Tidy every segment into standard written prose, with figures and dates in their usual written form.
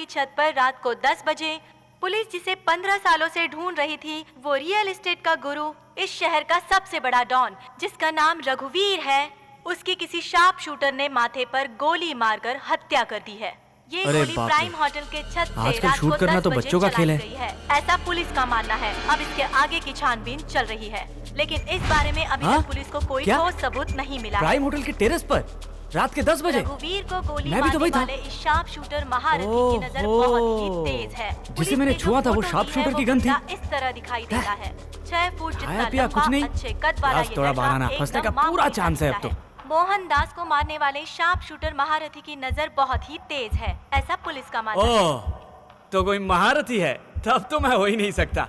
की छत पर रात को 10 बजे पुलिस जिसे 15 सालों से ढूंढ रही थी, वो रियल एस्टेट का गुरु, इस शहर का सबसे बड़ा डॉन जिसका नाम रघुवीर है, उसकी किसी शार्प शूटर ने माथे पर गोली मारकर हत्या कर दी है। ये गोली प्राइम होटल के छत से रात को 10 बजे चलाई गई है, ऐसा पुलिस का मानना है। अब इसके आगे की छानबीन चल रही है, लेकिन इस बारे में अभी तक पुलिस को कोई ठोस सबूत नहीं मिला। प्राइम होटल के टेरेस पर रात के 10 बजे रघुवीर को गोली मारने वाले इस शार्प शूटर महारथी की नजर बहुत ही तेज है। जिसे मैंने छुआ था वो शार्प शूटर की गन थी। इस तरह दिखाई देता है। 6 फुट जितना कुछ नहीं, अच्छे कद वाला ये लड़का फंसने का पूरा चांस है अब तो। मोहनदास को मारने वाले शार्प शूटर महारथी की नजर बहुत ही तेज है, ऐसा पुलिस का मानना है। तो कोई महारथी है तब तो मैं हो ही नहीं सकता।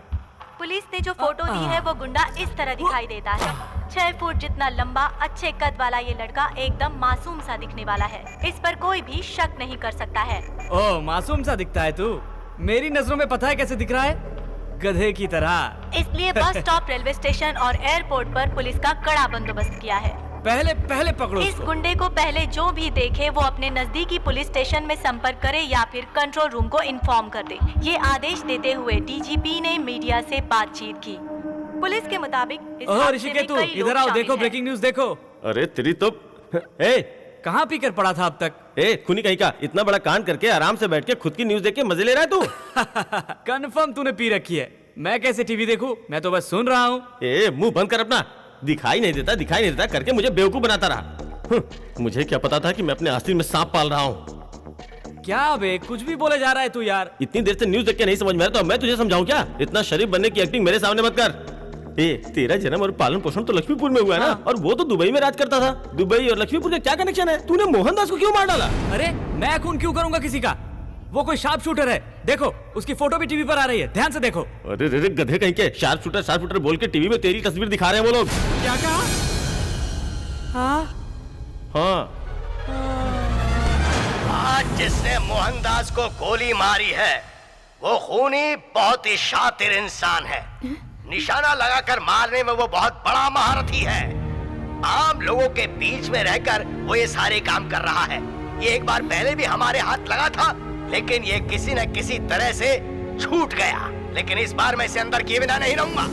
पुलिस ने जो फोटो दी है वो गुंडा इस तरह दिखाई देता है। 6 फुट जितना लंबा अच्छे कद वाला ये लड़का एकदम मासूम सा दिखने वाला है, इस पर कोई भी शक नहीं कर सकता है। ओह, मासूम सा दिखता है तू? मेरी नजरों में पता है कैसे दिख रहा है? गधे की तरह। इसलिए बस स्टॉप, रेलवे स्टेशन और एयरपोर्ट पर पुलिस का कड़ा बंदोबस्त किया है। पहले पकड़ो इस गुंडे को पहले जो भी देखे वो अपने नजदीकी पुलिस स्टेशन में संपर्क करे या फिर कंट्रोल रूम को इन्फॉर्म कर दे। ये आदेश देते हुए डीजीपी ने मीडिया से बातचीत की। पुलिस के मुताबिक ऋषिकेश, तू इधर आओ, देखो ब्रेकिंग न्यूज देखो। अरे तेरी तो कहाँ पी कर पड़ा था अब तक? खूनी कहीं का, इतना बड़ा कांड करके आराम से बैठ के खुद की न्यूज देख के मजे ले रहा है तू। कंफर्म तूने पी रखी है। मैं कैसे टीवी देखूं? मैं तो बस सुन रहा हूँ। मुंह बंद कर अपना। दिखाई नहीं देता करके मुझे बेवकूफ बनाता रहा। मुझे क्या पता था कि मैं अपने आस्तीन में सांप पाल रहा हूँ। क्या बे, कुछ भी बोले जा रहा है तू यार। इतनी देर से न्यूज देख के नहीं समझ में आ रहा तो मैं तुझे समझाऊं क्या? इतना शरीफ बनने की एक्टिंग मेरे सामने मत कर। तेरा जन्म और पालन पोषण तो लक्ष्मीपुर में हुआ है ना, और वो तो दुबई में राज करता था। दुबई और लक्ष्मीपुर का क्या कनेक्शन है? तूने मोहनदास को क्यों मार डाला? अरे मैं खून क्यों करूंगा किसी का? वो कोई शार्प शूटर है, देखो उसकी फोटो भी टीवी पर आ रही है, ध्यान से देखो। अरे गधे कहीं के, शार्प शूटर बोल के टीवी में तेरी तस्वीर दिखा रहे हैं वो लोग। क्या कहा? हाँ। आज जिसने मोहनदास को गोली मारी है वो खूनी बहुत ही शातिर इंसान है। निशाना लगाकर मारने में वो बहुत बड़ा महारथी है। आम लोगों के बीच में रहकर वो ये सारे काम कर रहा है। ये एक बार पहले भी हमारे हाथ लगा था, लेकिन ये किसी न किसी तरह से छूट गया। लेकिन इस बार मैं इसे अंदर किए बिना नहीं रहूंगा।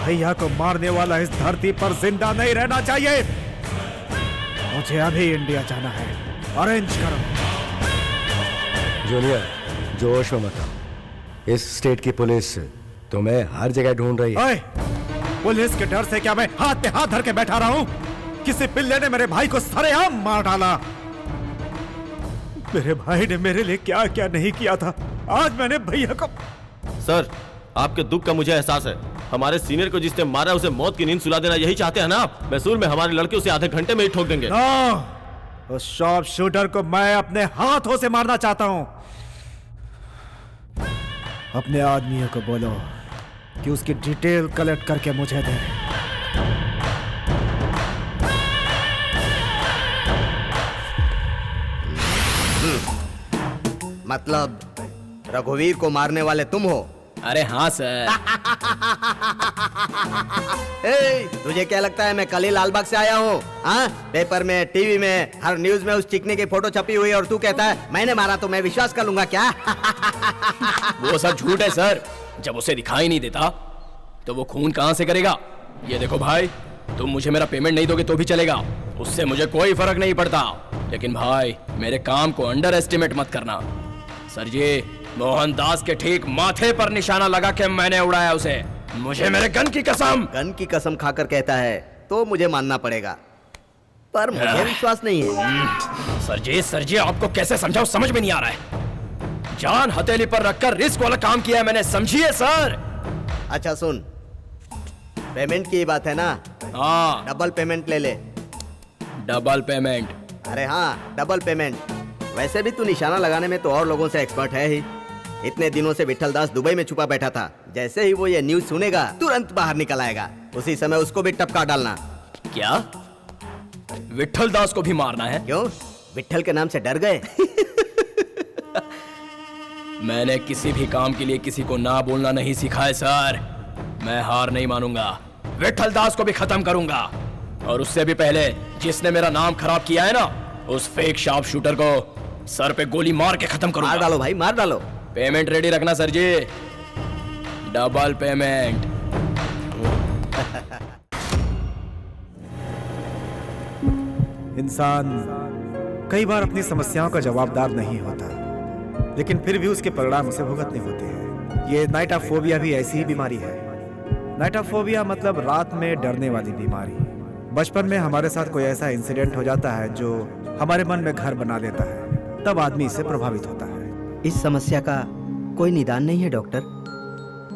भैया को मारने वाला इस धरती पर जिंदा नहीं रहना चाहिए। मुझे अभी इंडिया जाना है, अरेंज करो। जूनियर, जोश में मत आओ। इस स्टेट की पुलिस तुम्हें हर जगह ढूंढ रही है। पुलिस के डर से क्या मैं हाथ पे हाथ धर के बैठा रहा हूं? किसी पिल्ले ने मेरे भाई को सरेआम मार डाला। मेरे भाई ने मेरे लिए क्या क्या नहीं किया था, आज मैंने भैया को। सर, आपके दुख का मुझे एहसास है। हमारे सीनियर को जिसने मारा उसे मौत की नींद सुला देना यही चाहते हैं ना आप? मैसूर में हमारे लड़के उसे आधे घंटे में ही ठोक देंगे। उस शॉर्प शूटर को मैं अपने हाथों से मारना चाहता हूं। अपने आदमियों को बोलो कि उसकी डिटेल कलेक्ट करके मुझे दे। मतलब रघुवीर को मारने वाले तुम हो? अरे हाँ सर। तुझे क्या लगता है मैं कल ही लालबाग से आया हूँ? हाँ, पेपर में, टीवी में, हर न्यूज में उस चिकने की फोटो छपी हुई और तू कहता है मैंने मारा, तो मैं विश्वास कर लूंगा क्या? वो सब झूठ है सर। जब उसे दिखाई नहीं देता तो वो खून कहाँ से करेगा? ये देखो भाई, तुम मुझे मेरा पेमेंट नहीं दोगे तो भी चलेगा, उससे मुझे कोई फर्क नहीं पड़ता। लेकिन भाई मेरे काम को अंडर एस्टिमेट मत करना। सर जी, मोहनदास के ठीक माथे पर निशाना लगा के मैंने उड़ाया उसे। मुझे मेरे गन की कसम। गन की कसम खाकर कहता है तो मुझे मानना पड़ेगा, पर मुझे विश्वास नहीं है। सर जी आपको कैसे समझाऊं समझ में नहीं आ रहा है। जान हथेली पर रखकर रिस्क वाला काम किया है मैंने, समझिए सर। अच्छा सुन, पेमेंट की बात है ना? हाँ, डबल पेमेंट ले ले। Double payment. अरे हाँ, डबल पेमेंट। वैसे भी तू निशाना लगाने में तो और लोगों से एक्सपर्ट है ही। इतने दिनों से विट्ठल दास दुबई में छुपा बैठा था। जैसे ही वो ये न्यूज सुनेगा तुरंत बाहर निकल आएगा। उसी समय उसको भी टपका डालना। क्या विट्ठल दास को भी मारना है? क्यों, विट्ठल के नाम से डर गए? मैंने किसी भी काम के लिए किसी को ना बोलना नहीं सीखा है सर। मैं हार नहीं मानूंगा। विट्ठल दास को भी खत्म करूंगा, और उससे भी पहले जिसने मेरा नाम खराब किया है ना, उस फेक शार्प शूटर को सर पे गोली मार के खत्म करूंगा। मार डालो भाई, मार डालो। पेमेंट रेडी रखना सर जी, डबल पेमेंट। इंसान कई बार अपनी समस्याओं का जवाबदार नहीं होता, लेकिन फिर भी उसके परिणाम उसे भुगतने होते हैं। ये नाइटाफोबिया भी ऐसी ही बीमारी है। नाइटाफोबिया मतलब रात में डरने वाली बीमारी। बचपन में हमारे साथ कोई ऐसा इंसिडेंट हो जाता है जो हमारे मन में घर बना लेता है, तब आदमी इससे प्रभावित होता है। इस समस्या का कोई निदान नहीं है डॉक्टर?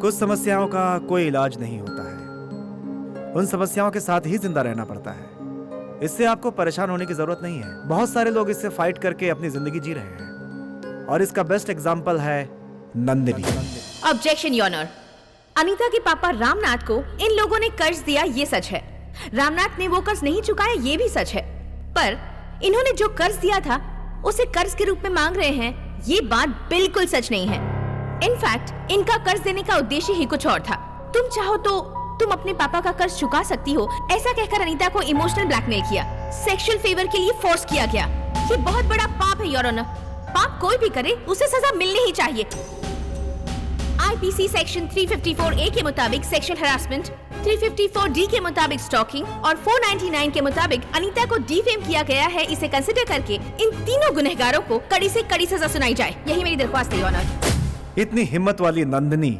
कुछ समस्याओं का कोई इलाज नहीं होता है, उन समस्याओं के साथ ही जिंदा रहना पड़ता है। इससे आपको परेशान होने की जरूरत नहीं है। बहुत सारे लोग इससे फाइट करके अपनी जिंदगी जी रहे हैं, और इसका बेस्ट एग्जांपल है Nandini. Objection your honour. Anita के पापा रामनाथ को इन लोगों ने कर्ज दिया, ये सच है। रामनाथ ने वो कर्ज नहीं चुकाया, ये भी सच है। पर इन्होंने जो कर्ज दिया था उसे कर्ज के रूप में मांग रहे हैं, ये बात बिल्कुल सच नहीं है। इनफैक्ट इनका कर्ज देने का उद्देश्य ही कुछ और था। तुम चाहो तो तुम अपने पापा का कर्ज चुका सकती हो, ऐसा कहकर अनीता को इमोशनल ब्लैकमेल किया, सेक्सुअल फेवर के लिए फोर्स किया गया। ये बहुत बड़ा पाप है योर ऑनर। पाप कोई भी करे उसे सजा मिलनी ही चाहिए। आईपीसी सेक्शन 354A के मुताबिक सेक्शुअल हरासमेंट, 354D के मुताबिक स्टॉकिंग और 499 के मुताबिक अनीता को डिफेम किया गया है। इसे कंसिडर करके इन तीनों गुनहगारों को कड़ी से कड़ी सजा सुनाई जाए, यही मेरी दरख्वास्त है योर ऑनर। इतनी हिम्मत वाली नंदिनी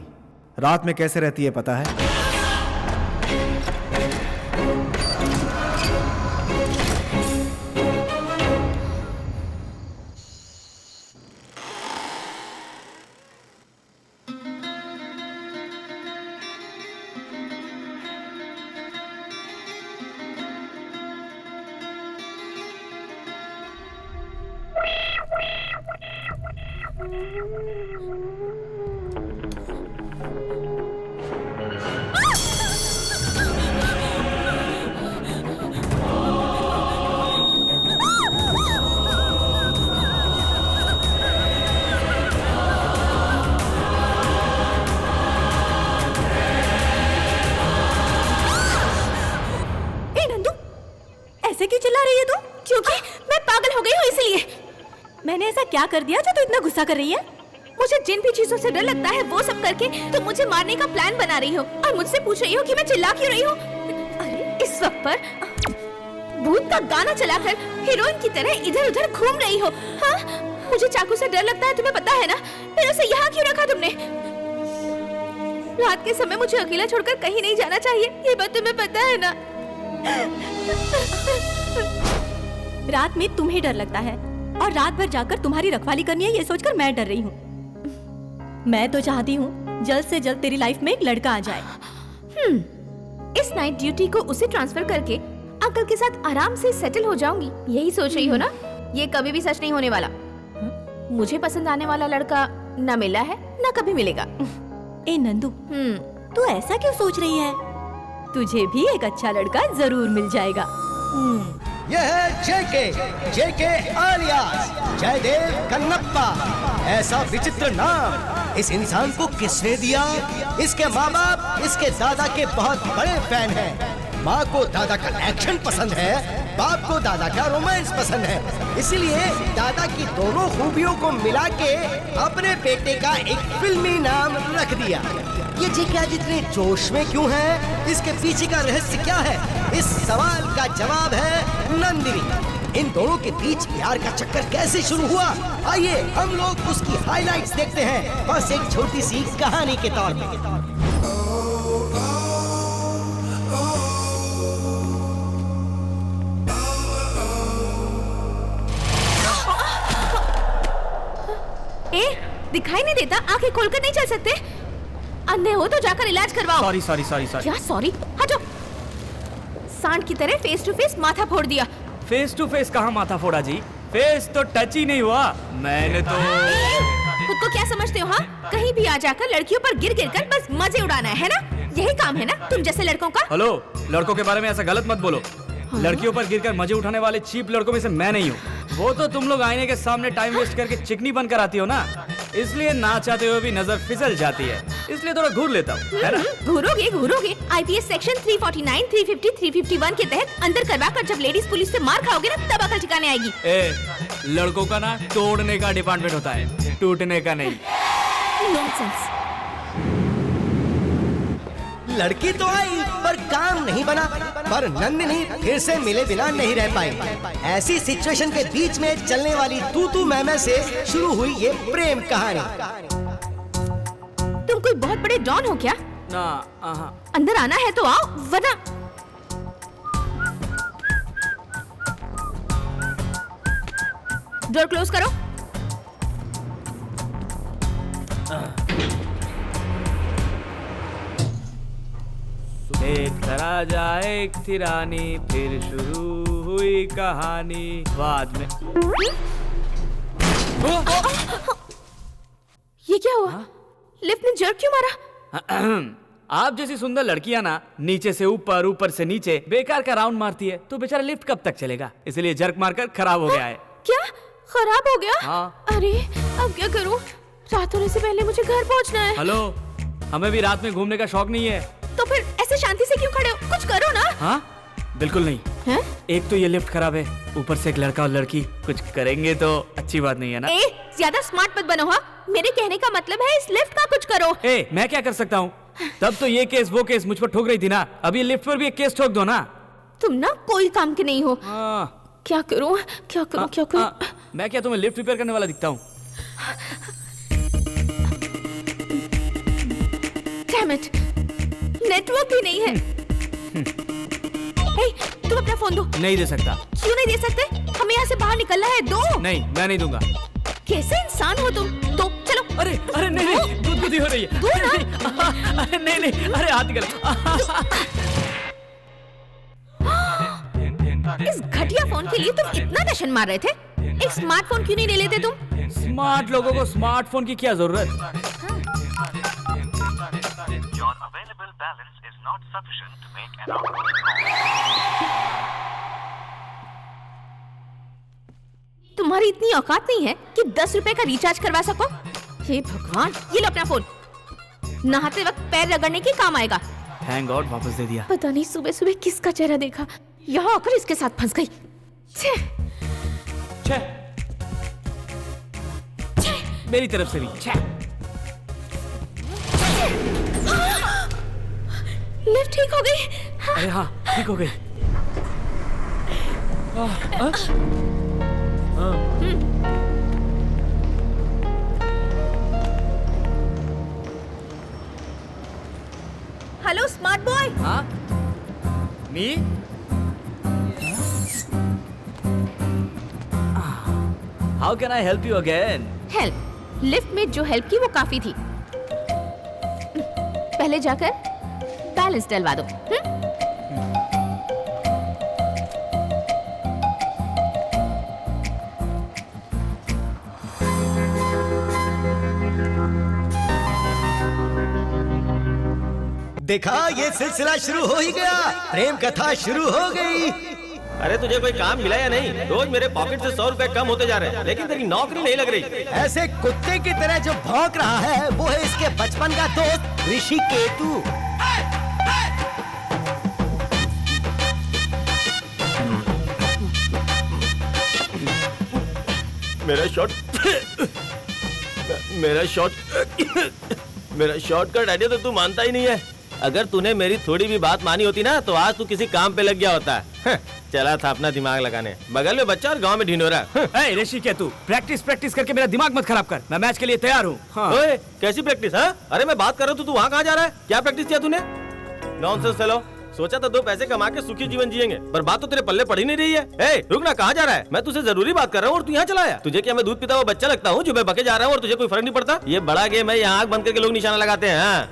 रात में कैसे रहती है पता है? मैंने ऐसा क्या कर दिया जो तू इतना गुस्सा कर रही है? मुझे जिन भी चीजों से डर लगता है वो सब करके तुम मुझे मारने का प्लान बना रही हो और मुझसे पूछ रही हो कि मैं चिल्ला क्यों रही हूँ। अरे इस वक्त पर भूत का गाना चलाकर हीरोइन की तरह इधर उधर घूम रही हो। हाँ, मुझे चाकू से डर लगता है, तुम्हें पता है ना? फिर उसे यहाँ क्यों रखा तुमने? रात के समय मुझे अकेला छोड़कर कहीं नहीं जाना चाहिए, ये बात तुम्हें पता है ना? रात में तुम्हें डर लगता है और रात भर जाकर तुम्हारी रखवाली करनी है, ये सोचकर मैं डर रही हूँ। मैं तो चाहती हूँ जल्द से जल्द तेरी लाइफ में एक लड़का आ जाए। इस नाइट ड्यूटी को उसे ट्रांसफर करके अंकल के साथ आराम से सेटल हो जाऊंगी, यही सोच रही हो ना? ये कभी भी सच नहीं होने वाला। मुझे पसंद आने वाला लड़का न मिला है न कभी मिलेगा। ए नंदू, तू ऐसा क्यों सोच रही है? तुझे भी एक अच्छा लड़का जरूर मिल जाएगा। यह है जेके आलियास जयदेव कन्नप्पा। ऐसा विचित्र नाम इस इंसान को किसने दिया? इसके माँ बाप इसके दादा के बहुत बड़े फैन हैं। माँ को दादा का एक्शन पसंद है, बाप को दादा का रोमांस पसंद है, इसीलिए दादा की दोनों खूबियों को मिला के अपने बेटे का एक फिल्मी नाम रख दिया। ये जेके आज इतने जोश में क्यों है? इसके पीछे का रहस्य क्या है? इस सवाल का जवाब है नंदिनी। इन दोनों के बीच प्यार का चक्कर कैसे शुरू हुआ? आइए हम लोग उसकी हाइलाइट्स देखते हैं, बस एक छोटी सी कहानी के तौर पे। दिखाई नहीं देता? आंखें खोलकर नहीं चल सकते? अंधे हो तो जाकर इलाज करवाओ। Sorry sorry sorry sorry. क्या सॉरी? हटो सांड की तरह फेस टू फेस माथा फोड़ दिया। फेस टू फेस कहाँ माथा फोड़ा जी? फेस तो टच ही नहीं हुआ। मैंने तो खुद को क्या समझते हो? हाँ, कहीं भी आ जाकर लड़कियों पर गिर गिर कर बस मजे उड़ाना है ना? यही काम है ना तुम जैसे लड़कों का? हेलो, लड़कों के बारे में ऐसा गलत मत बोलो। लड़कियों पर गिरकर मजे उठाने वाले चीप लड़कों में से मैं नहीं हूँ। वो तो तुम लोग आईने के सामने टाइम वेस्ट करके चिकनी बनकर आती हो ना, इसलिए ना चाहते हुए भी नजर फिसल जाती है, इसलिए थोड़ा घूर लेता हूँ, है ना? घूरोगे। आईपीएस सेक्शन 349, 350, 351 के तहत अंदर करवा कर जब लेडीज पुलिस से मार खाओगे ना, तब अकल ठिकाने आएगी। लड़कों का ना तोड़ने का डिपार्टमेंट होता है, टूटने का नहीं। नॉनसेंस। लड़की तो आई पर काम नहीं बना, पर नंदिनी फिर से मिले बिना नहीं रह पाई। ऐसी सिचुएशन के बीच में चलने वाली तू मैं से शुरू हुई ये प्रेम कहानी। तुम कोई बहुत बड़े डॉन हो क्या? ना, अंदर आना है तो आओ, वरना डोर क्लोज करो। एक राजा एक थी रानी, फिर शुरू हुई कहानी बाद में। ये क्या हुआ? लिफ्ट में जर्क क्यों मारा? आप जैसी सुंदर लड़कियां ना नीचे से ऊपर, ऊपर से नीचे बेकार का राउंड मारती है, तो बेचारा लिफ्ट कब तक चलेगा, इसलिए जर्क मारकर खराब हो गया है। क्या खराब हो गया? हाँ। अरे अब क्या करूं? रात होने से पहले मुझे घर पहुंचना है। हेलो, हमें भी रात में घूमने का शौक नहीं है। तो फिर ऐसे शांति से क्यों खड़े हो? कुछ करो ना। हाँ, बिल्कुल नहीं है? एक तो ये लिफ्ट खराब है, ऊपर से एक लड़का और लड़की कुछ करेंगे तो अच्छी बात नहीं है ना। ज्यादा स्मार्ट मत बनो। हाँ, मेरे कहने का मतलब है इस लिफ्ट का कुछ करो। मैं क्या कर सकता हूँ? तब तो ये केस वो केस मुझ पर ठोक रही थी ना, अभी लिफ्ट पर भी एक केस ठोक दो ना। तुम ना कोई काम के नहीं हो। क्या करूँ? मैं क्या तुम्हें लिफ्ट रिपेयर करने वाला दिखता हूँ? Damn it! नेटवर्क भी नहीं है। तुम अपना फोन दो। नहीं दे सकता। क्यों नहीं दे सकते? हमें यहाँ से बाहर निकलना है। दो। नहीं, मैं नहीं दूंगा। कैसे इंसान हो तुम? दो, चलो। अरे नहीं, गुदगुदी हो रही है। दो ना। अरे नहीं, अरे हाथ निकल। इस घटिया फोन के लिए तुम इतना जश्न मार रहे थे? एक स्मार्टफोन क्यों नहीं ले लेते तुम? स्मार्ट लोगों को स्मार्टफोन की क्या जरूरत? तुम्हारी इतनी औकात नहीं है कि 10 रुपए का रिचार्ज करवा सको? हे भगवान, ये लो अपना फोन। नहाते वक्त पैर रगड़ने के काम आएगा। थैंक गॉड वापस दे दिया। पता नहीं सुबह सुबह किसका चेहरा देखा, यहाँ आकर इसके साथ फंस गई। मेरी तरफ से भी लिफ्ट ठीक हो गई। अरे हाँ, ठीक हो गई। Hello smart boy. हाँ, मी? How can I help you again? Help? Lift में जो हेल्प की वो काफी थी। पहले जाकर बैलेंस डलवा दो। देखा, ये सिलसिला शुरू हो ही गया, प्रेम कथा शुरू हो गई। अरे तुझे कोई काम मिला या नहीं? रोज मेरे पॉकेट से 100 रुपए कम होते जा रहे हैं, लेकिन तेरी नौकरी नहीं लग रही। ऐसे कुत्ते की तरह जो भौंक रहा है वो है इसके बचपन का दोस्त ऋषि केतु। मेरा शॉर्टकट आइडिया तो तू मानता ही नहीं है। अगर तूने मेरी थोड़ी भी बात मानी होती ना, तो आज तू किसी काम पे लग गया होता। चला था अपना दिमाग लगाने, बगल में बच्चा और गांव में ढिंढोरा। ऋषि केतु, प्रैक्टिस करके मेरा दिमाग मत खराब कर। मैं मैच के लिए तैयार हूँ। ओए, कैसी प्रैक्टिस? अरे मैं बात कर रहा हूँ, तू वहाँ कहाँ जा रहा है? क्या प्रैक्टिस किया तूने? Nonsense fellow. सोचा था 2 पैसे कमा के सुखी जीवन जिएंगे, पर बात तो तेरे पल्ले पड़ ही नहीं रही है। रुक ना, कहाँ जा रहा है? मैं तुझसे जरूरी बात कर रहा हूँ और तू यहाँ चला आया। तुझे क्या मैं दूध पीता हुआ बच्चा लगता हूँ जो मैं बके जा रहा हूँ और तुझे कोई फर्क नहीं पड़ता? ये बड़ा गेम है, यहाँ आँख बंद करके लोग निशाना लगाते हैं।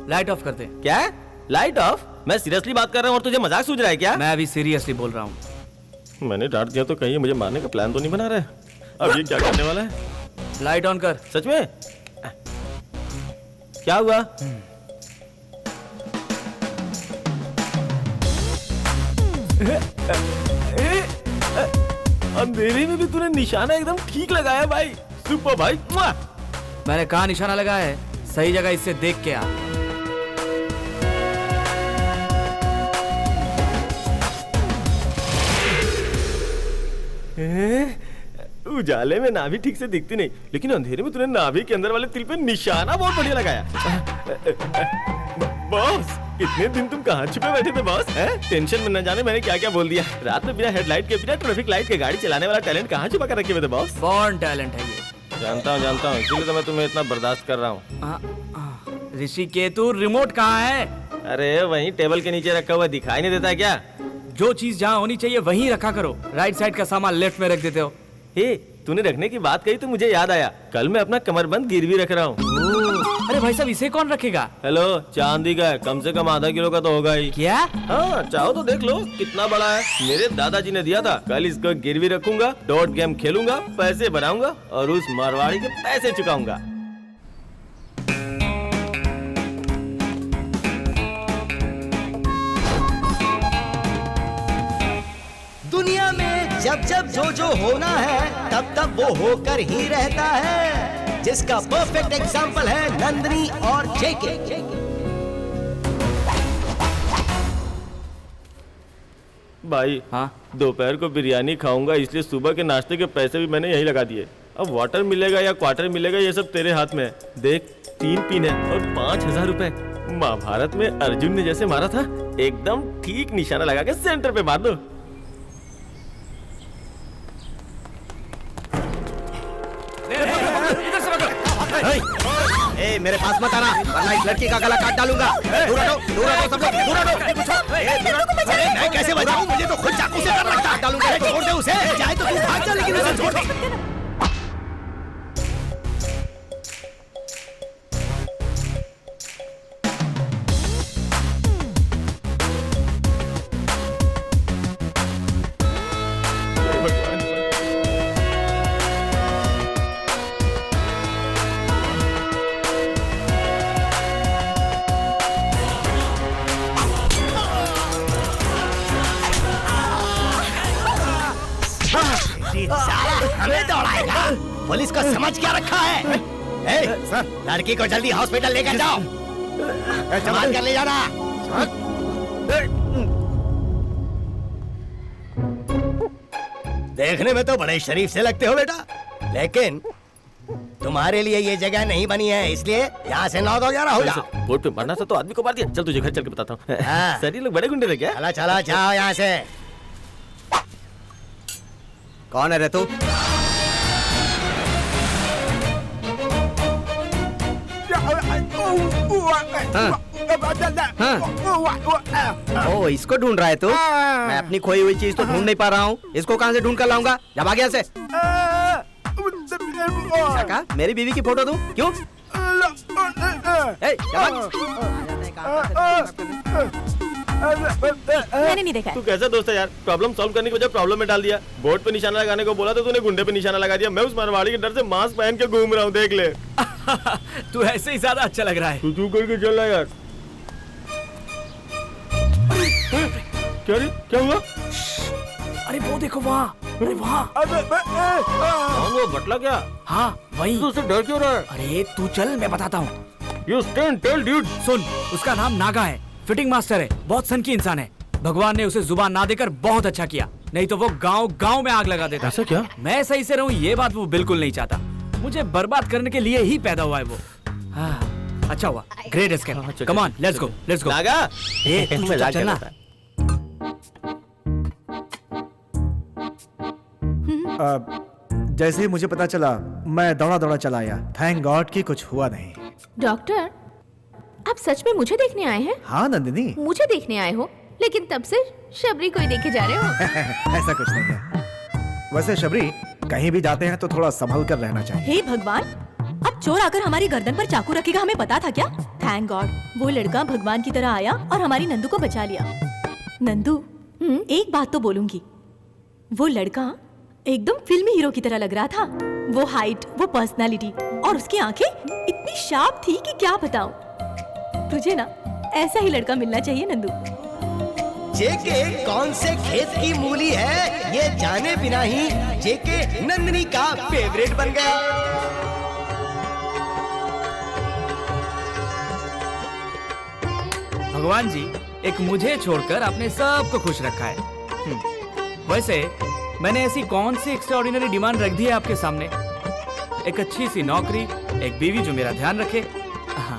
लाइट ऑफ करते। क्या? Light of? मैं सीरियसली बात कर रहा हूँ और तुझे मजाक सूझ रहा है क्या? मैं अभी सीरियसली बोल रहा हूँ। मैंने डांट दिया तो कहीं ये मुझे मारने का प्लान तो नहीं बना रहा है। अब ये क्या करने वाला है? लाइट ऑन कर। सच में? क्या हुआ? अंधेरे में भी तूने निशाना एकदम ठीक लगाया भाई। सुपर भाई। मैंने कहा निशाना लगाया है, सही जगह इससे देख के आ। उजाले में नाभि ठीक से दिखती नहीं, लेकिन अंधेरे में तूने नाभि के अंदर वाले तिल पे निशाना बहुत बढ़िया लगाया। बॉस, इतने दिन तुम कहाँ छुपे बैठे थे बॉस? टेंशन में न जाने मैंने क्या क्या बोल दिया। रात में बिना हेडलाइट के, बिना ट्रैफिक लाइट के गाड़ी चलाने वाला टैलेंट कहाँ छुपा कर रखे हुए थे बॉस? बॉर्न टैलेंट है ये। जानता हूँ, इसीलिए तो मैं तुम्हें इतना बर्दाश्त कर रहा हूँ। ऋषिकेतु, रिमोट कहाँ है? अरे वहीं टेबल के नीचे रखा हुआ, दिखाई नहीं देता क्या? जो चीज जहाँ होनी चाहिए वहीं रखा करो। राइट साइड का सामान लेफ्ट में रख देते हो। हे, तूने रखने की बात कही तो मुझे याद आया, कल मैं अपना कमरबंद गिरवी रख रहा हूँ। अरे भाई साहब, इसे कौन रखेगा? हेलो, चांदी का है, कम से कम आधा किलो का तो होगा ही। क्या? हाँ, चाहो तो देख लो कितना बड़ा है। मेरे दादाजी ने दिया था। कल इसको गिरवी रखूंगा, डॉट गेम खेलूंगा, पैसे बनाऊंगा और उस मारवाड़ी के पैसे चुकाऊंगा। दुनिया में जब जब जो होना है तब तब वो होकर ही रहता है, जिसका परफेक्ट एग्जाम्पल है नंदिनी और जेके। भाई, हाँ? दोपहर को बिरयानी खाऊंगा, इसलिए सुबह के नाश्ते के पैसे भी मैंने यही लगा दिए। अब वाटर मिलेगा या क्वार्टर मिलेगा ये सब तेरे हाथ में है। देख, 3 पिन है और 5,000 रुपए। महाभारत में अर्जुन ने जैसे मारा था, एकदम ठीक निशाना लगा के सेंटर पे मार दो। ए, मेरे पास मत आना, वरना इस लड़की का गला काट डालूंगा। दूर हटो, सब लोग, दूर हटो। अरे मैं कैसे बचाऊं? मुझे तो खुद चाकू से डर लगता है। डालूंगा, छोड़ दे उसे। चाहे तो तू भाग जा, लेकिन उसे छोड़ दे। हमें दौड़ाएगा? पुलिस को समझ क्या रखा है? सर, लड़की को जल्दी हॉस्पिटल लेकर जाओ। संभाल कर ले जाना। देखने में तो बड़े शरीफ से लगते हो बेटा, लेकिन तुम्हारे लिए ये जगह नहीं बनी है, इसलिए यहाँ से 9-11 हो जाओ। बोर्ड पे मरना था तो आदमी को मार दिया। चल तुझे घर चल के बताता हूँ। सर, ये लोग बड़े गुंडे थे क्या? चला चला जाओ यहाँ से। कौन है रे तू? ओ, इसको ढूंढ रहा है तू? मैं अपनी खोई हुई चीज तो ढूंढ नहीं पा रहा हूँ। इसको कहाँ से ढूंढ कर लाऊंगा? जब आ गया से। क्या? मेरी बीवी की फोटो दूं? क्यों? मैंने नहीं देखा। तू कैसा दोस्त है यार? प्रॉब्लम सॉल्व करने की वजह प्रॉब्लम में डाल दिया। बोर्ड पे निशाना लगाने को बोला तो तूने गुंडे पे निशाना लगा दिया। मैं उस मारवाड़ी के डर से मास्क पहन के घूम रहा हूँ, देख ले। तू ऐसे ही ज्यादा अच्छा लग रहा है। तू करके चल रहा यार। क्या हुआ? अरे वो देखो वहाँ, अरे वहाँ। कौन वो बटला क्या? हाँ वही। तू उससे डर क्यों रहा है? अरे तू चल, मैं बताता हूँ। You stand tall, dude. सुन, उसका नाम नागा है, फिटिंग मास्टर है, बहुत सन की इंसान है। भगवान ने उसे जुबान ना देकर बहुत अच्छा किया, नहीं तो वो गांव में आग लगा देता। ऐसा क्या? मैं सही से रहूं ये बात वो बिल्कुल नहीं चाहता। मुझे बर्बाद करने के लिए ही पैदा हुआ है वो। हाँ, अच्छा हुआ, great escape. Come on, let's go, let's go. Naga, मजाक चलना। जैसे ही मुझे पता चला, मैं दौड़ा चला आया। थैंक गॉड कि कुछ हुआ नहीं। डॉक्टर, आप सच में मुझे देखने आए हैं? हाँ नंदिनी, मुझे देखने आए हो, लेकिन तब से शबरी को ही देखे जा रहे हो। ऐसा कुछ नहीं है। वैसे शबरी, कहीं भी जाते हैं तो थोड़ा संभल कर रहना चाहिए। हे भगवान, अब चोर आकर हमारी गर्दन पर चाकू रखेगा, हमें पता था क्या? थैंक गॉड वो लड़का भगवान की तरह आया और हमारी नंदू को बचा लिया। नंदू, एक बात तो बोलूंगी, वो लड़का एकदम फिल्मी हीरो की तरह लग रहा था। वो हाइट, वो पर्सनालिटी और उसकी आंखें इतनी शार्प थी कि क्या बताऊं। तुझे ना ऐसा ही लड़का मिलना चाहिए नंदू। जेके कौन से खेत की मूली है ये जाने बिना ही जेके नंदिनी का फेवरेट बन गया। भगवान जी एक मुझे छोड़कर आपने सबको खुश रखा है। वैसे मैंने ऐसी कौन सी एक्स्ट्राऑर्डिनरी डिमांड रख दी है आपके सामने? एक अच्छी सी नौकरी, एक बीवी जो मेरा ध्यान रखे, हाँ,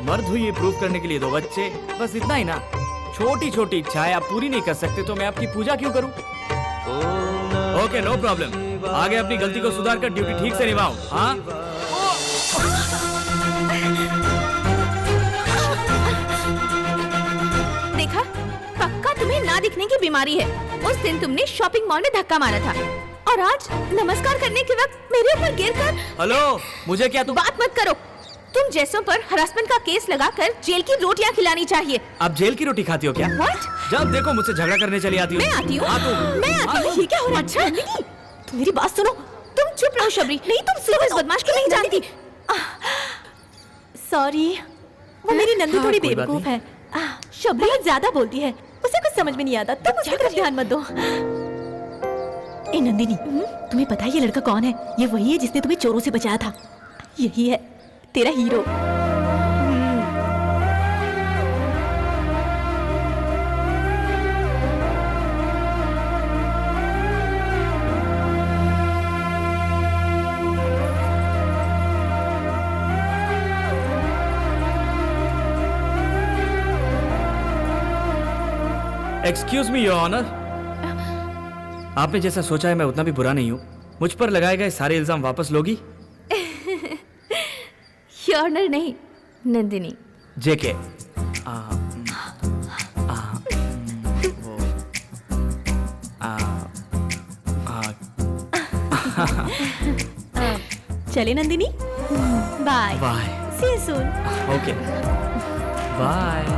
मर्द हुई ये प्रूव करने के लिए 2 बच्चे, बस इतना ही ना। छोटी छोटी इच्छाएं आप पूरी नहीं कर सकते तो मैं आपकी पूजा क्यों करूं? Okay, no problem. आगे अपनी गलती को सुधार कर ड्यूटी ठीक से निभाओ। हाँ, देखा, पक्का तुम्हें ना दिखने की बीमारी है। उस दिन तुमने शॉपिंग मॉल में धक्का मारा था और आज नमस्कार करने के वक्त मेरे ऊपर गिरकर। हेलो, मुझे क्या बात मत करो। तुम जैसों पर हरासमेंट का केस लगाकर जेल की रोटियां खिलानी चाहिए। आप जेल की रोटी खाती हो क्या? What? जब देखो मुझसे झगड़ा करने चली आती हो। मैं आती हूँ। हाँ, मैं आती हूँ। ये क्या हो रहा है? अच्छा, तुम मेरी बात सुनो। तुम चुप रहो शबरी। नहीं, तुम सिर्फ इस बदमाश को नहीं जानती। सॉरी, वो मेरी नंदू थोड़ी कोई बात बेवकूफ है। शबरी बहुत ज्यादा बोलती है, उसे कुछ समझ में नहीं आता। तुम उसकी तरफ ध्यान मत दो। ए नंदिनी, तुम्हें पता है ये लड़का कौन है? ये वही है जिसने तुम्हें चोरों से बचाया था। यही है तेरा hero. Excuse me your honour, आपने जैसा सोचा है मैं उतना भी बुरा नहीं हूँ। मुझ पर लगाए गए सारे इल्जाम वापस लोगी? ऑनर नहीं, नंदिनी। जेके चले Nandini, bye bye, see you soon. Okay, bye.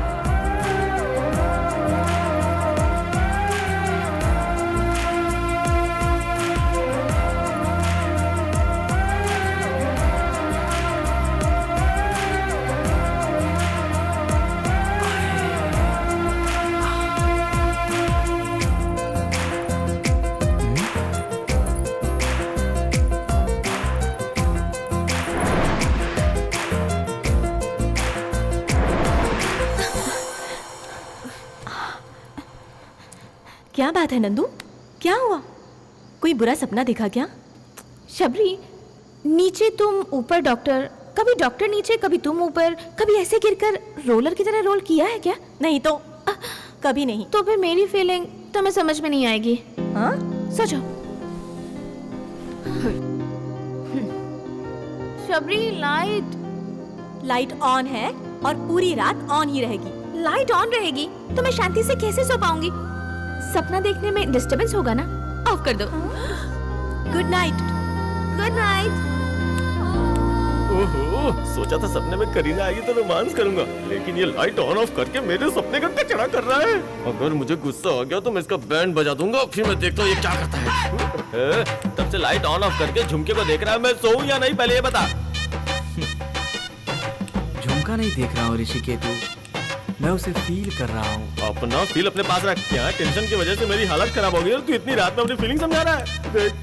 क्या बात है नंदू, क्या हुआ? कोई बुरा सपना देखा क्या? शबरी, नीचे तुम ऊपर डॉक्टर, कभी डॉक्टर नीचे कभी तुम ऊपर, कभी ऐसे गिरकर रोलर की तरह रोल किया है क्या? नहीं तो कभी नहीं। तो फिर मेरी फीलिंग तुम्हें समझ में नहीं आएगी। हाँ, सोचो। शबरी, लाइट ऑन है और पूरी रात ऑन ही रहेगी। लाइट ऑन रहेगी तो मैं शांति से कैसे सो पाऊंगी? सपना देखने में डिस्टरबेंस होगा ना। ऑफ कर दो। Good night. Good night. ओहो, सोचा था सपने में करीना आएगी तो रोमांस करूंगा, लेकिन ये लाइट ऑन ऑफ करके मेरे सपने का कचरा कर रहा है। अगर मुझे गुस्सा आ गया तो मैं इसका बैंड बजा दूंगा, फिर मैं देखता हूँ ये क्या करता है। तब से लाइट ऑन ऑफ करके झुमके को देख रहा है। मैं सोऊं या नहीं पहले ये बता। झुमका नहीं देख रहा हूँ ऋषिकेतु, मैं उसे फील कर रहा हूँ। अपना फील अपने पास रख। यहाँ टेंशन की वजह से मेरी हालत खराब हो गई और तू इतनी रात में अपनी फीलिंग समझा रहा है। देख,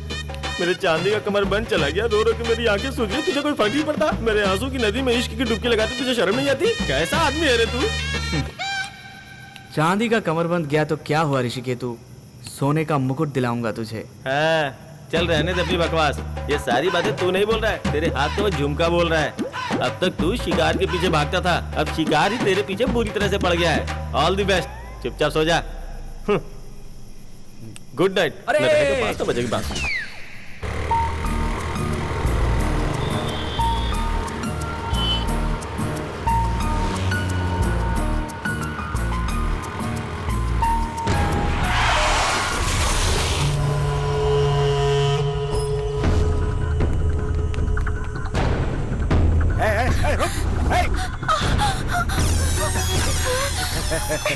मेरे चांदी का कमर बंद चला गया, रो रो के मेरी आंखें सूज गई। तुझे कोई फर्क नहीं पड़ता? मेरे आंसू की नदी में इश्क की डुबकी लगाती तुझे शर्म नहीं आती? कैसा आदमी है रे तू? चांदी का कमरबंद गया तो क्या हुआ ऋषिकेतु, सोने का मुकुट दिलाऊंगा तुझे। हाँ, चल रहने दे अपनी बकवास। ये सारी बातें तू नहीं बोल रहा है, तेरे हाथ में झुमका बोल रहा है। अब तक तू शिकार के पीछे भागता था, अब शिकार ही तेरे पीछे बुरी तरह से पड़ गया है। ऑल द बेस्ट, चुपचाप सो जा। Good night. अरे! 5 बजे की बात।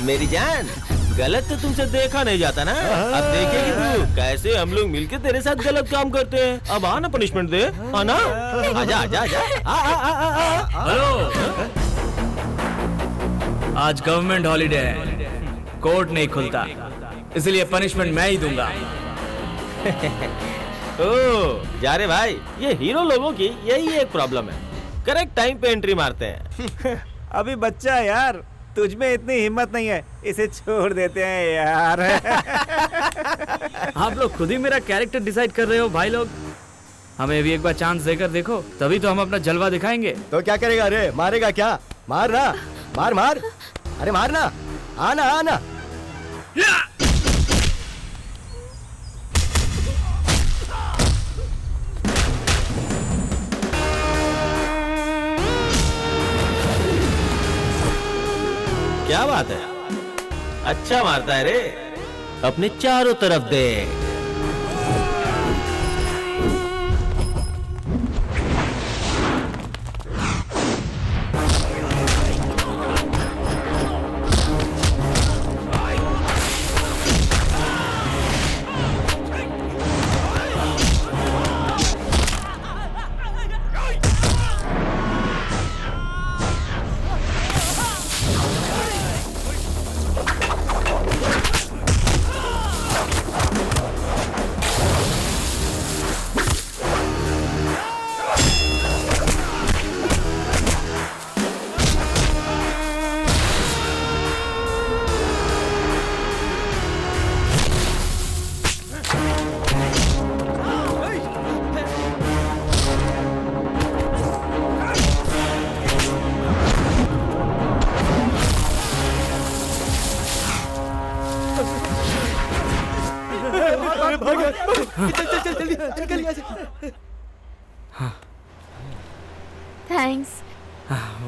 मेरी जान, गलत तो तुमसे देखा नहीं जाता ना। अब देखेगी तू कैसे हम लोग मिलके तेरे साथ गलत काम करते हैं। अब आना पनिशमेंट दे, आना। आजा आजा आजा। हेलो, आज गवर्नमेंट हॉलीडे है, कोर्ट नहीं खुलता, इसलिए पनिशमेंट मैं ही दूंगा। ओ जा रे भाई, ये हीरो लोगों की यही एक प्रॉब्लम है, करेक्ट टाइम पे एंट्री मारते हैं। अभी बच्चा है यार, तुझ में इतनी हिम्मत नहीं है, इसे छोड़ देते हैं यार। आप लोग खुद ही मेरा कैरेक्टर डिसाइड कर रहे हो भाई लोग। हमें भी एक बार चांस देकर देखो, तभी तो हम अपना जलवा दिखाएंगे। तो क्या करेगा रे, मारेगा क्या? मार ना, मार मार, अरे मारना, आना आना। क्या बात है, अच्छा मारता है रे, अपने चारों तरफ दे। थैंक्स।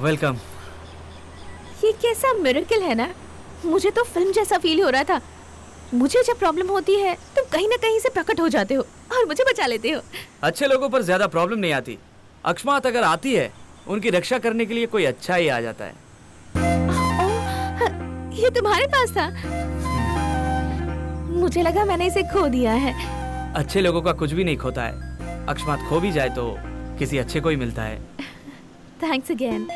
वेलकम। ये कैसा मिरेकल है ना, मुझे तो फिल्म जैसा फील हो रहा था। मुझे जब प्रॉब्लम होती है तुम कहीं ना कहीं से प्रकट हो जाते हो और मुझे बचा लेते हो। अच्छे लोगों पर ज्यादा प्रॉब्लम नहीं आती, अकस्मात अगर आती है उनकी रक्षा करने के लिए कोई अच्छा ही आ जाता है। ये तुम्हारे पास था? मुझे लगा मैंने इसे खो दिया है। अच्छे लोगों का कुछ भी नहीं खोता है, अकस्मात खो भी जाए तो किसी अच्छे को ही मिलता है। Thanks again.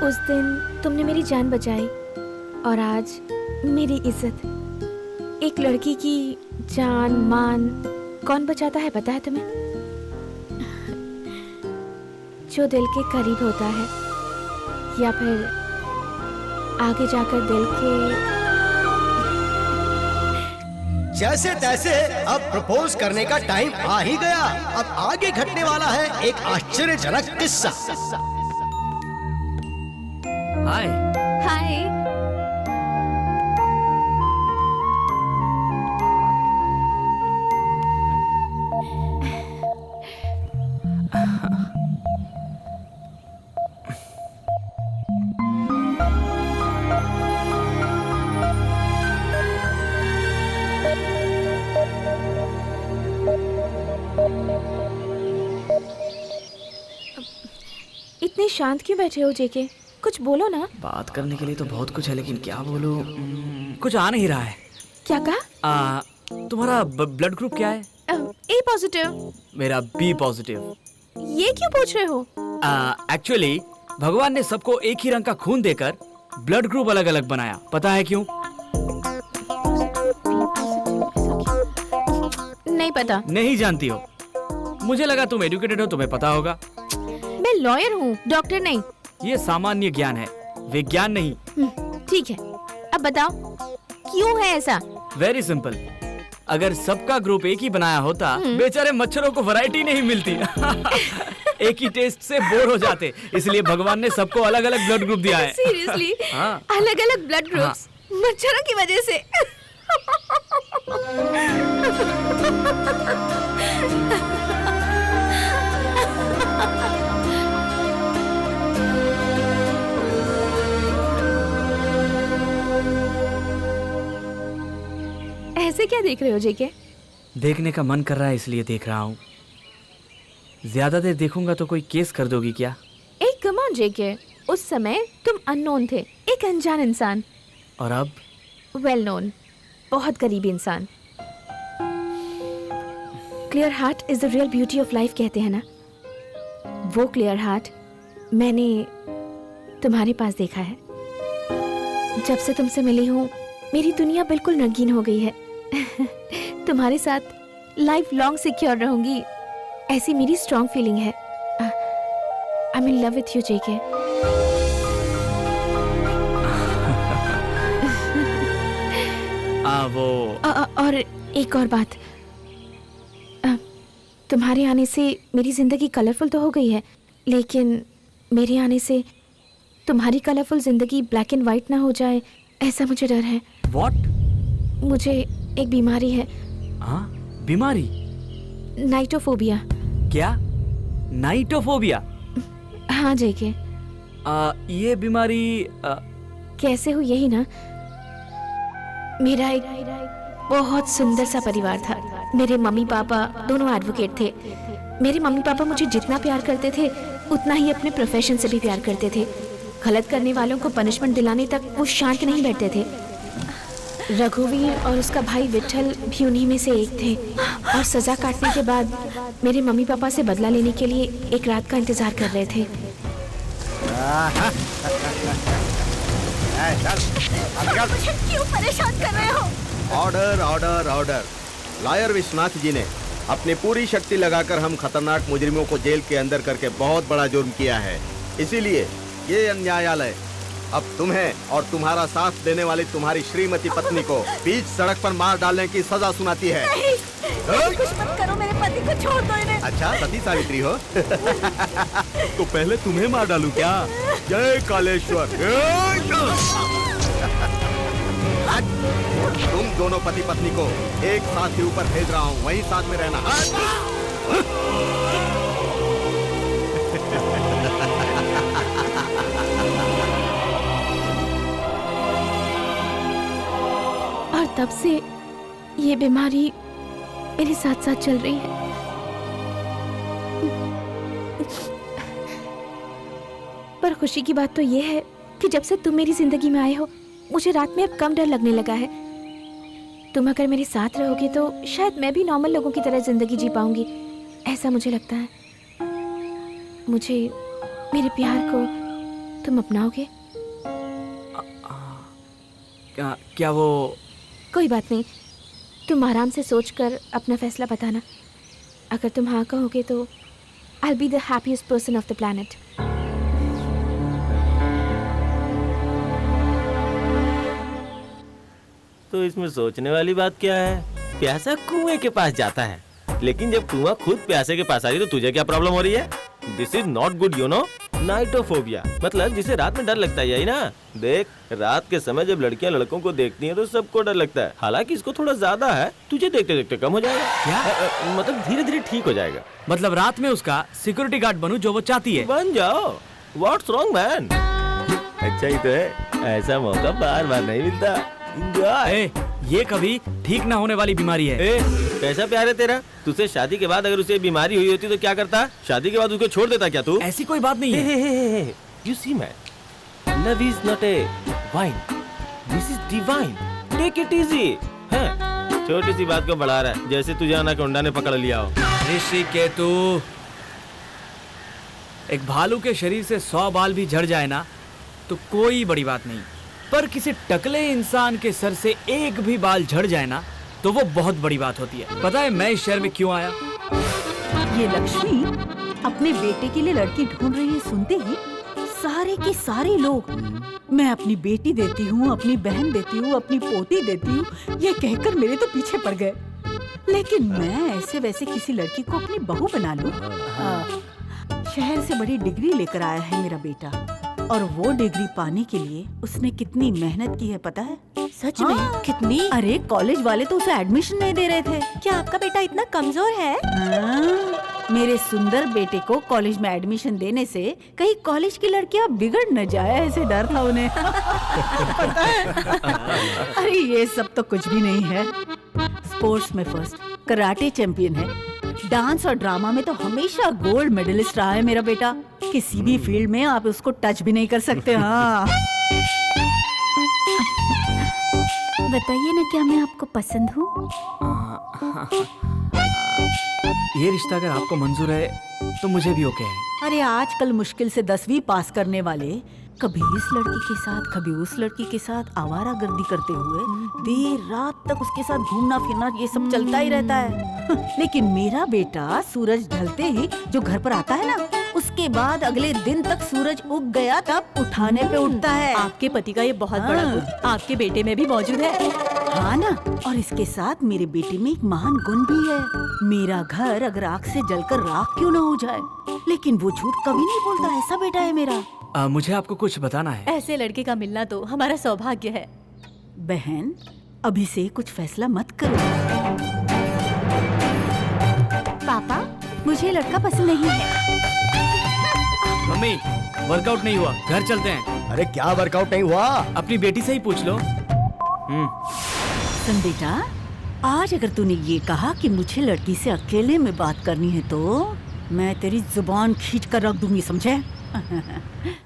उस दिन तुमने मेरी जान बचाई और आज मेरी इज्जत। एक लड़की की जान मान कौन बचाता है पता है तुम्हें? जो दिल के करीब होता है या फिर आगे जाकर दिल के। जैसे तैसे अब प्रपोज करने का टाइम आ ही गया। अब आगे घटने वाला है एक आश्चर्यजनक किस्सा। हाय। हाय। इतने शांत क्यों बैठे हो जेके? कुछ बोलो ना। बात करने के लिए तो बहुत कुछ है, लेकिन क्या बोलूं, कुछ आ नहीं रहा है। क्या कहा? तुम्हारा ब्लड ग्रुप क्या है? ए पॉजिटिव। मेरा बी पॉजिटिव। ये क्यों पूछ रहे हो? एक्चुअली भगवान ने सबको एक ही रंग का खून देकर ब्लड ग्रुप अलग अलग बनाया। पता है क्यों? नहीं पता। नहीं जानती हो? मुझे लगा तुम एजुकेटेड हो, तुम्हें पता होगा। मैं लॉयर हूँ, डॉक्टर नहीं। ये सामान्य ज्ञान है, विज्ञान नहीं। ठीक है, अब बताओ क्यों है ऐसा? वेरी सिंपल, अगर सबका ग्रुप एक ही बनाया होता बेचारे मच्छरों को वैरायटी नहीं मिलती। एक ही टेस्ट से बोर हो जाते, इसलिए भगवान ने सबको अलग अलग ब्लड ग्रुप दिया है। सीरियसली? हाँ। अलग अलग ब्लड ग्रुप्स मच्छरों की वजह से? देख रहे हो जेके? देखने का मन कर रहा है इसलिए देख रहा हूँ। ज्यादा देर देखूंगा तो कोई केस कर दोगी क्या? एक कम ऑन जेके, उस समय तुम अननोन थे, एक अनजान इंसान, और अब वेल नोन, बहुत करीबी इंसान। Clear heart is the real beauty of life कहते हैं ना, वो क्लियर हार्ट मैंने तुम्हारे पास देखा है। जब से तुमसे मिली हूँ मेरी दुनिया बिल्कुल रंगीन हो गई है। तुम्हारे साथ लाइफ लॉन्ग सिक्योर रहूंगी, ऐसी मेरी स्ट्रॉन्ग फीलिंग है। I am in love with you JK. और एक और बात, तुम्हारे आने से मेरी जिंदगी कलरफुल तो हो गई है, लेकिन मेरे आने से तुम्हारी कलरफुल जिंदगी ब्लैक एंड व्हाइट ना हो जाए, ऐसा मुझे डर है। What? मुझे एक बीमारी है। हाँ, बीमारी? नाइटोफोबिया। क्या? नाइटोफोबिया? हाँ जेके। ये बीमारी कैसे हुई यही ना। मेरा एक बहुत सुंदर सा परिवार था। मेरे मम्मी पापा दोनों एडवोकेट थे। मेरे मम्मी पापा मुझे जितना प्यार करते थे उतना ही अपने प्रोफेशन से भी प्यार करते थे। गलत करने वालों को पनिशमेंट दिलाने तक वो शांत नहीं बैठते थे। रघुवीर और उसका भाई विठल भी उन्हीं में से एक थे, और सजा काटने के बाद मेरे मम्मी पापा से बदला लेने के लिए एक रात का इंतजार कर रहे थे। मुझे क्यों परेशान कर रहे हो? Order order order. Lawyer Vishwanath ji ने अपनी पूरी शक्ति लगाकर हम खतरनाक मुजरिमों को जेल के अंदर करके बहुत बड़ा जुर्म किया है। इसीलिए ये न्यायालय अब तुम्हें और तुम्हारा साथ देने वाली तुम्हारी श्रीमती पत्नी को बीच सड़क पर मार डालने की सजा सुनाती है। कुछ मत करो, मेरे पति को छोड़ दो इन्हें। अच्छा, सती सावित्री हो? तो पहले तुम्हें मार डालूं क्या? जय कालेश्वर। तुम दोनों पति पत्नी को एक साथ ही ऊपर भेज रहा हूँ, वहीं साथ में रहना। और तब से ये बीमारी मेरे साथ साथ चल रही है। पर खुशी की बात तो ये है कि जब से तुम मेरी जिंदगी में आए हो मुझे रात में अब कम डर लगने लगा है। तुम अगर मेरे साथ रहोगे तो शायद मैं भी नॉर्मल लोगों की तरह जिंदगी जी पाऊंगी, ऐसा मुझे लगता है। मुझे, मेरे प्यार को तुम अपनाओगे? क्या वो? कोई बात नहीं, तुम आराम से सोचकर अपना फैसला बताना। अगर तुम हाँ कहोगे तो I'll be the happiest person of the planet. तो इसमें सोचने वाली बात क्या है? प्यासा कुएं के पास जाता है, लेकिन जब कुआं खुद प्यासे के पास आ रही तो तुझे क्या प्रॉब्लम हो रही है? This is not good you know. Nyctophobia मतलब जिसे रात में डर लगता है, यही ना? देख, रात के समय जब लड़कियां लड़कों को देखती हैं तो सबको डर लगता है। हालांकि इसको थोड़ा ज्यादा है, तुझे देखते देखते कम हो जाएगा। क्या? मतलब धीरे धीरे ठीक हो जाएगा। मतलब रात में उसका सिक्योरिटी गार्ड बनूं जो वो चाहती है? बन जाओ। What's wrong man? अच्छा ही तो है, ऐसा मौका बार बार नहीं मिलता। ए, ये कभी ठीक ना होने वाली बीमारी है। ए, कैसा प्यार है तेरा? तुझसे शादी के बाद अगर उसे बीमारी हुई होती तो क्या करता? शादी के बाद उसको छोड़ देता क्या तू? ऐसी कोई बात नहीं है। You see man, love is not a wine, this is divine. Take it easy. हैं? छोटी सी बात को बढ़ा रहा है, जैसे तुझे अनाकोंडा ने पकड़ लिया हो। ऋषिकेतु, एक भालू के शरीर से 100 बाल भी झड़ जाए ना तो कोई बड़ी बात नहीं, पर किसी टकले इंसान के सर से एक भी बाल झड़ जाए ना तो वो बहुत बड़ी बात होती है। पता है मैं इस शहर में क्यों आया? ये लक्ष्मी अपने बेटे के लिए लड़की ढूंढ रही है, सुनते ही सारे के सारे लोग मैं अपनी बेटी देती हूँ, अपनी बहन देती हूँ, अपनी पोती देती हूँ, ये कहकर मेरे तो पीछे पड़ गए। लेकिन मैं ऐसे वैसे किसी लड़की को अपनी बहू बना लूं। शहर से बड़ी डिग्री लेकर आया है मेरा बेटा, और वो डिग्री पाने के लिए उसने कितनी मेहनत की है पता है? सच में? कितनी? अरे कॉलेज वाले तो उसे एडमिशन नहीं दे रहे थे। क्या आपका बेटा इतना कमजोर है? मेरे सुंदर बेटे को कॉलेज में एडमिशन देने से कहीं कॉलेज की लड़कियां बिगड़ न जाए, ऐसे डर था उन्हें। पता है? अरे ये सब तो कुछ भी नहीं है। स्पोर्ट्स में फर्स्ट, कराटे चैंपियन है, डांस और ड्रामा में तो हमेशा गोल्ड मेडलिस्ट रहा है मेरा बेटा। किसी भी फील्ड में आप उसको टच भी नहीं कर सकते। हाँ बताइए ना, क्या मैं आपको पसंद हूँ? ये रिश्ता अगर आपको मंजूर है तो मुझे भी ओके है। अरे आजकल मुश्किल से 10वीं पास करने वाले कभी इस लड़की के साथ कभी उस लड़की के साथ आवारागर्दी करते हुए देर रात तक उसके साथ घूमना फिरना ये सब चलता ही रहता है। लेकिन मेरा बेटा सूरज ढलते ही जो घर पर आता है ना, उसके बाद अगले दिन तक सूरज उग गया तब उठाने पे उठता है। आपके पति का ये बहुत बड़ा गुण आपके बेटे में भी मौजूद है। हाँ ना, और इसके साथ मेरे बेटे में एक महान गुण भी है। मेरा घर अगर आग से जलकर राख क्यों न हो जाए, लेकिन वो झूठ कभी नहीं बोलता। ऐसा बेटा है मेरा। मुझे आपको कुछ बताना है। ऐसे लड़के का मिलना तो हमारा सौभाग्य है। बहन, अभी से कुछ फैसला मत करो। पापा, मुझे लड़का पसंद नहीं है। मम्मी, वर्कआउट नहीं हुआ, घर चलते हैं। अरे क्या वर्कआउट नहीं हुआ? अपनी बेटी से ही पूछ लो। सुन बेटा, आज अगर तूने ये कहा कि मुझे लड़की से अकेले में बात करनी है तो मैं तेरी जुबान खींच कर रख दूंगी, समझे?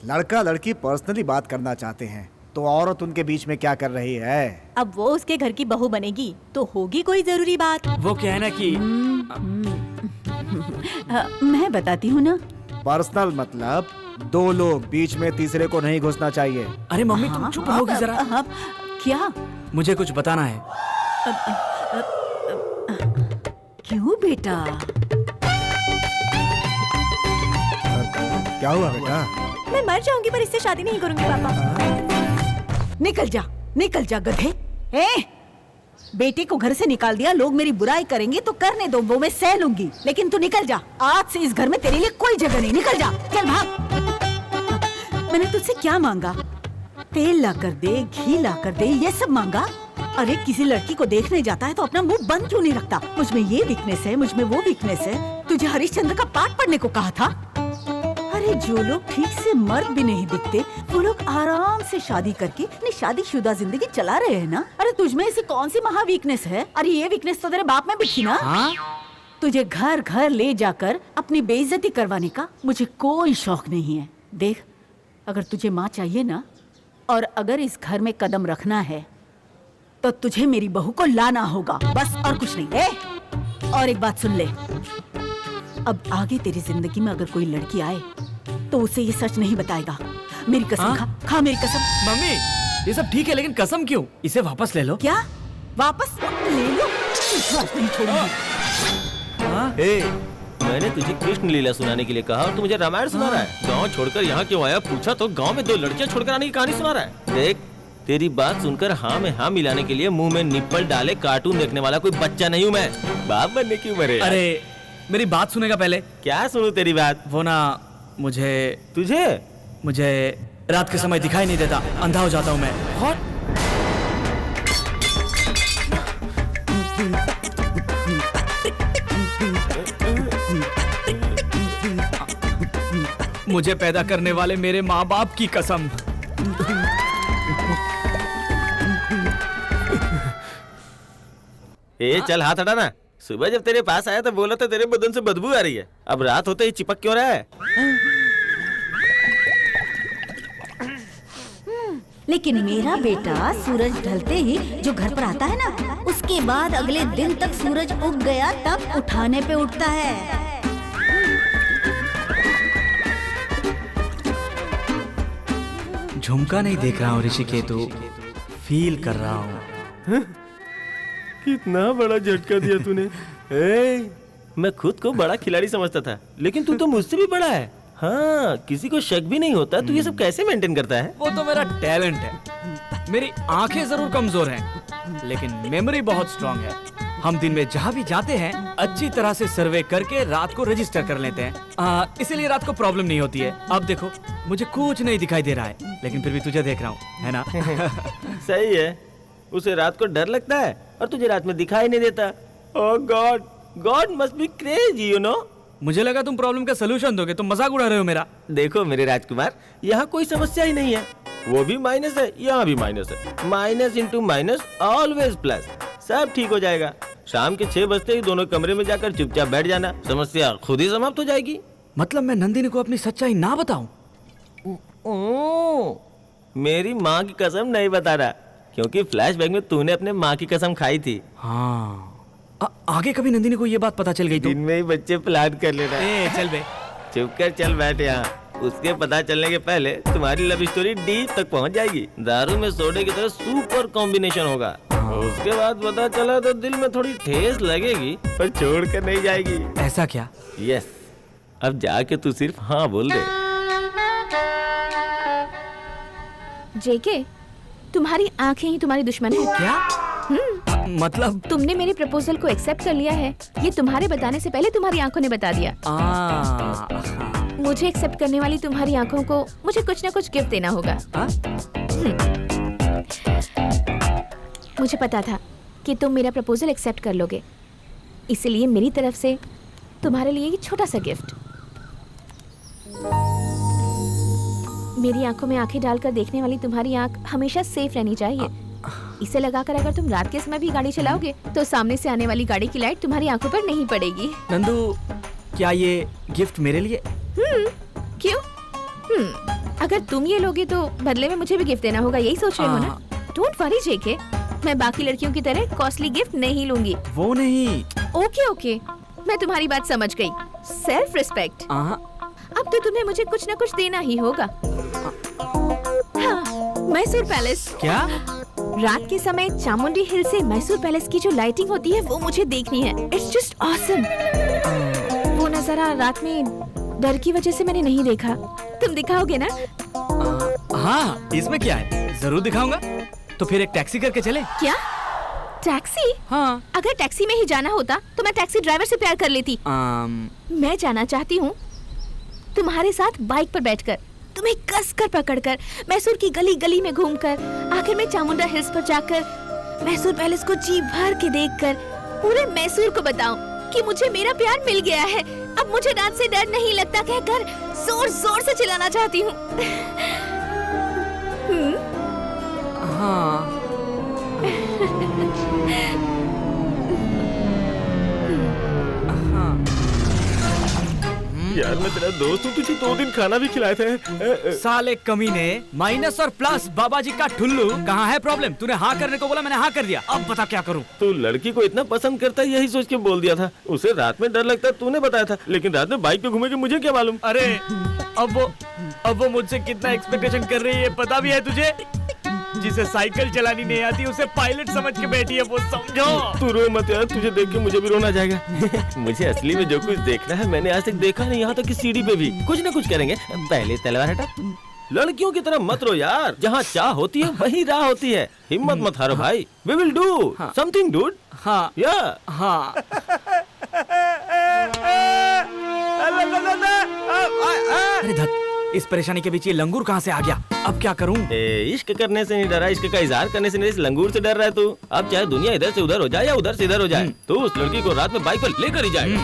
लड़का लड़की पर्सनली बात करना चाहते हैं तो औरत उनके बीच में क्या कर रही है? अब वो उसके घर की बहू बनेगी तो होगी कोई जरूरी बात। वो क्या है ना कि मैं बताती हूँ ना। पर्सनल मतलब दो लोग, बीच में तीसरे को नहीं घुसना चाहिए। अरे मम्मी, तुम चुप रहोगी जरा। क्या? मुझे कुछ बताना है। क्यों बेटा? क्या हुआ बेटा? मैं मर जाऊंगी पर इससे शादी नहीं करूंगी पापा। निकल जा गधे। बेटे को घर से निकाल दिया, लोग मेरी बुराई करेंगे तो करने दो, वो मैं सह लूंगी, लेकिन तू निकल जा। आज से इस घर में तेरे लिए कोई जगह नहीं। निकल जा, चल भाग। मैंने तुझसे क्या मांगा? तेल ला कर दे, घी ला कर दे, ये सब मांगा? अरे किसी लड़की को देखने जाता है तो अपना मुंह बंद क्यों नहीं रखता? मुझ में ये वीकनेस है, मुझ में वो वीकनेस है। तुझे हरिश्चंद्र का पाठ पढ़ने को कहा था। अरे जो लोग ठीक से मर्द भी नहीं दिखते, वो लोग आराम से शादी करके अपनी शादीशुदा जिंदगी चला रहे हैं ना। अरे तुझ में ऐसी कौन सी महा वीकनेस है? अरे ये वीकनेस तो तेरे बाप में भी थी ना। हाँ? तुझे घर घर ले जाकर अपनी बेइज्जती करवाने का मुझे कोई शौक नहीं है। देख, अगर तुझे माँ चाहिए ना, और अगर इस घर में कदम रखना है तो तुझे मेरी बहू को लाना होगा, बस, और कुछ नहीं। और एक बात सुन ले, अब आगे तेरी जिंदगी में अगर कोई लड़की आए तो उसे ये सच नहीं बताएगा। मेरी कसम। खा मेरी कसम। मम्मी, ये सब ठीक है लेकिन कसम क्यों? इसे वापस ले लो। क्या वापस ले लो? नहीं छोड़ूंगी। मैंने तुझे कृष्ण लीला सुनाने के लिए कहा और तू मुझे रामायण सुना रहा है। गांव छोड़कर यहाँ क्यों आया पूछा तो गांव में दो लड़कियां छोड़कर आने की कहानी सुना रहा है। देख, तेरी बात सुनकर हाँ में हाँ मिलाने के लिए मुंह में निप्पल डाले कार्टून देखने वाला कोई बच्चा नहीं हूँ मैं। बाप बनने की उम्र है। अरे मेरी बात सुनेगा पहले? क्या सुनूं तेरी बात? वो ना, मुझे रात के समय दिखाई नहीं देता, अंधा हो जाता हूँ मैं। मुझे पैदा करने वाले मेरे माँ बाप की कसम। चल हाथ हटा ना। सुबह जब तेरे पास आया तो बोला था तेरे बदन से बदबू आ रही है, अब रात होते ही चिपक क्यों रहा है? लेकिन मेरा बेटा सूरज ढलते ही जो घर पर आता है ना, उसके बाद अगले दिन तक सूरज उग गया तब उठाने पे उठता है। झुमका नहीं देख रहा हूँ ऋषिकेतु, फील कर रहा हूँ। कितना बड़ा झटका दिया तूने। मैं खुद को बड़ा खिलाड़ी समझता था, लेकिन तू तो मुझसे भी बड़ा है। हाँ, किसी को शक भी नहीं होता। तू ये सब कैसे मेंटेन करता है? वो तो मेरा टैलेंट है। मेरी आंखें जरूर कमजोर हैं, लेकिन मेमोरी बहुत स्ट्रांग है। हम दिन में जहाँ भी जाते हैं अच्छी तरह से सर्वे करके रात को रजिस्टर कर लेते हैं, इसीलिए रात को प्रॉब्लम नहीं होती है। अब देखो, मुझे कुछ नहीं दिखाई दे रहा है, लेकिन फिर भी तुझे देख रहा हूँ, है ना? सही है। उसे रात को डर लगता है और तुझे रात में दिखाई नहीं देता। Oh God, God must be crazy, you know. मुझे लगा तुम प्रॉब्लम का सलूशन दोगे, तुम मजाक उड़ा रहे हो मेरा। देखो मेरे राजकुमार, यहाँ कोई समस्या ही नहीं है। वो भी माइनस है, यहाँ भी माइनस है। Minus into minus always plus. सब ठीक हो जाएगा। शाम के 6 बजते ही दोनों कमरे में जाकर चुपचाप बैठ जाना, समस्या खुद ही समाप्त हो जाएगी। मतलब मैं नंदिनी को अपनी सच्चाई ना बताऊं? मेरी माँ की कसम नहीं बता रहा, क्योंकि फ्लैशबैक में तूने अपने माँ की कसम खाई थी। हाँ, आगे कभी नंदिनी को ये बात पता चल गई तो? दिन में ही बच्चे प्लान कर लेना। चल बे, चुप कर, चल बैठ यहाँ। उसके पता चलने के पहले तुम्हारी लव स्टोरी डीप तक पहुँच जाएगी। दारू में सोडे की तरह सुपर कॉम्बिनेशन होगा। उसके बाद पता चला तो दिल में थोड़ी ठेस लगेगी, पर छोड़ कर नहीं जाएगी। ऐसा क्या? यस, अब जाके तू सिर्फ हाँ बोल दे। जेके, तुम्हारी आंखें ही तुम्हारी दुश्मन है। क्या? मतलब तुमने मेरे प्रपोजल को एक्सेप्ट कर लिया है, ये तुम्हारे बताने से पहले तुम्हारी आंखों ने बता दिया। मुझे एक्सेप्ट करने वाली तुम्हारी आंखों को मुझे कुछ ना कुछ गिफ्ट देना होगा। मुझे पता था कि तुम मेरा प्रपोजल एक्सेप्ट कर लोगे, इसलिए मेरी तरफ से तुम्हारे लिए ये छोटा सा गिफ्ट। मेरी आंखों में आंखें डालकर देखने वाली तुम्हारी आंख हमेशा सेफ रहनी चाहिए। इसे लगाकर अगर तुम रात के समय भी गाड़ी चलाओगे तो सामने से आने वाली गाड़ी की लाइट तुम्हारी आंखों पर नहीं पड़ेगी। नंदू, क्या ये गिफ्ट मेरे लिए? क्यों? अगर तुम ये लोगे तो बदले में मुझे भी गिफ्ट देना होगा, यही सोच रहे हो ना? डोंट वरी जेके, मैं बाकी लड़कियों की तरह कॉस्टली गिफ्ट नहीं लूंगी। वो नहीं। ओके, मैं तुम्हारी बात समझ गई। Self respect. अब तो तुम्हें मुझे कुछ न कुछ देना ही होगा। मैसूर पैलेस। क्या? रात के समय चामुंडी हिल से मैसूर पैलेस की जो लाइटिंग होती है वो मुझे देखनी है। It's just awesome. वो नजारा रात में डर की वजह से मैंने नहीं देखा। तुम दिखाओगे ना? हाँ, इसमें क्या है, जरूर दिखाऊंगा। तो फिर एक टैक्सी करके चले? क्या? टैक्सी? हाँ। अगर टैक्सी में ही जाना होता तो मैं टैक्सी ड्राइवर से प्यार कर लेती। मैं जाना चाहती हूँ तुम्हारे साथ बाइक पर बैठकर, तुम्हें कस कर पकड़कर, मैसूर की गली गली में घूमकर, आखिर में चामुंडा हिल्स पर जाकर मैसूर पैलेस को जी भर के देखकर पूरे मैसूर को बताऊं कि मुझे मेरा प्यार मिल गया है। अब मुझे रात से डर नहीं लगता कहकर जोर जोर से चिल्लाना चाहती हूँ। हाँ। यार मैं तेरा दोस्त हूँ, तुझे 2 दिन खाना भी खिलाए थे। साले कमीने, माइनस और प्लस बाबा जी का ठुल्लू। कहाँ है प्रॉब्लम? तूने हाँ करने को बोला, मैंने हाँ कर दिया। अब बता क्या करूँ? तू लड़की को इतना पसंद करता है, यही सोच के बोल दिया था। उसे रात में डर लगता है, तूने बताया था, लेकिन रात में बाइक पे घूमेगी मुझे क्या मालूम। अरे अब वो मुझसे कितना एक्सपेक्टेशन कर रही है पता भी है तुझे? जिसे साइकिल चलानी नहीं आती उसे पायलट समझ के बैठी है, वो समझो। तू रो मत यार, तुझे देख के मुझे भी रोना जाएगा। मुझे असली में जो कुछ देखना है मैंने आज तक देखा नहीं। यहाँ तक कि सीढ़ी पे भी कुछ न कुछ करेंगे। पहले तलवार हटा। लड़कियों की तरह मत रो यार, जहाँ चाह होती है वहीं राह होती है। हिम्मत मत हारो भाई। We will do something, dude. हाँ, या हाँ। अरे धत, इस परेशानी के बीच ये लंगूर कहाँ से आ गया? अब क्या करूँ? इश्क करने से नहीं डरा, इश्क का इजहार करने से नहीं, इस लंगूर से डर रहा है तू। अब चाहे दुनिया इधर से उधर हो जाए या उधर से इधर हो जाए, तू उस लड़की को रात में बाइक पर लेकर ही जाएगा।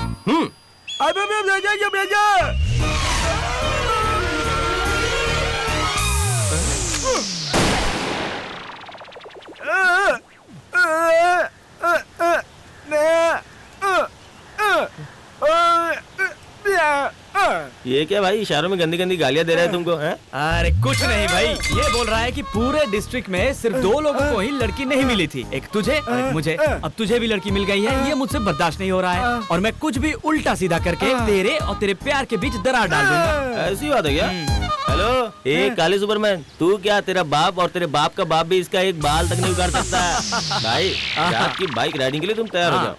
ये क्या भाई, इशारों में गंदी गंदी गालियां दे रहा है तुमको? हैं? अरे कुछ नहीं भाई, ये बोल रहा है कि पूरे डिस्ट्रिक्ट में सिर्फ 2 लोगों को ही लड़की नहीं मिली थी, एक तुझे और एक मुझे। अब तुझे भी लड़की मिल गई है, ये मुझसे बर्दाश्त नहीं हो रहा है और मैं कुछ भी उल्टा सीधा करके तेरे और तेरे प्यार के बीच दरार डाल दूंगा। ऐसी बात है क्या? हेलो, ए काले सुपरमैन, तू क्या, तेरा बाप और तेरे बाप का बाप भी इसका एक बाल तक नहीं उगाड़ सकता। भाई रात की बाइक राइडिंग के लिए तुम तैयार हो जाओ।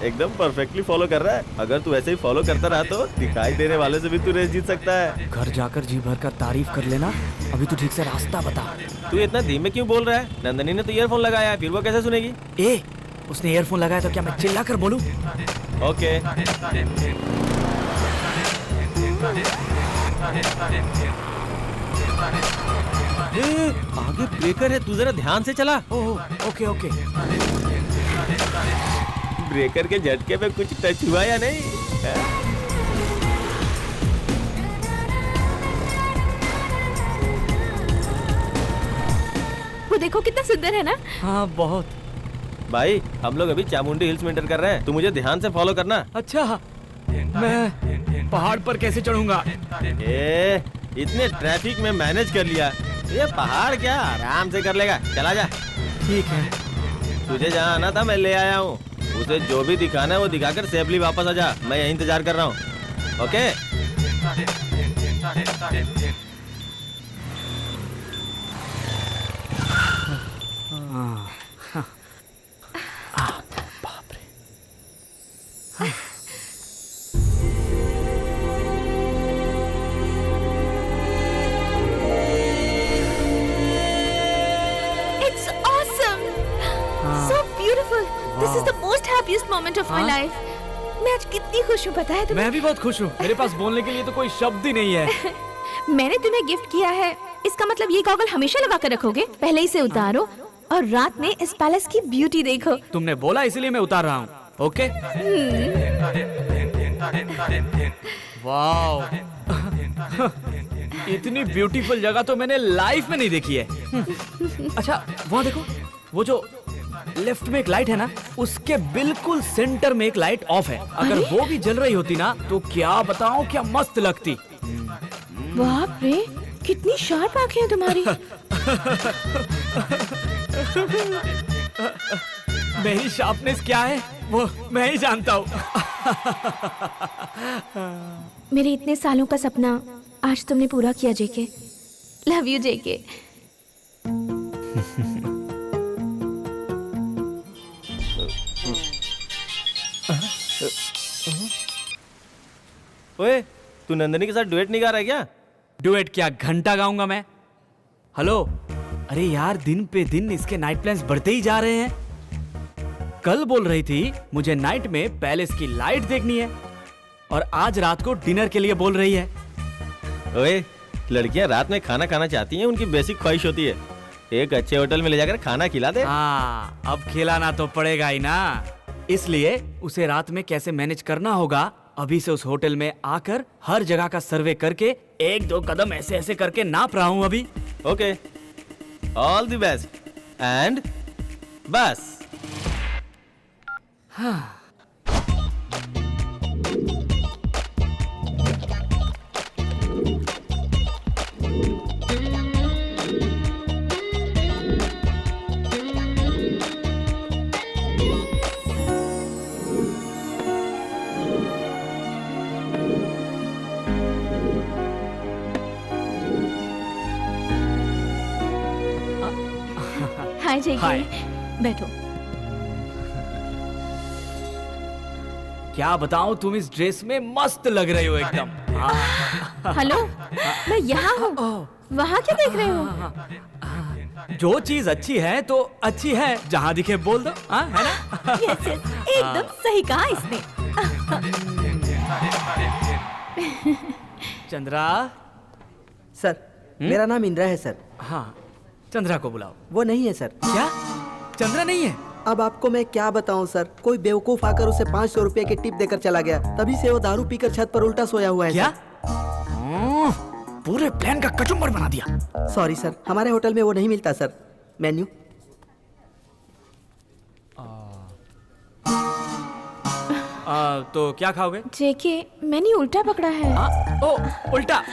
एकदम परफेक्टली फॉलो कर रहा है। अगर तू ऐसे ही फॉलो करता रहा तो दिखाई देने वाले से भी तू रेस जीत सकता है। घर जाकर जी भर कर तारीफ कर लेना। अभी तू ठीक से रास्ता बता। तू इतना धीमे क्यों बोल रहा है? नंदनी ने तो ईयरफोन लगाया है, फिर वो कैसे सुनेगी? ए, उसने ईयरफोन लगाया तो क्या मैं चिल्ला कर बोलूं? ओके। आगे ब्रेकर है, तू जरा ध्यान से चला। ओह, ओके ओके। ब्रेकर के झटके पे कुछ टच हुआ या नहीं? वो देखो कितना सुंदर है ना। हाँ बहुत। भाई हम लोग अभी चामुंडी हिल्स में एंटर कर रहे हैं, तू मुझे ध्यान से फॉलो करना। अच्छा, मैं पहाड़ पर कैसे चढ़ूंगा? इतने ट्रैफिक में मैनेज कर लिया, ये पहाड़ क्या आराम से कर लेगा। चला जा। ठीक है। तुझे जहाँ आना था मैं ले आया हूँ, उसे जो भी दिखाना है वो दिखाकर सेफली वापस आ जा। मैं यहीं इंतजार कर रहा हूँ। ओके। बाप रे। It's awesome. So beautiful. This is the most happiest moment of my life. मैं आज कितनी खुश हूँ पता है तुम्हें? मैं भी बहुत खुश हूँ। मेरे पास बोलने के लिए तो कोई शब्द ही नहीं है। मैंने तुम्हें गिफ्ट किया है, इसका मतलब ये गॉगल हमेशा लगा कर रखोगे? पहले इसे उतारो और रात में इस पैलेस की ब्यूटी देखो। तुमने बोला इसलिए मैं उतार रहा हूँ। ओके। वाओ, इतनी ब्यूटीफुल जगह तो मैंने लाइफ में नहीं देखी है। अच्छा वहाँ देखो, वो जो लेफ्ट में एक लाइट है ना, उसके बिल्कुल सेंटर में एक लाइट ऑफ है। अगर वो भी जल रही होती ना तो क्या बताऊं, क्या मस्त लगती। बाप रे, कितनी शार्प आंखें हैं तुम्हारी। मेरी शार्पनेस क्या है वो मैं ही जानता हूँ। मेरे इतने सालों का सपना आज तुमने पूरा किया जेके। लव यू जेके। ओए, तू नंदनी के साथ डुएट नहीं गा रहा है क्या? डुएट क्या घंटा गाऊंगा मैं? हेलो, अरे यार दिन पे दिन इसके नाइट प्लान्स बढ़ते ही जा रहे हैं। कल बोल रही थी मुझे नाइट में पैलेस की लाइट देखनी है और आज रात को डिनर के लिए बोल रही है। ओए, लड़कियां रात में खाना खाना चाहती हैं, उनकी बेसिक ख्वाहिश होती है। एक अच्छे होटल में ले जाकर खाना खिला दे। हाँ, अब खिलाना तो पड़ेगा ही ना, इसलिए उसे रात में कैसे मैनेज करना होगा। अभी से उस होटल में आकर हर जगह का सर्वे करके एक दो कदम ऐसे ऐसे करके नाप रहा हूँ अभी। Okay, all the best and बस। हाँ। हाय जेके। बैठो। क्या बताऊं, तुम इस ड्रेस में मस्त लग रही हो एकदम। हेलो, मैं यहाँ हूँ, वहाँ क्या देख रहे हो? जो चीज अच्छी है तो अच्छी है, जहाँ दिखे बोल दो। है ना? यस यस, एकदम सही कहा इसने। चंद्रा सर, मेरा नाम इंद्रा है सर। हाँ, चंद्रा को बुलाओ। वो नहीं है सर। क्या? चंद्रा नहीं है? अब आपको मैं क्या बताऊं सर, कोई बेवकूफ आकर उसे 500 रुपए की टिप देकर चला गया, तभी से वो दारू पीकर छत पर उल्टा सोया हुआ है। क्या? पूरे प्लान का कचुम्बर बना दिया। सॉरी सर, हमारे होटल में वो नहीं मिलता सर। मेन्यू। तो क्या खाओगे? जेके, मैंने उल्टा पकड़ा है। ओ, उल्टा।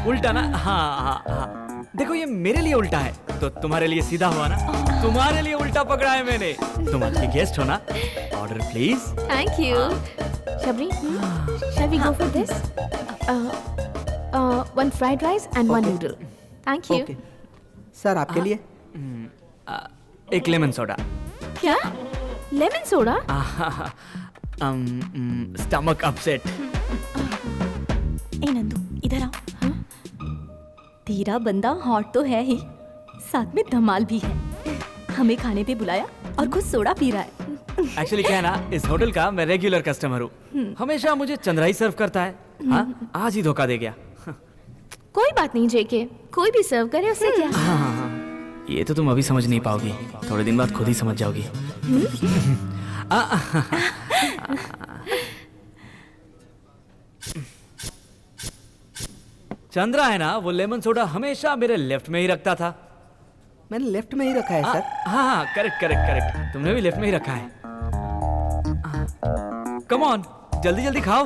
उल्टा ना? हाँ। देखो ये मेरे लिए उल्टा है तो तुम्हारे लिए सीधा हुआ ना। तुम्हारे लिए उल्टा पकड़ा है मैंने। तुम आज की गेस्ट हो ना। Order please. Thank you. Shabari, shall we go for this? One fried rice and one noodle. Thank you. Sir आपके लिए एक लेमन सोडा। क्या? Lemon soda? Stomach upset. ए नंदू इधर आओ। तेरा बंदा हॉट तो है ही, साथ में धमाल भी है। हमें खाने पे बुलाया और खुद सोडा पी रहा है। एक्चुअली क्या है ना, इस होटल का मैं रेगुलर कस्टमर हूँ। हमेशा मुझे चंद्रा ही सर्व करता है। हाँ, आज ही धोखा दे गया। कोई बात नहीं जेके, कोई भी सर्व करे उससे क्या। ये तो तुम अभी समझ नहीं पाओगी, थोड़े दिन बाद खुद ही समझ जाओगी। चंद्रा है ना, वो लेमन सोडा हमेशा मेरे लेफ्ट में ही रखता था। मैंने लेफ्ट में ही रखा है सर। हाँ, करेक्ट करेक्ट करेक्ट, तुमने भी लेफ्ट में ही रखा है। कम ऑन, जल्दी जल्दी खाओ।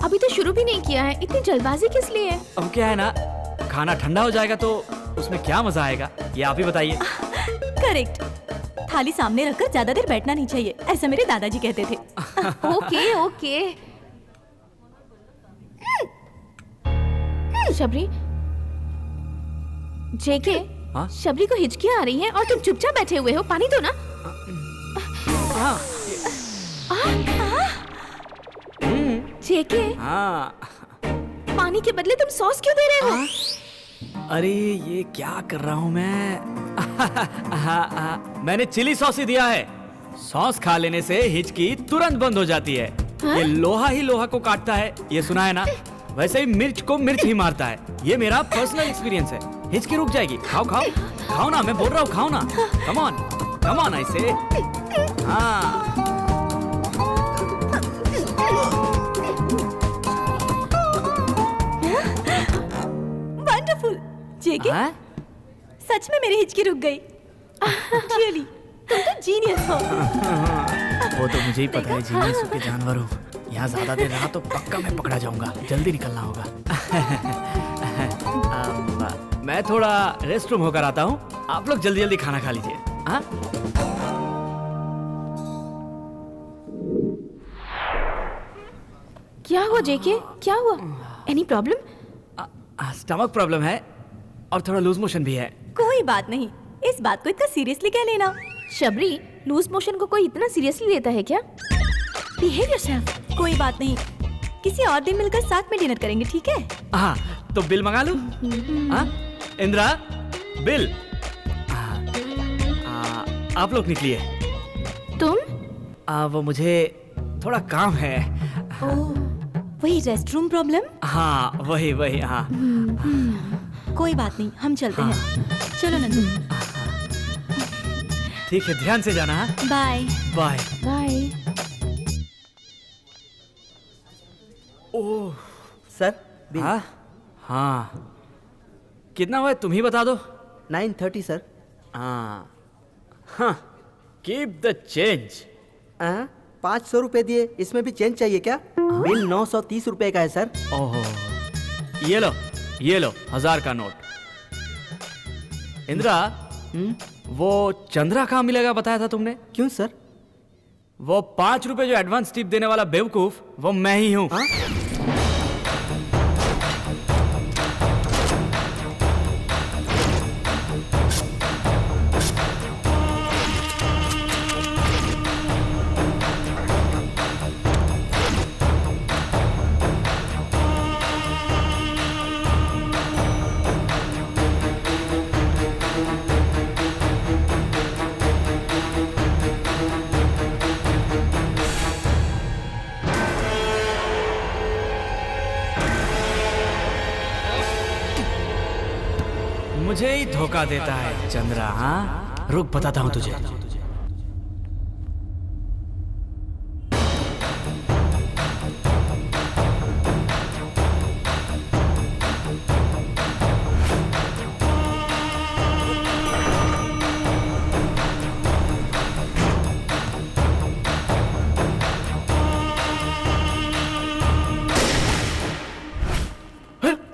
अभी तो शुरू भी नहीं किया है, इतनी जल्दबाजी किस लिए है? अब क्या है ना, खाना ठंडा हो जाएगा तो उसमें क्या मजा आएगा, ये आप ही बताइए। करेक्ट। थाली सामने रखकर ज्यादा देर बैठना नहीं चाहिए, ऐसा मेरे दादाजी कहते थे। Okay okay. शबरी, जेके, हाँ? शबरी को हिचकियां आ रही हैं और तुम चुपचाप बैठे हुए हो, पानी दो ना। हाँ। जेके, हाँ। पानी के बदले तुम सॉस क्यों दे रहे हो? अरे ये क्या कर रहा हूँ मैं? मैंने चिली सॉस ही दिया है। सॉस खा लेने से हिचकी तुरंत बंद हो जाती है। ये लोहा ही लोहा को काटता है, ये सुना है ना? वैसे ही मिर्च को मिर्च ही मारता है। ये मेरा पर्सनल एक्सपीरियंस है। हिचकी रुक जाएगी। खाओ खाओ खाओ ना, मैं बोल रहा हूँ खाओ ना। कम ऑन ऐसे। हाँ। वंडरफुल। जेके, सच में मेरी हिचकी रुक गई। रियली, तुम तो जीनियस हो। वो तो मुझे ही पता है, जीनियस के जानवर हूँ। यहाँ ज्यादा देर रहा तो पक्का मैं पकड़ा जाऊंगा। जल्दी निकलना होगा। मैं थोड़ा रेस्ट रूम होकर आता हूँ, आप लोग जल्दी जल्दी खाना खा लीजिए। हाँ? क्या हुआ जेके, क्या हुआ? Any problem? स्टमक प्रॉब्लम है और थोड़ा लूज मोशन भी है। कोई बात नहीं, इस बात को इतना सीरियसली क्या लेना। शबरी, लूज मोशन को कोई इतना सीरियसली लेता है क्या? Behave yourself. कोई बात नहीं, किसी और दिन मिलकर साथ में डिनर करेंगे, ठीक है? हाँ, तो बिल मंगा लूं? हाँ? इंद्रा, बिल। आप लोग निकलिए। तुम? वो मुझे थोड़ा काम है। वही रेस्ट रूम प्रॉब्लम? हाँ, वही हाँ। कोई बात नहीं, हम चलते हैं। चलो नंदू। ठीक है, ध्यान से जाना। हाँ? Bye bye bye. Oh sir, हाँ, कितना हुआ तुम ही बता दो। 930 सर। हाँ, कीप द चेंज। 500 रुपए दिए, इसमें भी चेंज चाहिए क्या? बिल 930 रुपए का है सर। ओहो, ये लो 1000 का नोट। इंद्रा, वो चंद्रा कहाँ मिलेगा बताया था तुमने? क्यों सर? वो 5 रुपए जो एडवांस टिप देने वाला बेवकूफ, वो मैं ही हूँ। मुझे ही धोखा देता है चंद्रा। हाँ, रुक बताता हूँ तुझे।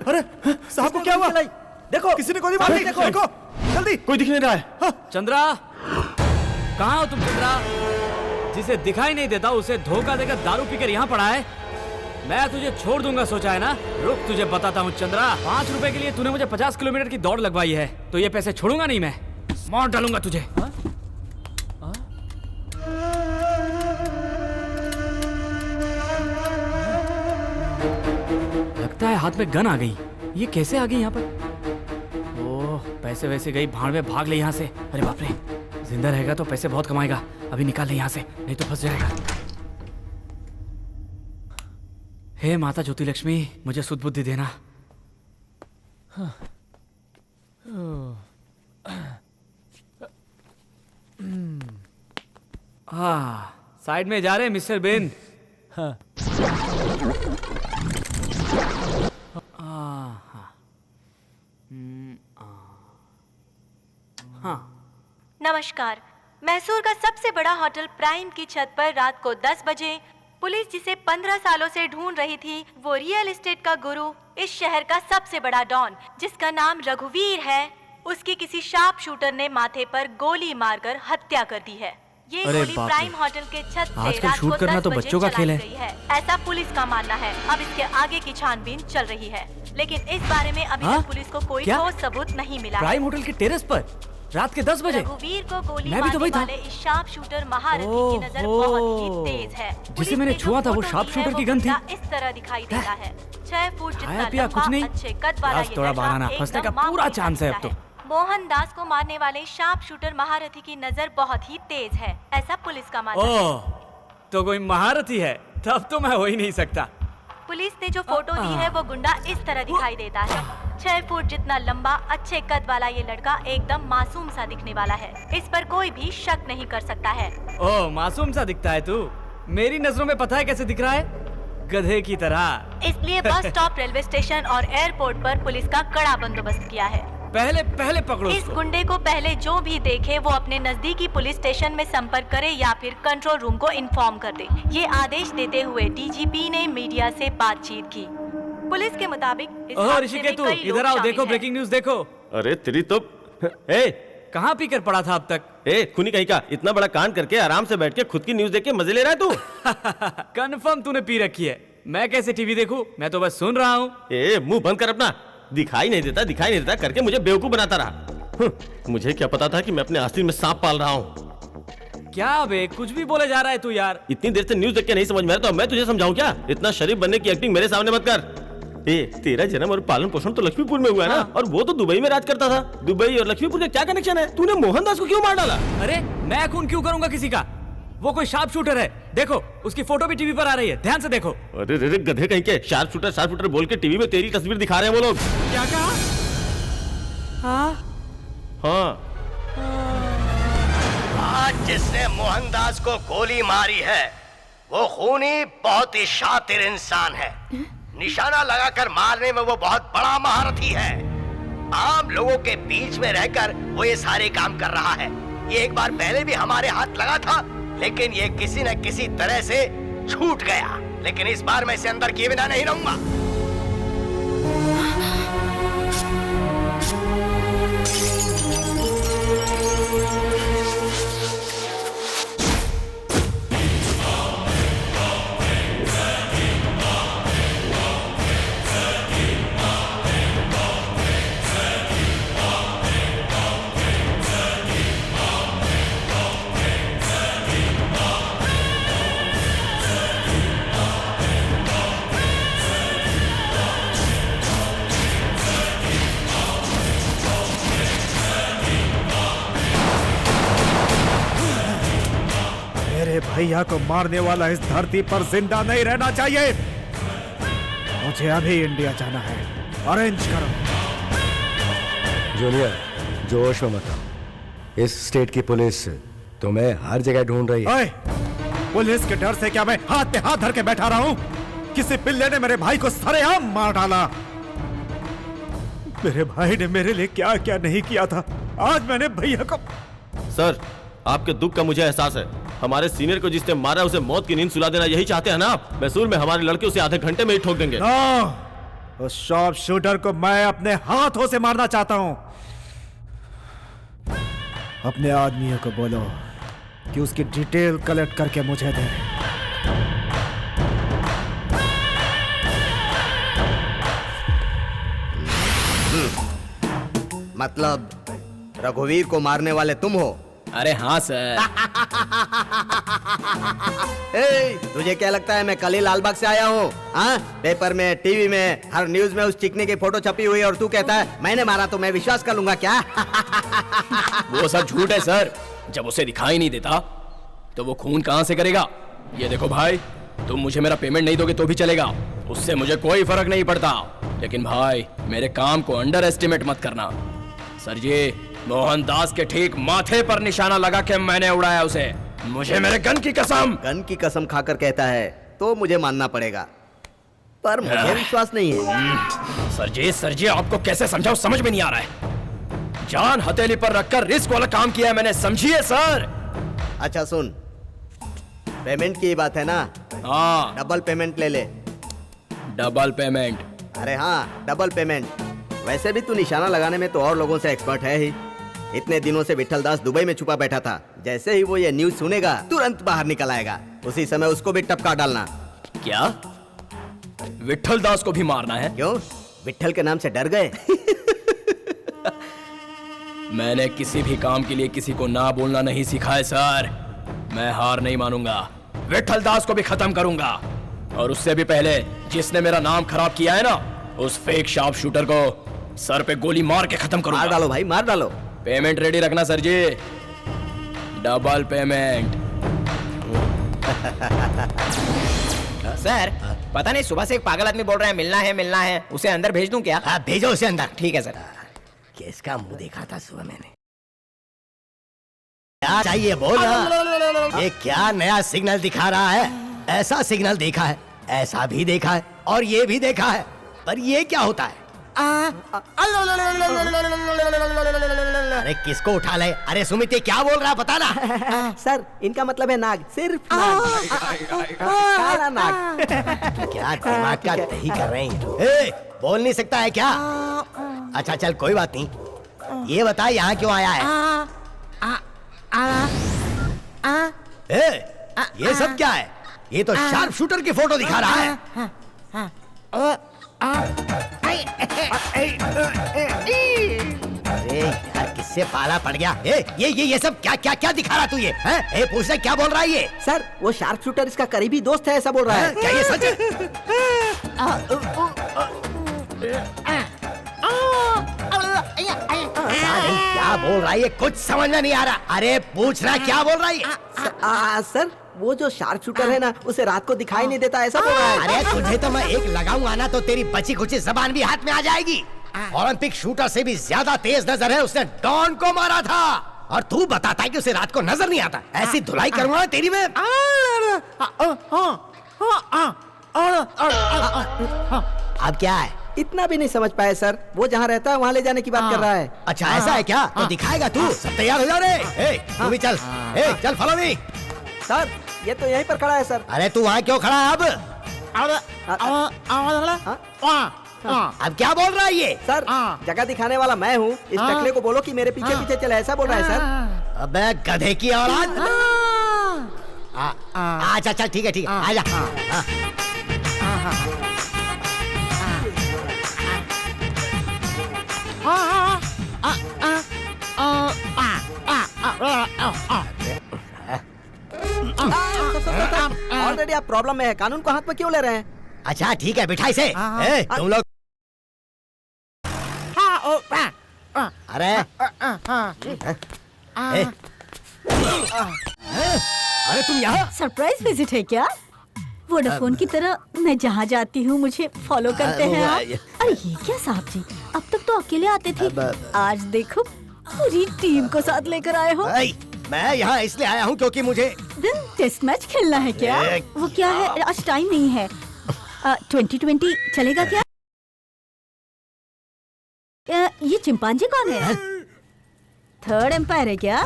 अरे साहब को क्या हुआ? देखो, किसी ने गोली मार दी। देखो जल्दी। कोई दिख नहीं रहा है। चंद्रा, कहाँ हो तुम? चंद्रा, जिसे दिखाई नहीं देता उसे धोखा देकर दारू पीकर यहाँ पड़ा है। मैं तुझे छोड़ दूंगा सोचा है ना? रुक, तुझे बताता हूँ चंद्रा। 5 रुपए के लिए तूने मुझे 50 किलोमीटर की दौड़ लगवाई है, तो ये पैसे छोड़ूंगा नहीं मैं। मार डालूंगा तुझे। हाथ में गन आ गई। ये कैसे आ गई यहाँ पर? ओह, पैसे वैसे गई भाड़ में, भाग ले यहाँ से। अरे बाप रे, जिंदा रहेगा तो पैसे बहुत कमाएगा। अभी निकाल ले यहाँ से, नहीं तो फंस जाएगा। हे माता ज्योति लक्ष्मी, मुझे सुध बुद्धि देना। हाँ, साइड में जा रहे मिस्टर बेन। हाँ। नमस्कार। मैसूर का सबसे बड़ा होटल प्राइम की छत पर रात को 10 बजे पुलिस जिसे 15 सालों से ढूंढ रही थी, वो रियल एस्टेट का गुरु, इस शहर का सबसे बड़ा डॉन जिसका नाम रघुवीर है, उसकी किसी शार्प शूटर ने माथे पर गोली मारकर हत्या कर दी है। ये गोली प्राइम होटल के छत से आजकल रात शूट को करना 10 तो बजे बच्चों का खेल चलाई गई है, ऐसा पुलिस का मानना है। अब इसके आगे की छानबीन चल रही है, लेकिन इस बारे में अभी तक पुलिस को कोई ठोस सबूत नहीं मिला। प्राइम होटल के टेरेस पर रात के 10 बजे रघुवीर को गोली मारने वाले इस शार्प शूटर महारथी की नजर बहुत ही तेज है। जिसे मैंने छुआ था वो शार्प शूटर की गन थी। इस तरह दिखाई देता है। 6 फुट जितना पिया लंबा, कुछ नहीं, अच्छे कद वाला ये थोड़ा लड़का बहाना, फंसने का एकदम पूरा मामूली चांस है अब लगता तो। मोहनदास को मारने वाले शार्प शूटर महारथी की नजर बहुत ही तेज है, ऐसा पुलिस का मानना है। ओह, तो कोई महारथी है, तब तो मैं हो ही नहीं सकता। पुलिस ने जो फोटो दी है वो गुंडा इस तरह दिखाई देता है। 6 फुट जितना लंबा, अच्छे कद वाला ये लड़का एकदम मासूम सा दिखने वाला है। इस पर कोई भी शक नहीं कर सकता है। ओह, मासूम सा दिखता है तू? मेरी नजरों में पता है कैसे दिख रहा है? गधे की तरह। इसलिए बस स्टॉप, रेलवे स्टेशन और एयरपोर्ट पर पुलिस का कड़ा बंदोबस्त किया है। पहले पकड़ो इस गुंडे को पहले जो भी देखे वो अपने नजदीकी पुलिस स्टेशन में संपर्क करे या फिर कंट्रोल रूम को इन्फॉर्म कर दे। ये आदेश देते हुए डीजीपी ने मीडिया से बातचीत की। पुलिस के मुताबिक इस हादसे में कई लोग इधर आओ, शामिल देखो हैं। ब्रेकिंग न्यूज देखो। अरे तेरी तो कहाँ पी कर पड़ा था अब तक? खूनी कहीं का, इतना बड़ा कांड करके आराम से बैठ के खुद की न्यूज देख के मजे ले रहा है तू। कंफर्म तूने पी रखी है। मैं कैसे टीवी देखूं? मैं तो बस सुन रहा हूँ। मुंह बंद कर अपना। दिखाई नहीं देता करके मुझे बेवकूफ बनाता रहा। मुझे क्या पता था कि मैं अपने आस्तीन में सांप पाल रहा हूँ। क्या बे, कुछ भी बोले जा रहा है तू यार। इतनी देर से न्यूज देख के नहीं समझ में आ रहा तो मैं तुझे समझाऊं क्या? इतना शरीफ बनने की एक्टिंग मेरे सामने मत कर। तेरा जन्म और पालन पोषण तो लक्ष्मीपुर में हुआ है ना, और वो तो दुबई में राज करता था। दुबई और लक्ष्मीपुर का क्या कनेक्शन है? तूने मोहनदास को क्यों मार डाला? अरे मैं खून क्यों करूंगा किसी का? वो कोई शार्प शूटर है, देखो उसकी फोटो भी टीवी पर आ रही है, ध्यान से देखो। अरे रे गधे कहीं के, शार्प शूटर बोल के टीवी में तेरी तस्वीर दिखा रहे हैं वो लोग। क्या कहा? हाँ। आज जिसने मोहनदास को गोली मारी है वो खूनी बहुत ही शातिर इंसान है। निशाना लगाकर मारने में वो बहुत बड़ा महारथी है। आम लोगों के बीच में रहकर वो ये सारे काम कर रहा है। ये एक बार पहले भी हमारे हाथ लगा था, लेकिन ये किसी न किसी तरह से छूट गया। लेकिन इस बार मैं इसे अंदर किए बिना नहीं रहूंगा। मेरे भैया को मारने वाला इस धरती पर जिंदा नहीं रहना चाहिए। मुझे अभी इंडिया जाना है। अरेंज करो। जूनियर, जोश में मत आओ। इस स्टेट की पुलिस तुम्हें हर जगह ढूंढ रही है। ओए, पुलिस के डर से क्या मैं हाथ पे हाथ धर के बैठा रहा हूँ? किसी पिल्ले ने मेरे भाई को सरेआम मार डाला। मेरे भाई ने मेरे लिए क्या क्या नहीं किया था। आज मैंने भैया को। सर, आपके दुख का मुझे एहसास है। हमारे सीनियर को जिसने मारा उसे मौत की नींद सुला देना यही चाहते हैं ना आप? मैसूर में हमारे लड़के उसे आधे घंटे में ही ठोक देंगे। उस शॉप शूटर को मैं अपने हाथों से मारना चाहता हूं। अपने आदमियों को बोलो कि उसकी डिटेल कलेक्ट करके मुझे दे। मतलब रघुवीर को मारने वाले तुम हो? अरे हाँ सर। तुझे क्या लगता है मैं कल ही लालबाग से आया हूँ? हाँ, पेपर में, टीवी में, हर न्यूज में उस चिकनी की फोटो छपी हुई है और तू कहता है मैंने मारा तो मैं विश्वास कर लूंगा क्या? वो सब झूठ है सर। जब उसे दिखाई नहीं देता तो वो खून कहां से करेगा? ये देखो भाई, तुम मुझे मेरा पेमेंट नहीं दोगे तो भी चलेगा, उससे मुझे कोई फर्क नहीं पड़ता। लेकिन भाई मेरे काम को अंडर एस्टिमेट मत करना। सर जी, मोहनदास के ठीक माथे पर निशाना लगा के मैंने उड़ाया उसे। मुझे मेरे गन की कसम। गन की कसम खाकर कहता है तो मुझे मानना पड़ेगा, पर मुझे विश्वास नहीं है। सर जी आपको कैसे समझाऊं समझ में नहीं आ रहा है। जान हथेली पर रखकर रिस्क वाला काम किया है मैंने, समझिए सर। अच्छा सुन, पेमेंट की बात है ना? हाँ, डबल पेमेंट ले ले। Double payment? अरे हाँ, डबल पेमेंट। वैसे भी तू निशाना लगाने में तो और लोगों से एक्सपर्ट है ही। इतने दिनों से विट्ठल दास दुबई में छुपा बैठा था, जैसे ही वो ये न्यूज सुनेगा तुरंत बाहर निकल आएगा। उसी समय उसको भी टपका डालना। क्या विट्ठल दास को भी मारना है? क्यों, विट्ठल के नाम से डर गए? मैंने किसी भी काम के लिए किसी को ना बोलना नहीं सिखा है सर। मैं हार नहीं मानूंगा, विट्ठल दास को भी खत्म करूंगा। और उससे भी पहले जिसने मेरा नाम खराब किया है ना, उस फेक शार्प शूटर को सर पे गोली मार के खत्म करूंगा। मार डालो भाई, मार डालो। पेमेंट रेडी रखना सर जी, डबल पेमेंट। सर, पता नहीं सुबह से एक पागल आदमी बोल रहा है मिलना है, उसे अंदर भेज दूं क्या? हाँ, भेजो उसे अंदर। ठीक है सर। किसका मुंह देखा था सुबह मैंने? क्या चाहिए बोल रहा? ये क्या नया सिग्नल दिखा रहा है? ऐसा सिग्नल देखा है, ऐसा भी देखा है और ये भी देखा है, पर ये क्या होता है? अरे किसको उठा ले? अरे सुमित ये क्या बोल रहा है पता ना? सर, इनका मतलब है नाग, सिर्फ नाग। काला नाग। क्या दिमाग का दही कर रहे हैं? बोल नहीं सकता है क्या? अच्छा चल कोई बात नहीं, ये बता यहाँ क्यों आया है? ये सब क्या है? ये तो शार्प शूटर की फोटो दिखा रहा है। अरे यार किससे पाला पड़ गया? ये सब क्या क्या क्या दिखा रहा तू ये? पूछ रहा क्या बोल रहा है ये? सर, वो शार्प शूटर इसका करीबी दोस्त है, ऐसा बोल रहा है। क्या ये सच है? क्या बोल रहा है ये? कुछ समझ में नहीं आ रहा। अरे पूछ रहा क्या बोल रहा है ये? सर, वो जो शार्प शूटर है ना, उसे रात को दिखाई नहीं देता, ऐसा बोल रहा है। अरे तुझे तो मैं एक लगाऊंगा ना तो तेरी बची खुची जबान भी हाथ में आ जाएगी। ओलंपिक शूटर से भी ज्यादा तेज नजर है, उसने डॉन को मारा था और तू बताता है कि उसे रात को नजर नहीं आता। ऐसी धुलाई करूंगा तेरी में। अब क्या है? इतना भी नहीं समझ पाए सर, वो जहाँ रहता है वहाँ ले जाने की बात कर रहा है। अच्छा ऐसा है क्या? तो दिखाएगा तू। सब तैयार हो जा रे। तू भी चल। चल फॉलो मी। सर, ये तो यहीं पर खड़ा है सर। अरे तू वहाँ क्यों खड़ा है अब? अब क्या बोल रहा है ये? सर, जगह दिखाने वाला मैं हूँ, इस टकले को बोलो कि मेरे पीछे पीछे चले, ऐसा बोल रहा है सर। अबे गधे की औलाद। अच्छा चल ठीक है आजा। ऑलरेडी आप प्रॉब्लम में है, कानून को हाथ में क्यों ले रहे हैं? अच्छा ठीक है, बिठाई से। तुम लोग अरे अरे तुम यहाँ? सरप्राइज विजिट है क्या? वोडाफोन की तरह मैं जहाँ जाती हूँ मुझे फॉलो करते हैं आप। अरे ये क्या साहब जी, अब तक तो अकेले आते थे, आज देखो पूरी टीम को साथ लेकर आए हो। मैं यहाँ इसलिए आया हूँ क्योंकि मुझे टेस्ट मैच खेलना है क्या? वो क्या है, आज टाइम नहीं है। 2020 चलेगा क्या? ये चिंपांजी कौन है? थर्ड एम्पायर है क्या?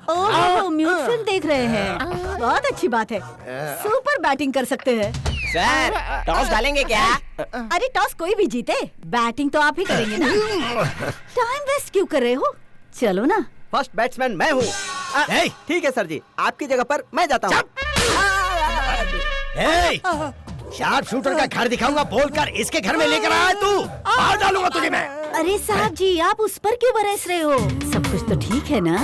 ओह, म्यूट फिल्म देख रहे हैं, बहुत अच्छी बात है। सुपर बैटिंग कर सकते हैं। सर, टॉस डालेंगे क्या? अरे टॉस कोई भी जीते, बैटिंग तो आप ही करेंगे ना। टाइम वेस्ट क्यों कर रहे हो? चलो ना। फर्स्ट बैट्समैन मैं हूँ। ठीक है सर जी, आपकी जगह पर मैं जाता हूँ। शार्प शूटर का घर दिखाऊंगा बोलकर इसके घर में लेकर आया तू? मार डालूंगा तुझे मैं। अरे साहब जी, आप उस पर क्यों बरस रहे हो? सब कुछ तो ठीक है ना?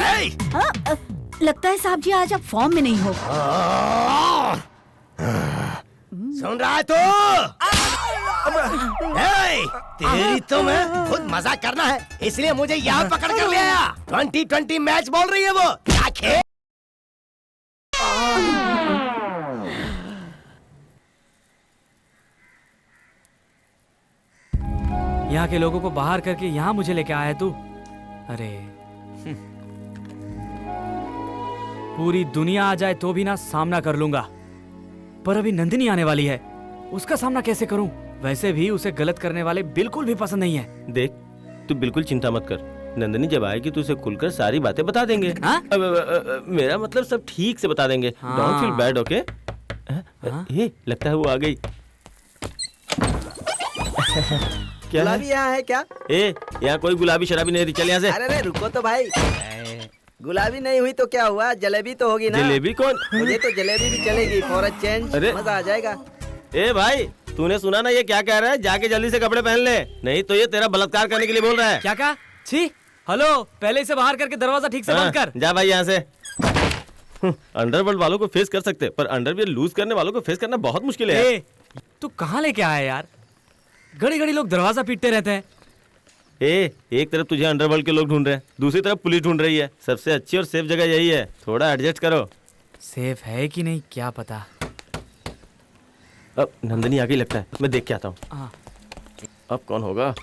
लगता है साहब जी आज आप फॉर्म में नहीं हो। सुन रहा है तू? तेरी तो मैं खुद मजाक करना है इसलिए मुझे यहाँ पकड़ कर ले आया। 20-20 मैच बोल रही है वो। क्या खेल? यहाँ के लोगों को बाहर करके यहाँ मुझे लेके आया तू। अरे पूरी दुनिया आ जाए तो भी ना सामना कर लूंगा, पर अभी नंदिनी आने वाली है, उसका सामना कैसे करूं? वैसे भी उसे गलत करने वाले बिल्कुल भी पसंद नहीं है। देख, तू बिल्कुल चिंता मत कर, नंदिनी जब आएगी तो उसे खुलकर सारी बातें बता देंगे। मेरा मतलब सब ठीक से बता देंगे। Don't feel bad, okay? ये लगता है वो आ गई। क्या गुलाबी यहाँ है क्या? यहाँ कोई गुलाबी शराबी नहीं थी, चल यहाँ से। अरे रुको तो भाई, गुलाबी नहीं हुई तो क्या हुआ, जलेबी तो होगी ना। जलेबी कौन? मुझे तो जलेबी भी चलेगी, फॉर अ चेंज मजा आ जाएगा। भाई तूने सुना ना ये क्या कह रहा है? जाके जल्दी से कपड़े पहन ले, नहीं तो ये तेरा बलात्कार करने के लिए बोल रहा है। क्या कहा? छी, हेलो, पहले इसे बाहर करके दरवाजा ठीक से बंद कर। जा भाई यहाँ से। अंडरवर्ल्ड वालों को फेस कर सकते, पर अंडरवियर लूज करने वालों को फेस करना बहुत मुश्किल है। तू कहाँ लेके आया यार? घड़ी घड़ी लोग दरवाजा पीटते रहते हैं। एक तरफ तुझे अंडरवर्ल्ड के लोग ढूंढ रहे हैं, दूसरी तरफ पुलिस ढूंढ रही है। सबसे अच्छी और सेफ जगह यही है, थोड़ा एडजस्ट करो। सेफ है कि नहीं क्या पता। अब नंदिनी आ गई लगता है, मैं देख के आता हूँ। अब कौन होगा?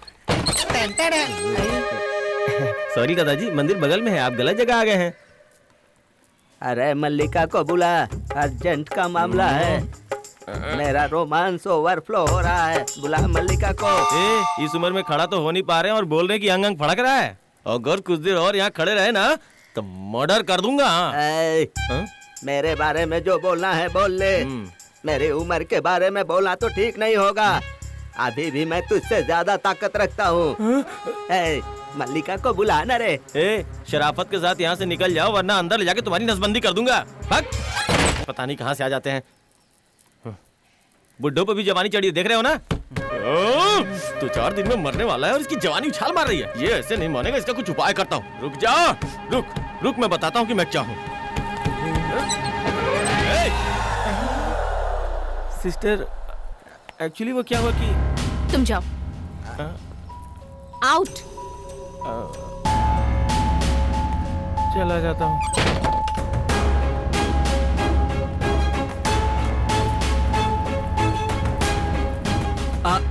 सॉरी दादाजी, मंदिर बगल में है, आप गलत जगह आ गए हैं। अरे मल्लिका को बुला, अर्जेंट का मामला है। मेरा रोमांस ओवरफ्लो हो रहा है, बुला मल्लिका को। इस उम्र में खड़ा तो हो नहीं पा रहे हैं और बोल रहे हैं कि अंग अंग फड़क रहा है। अगर कुछ देर और यहाँ खड़े रहे ना तो मर्डर कर दूंगा। मेरे बारे में जो बोलना है बोल ले, मेरी उम्र के बारे में बोलना तो ठीक नहीं होगा। अभी भी मैं तुझसे ज्यादा ताकत रखता हूँ। मल्लिका को बुला ना रे। शराफत के साथ यहाँ से निकल जाओ वरना अंदर ले जाके तुम्हारी नसबंदी कर दूंगा। पता नहीं कहाँ से आ जाते हैं। बुड्ढों पे भी जवानी चढ़ी है, देख रहे हो ना? तो 4 दिन में मरने वाला है और इसकी जवानी उछाल मार रही है। ये ऐसे नहीं मानेगा, इसका कुछ उपाय करता हूँ। रुक जा, रुक मैं बताता हूँ कि मैं क्या हूँ। सिस्टर, एक्चुअली वो क्या हुआ कि तुम जाओ आउट। चला जाता हूँ।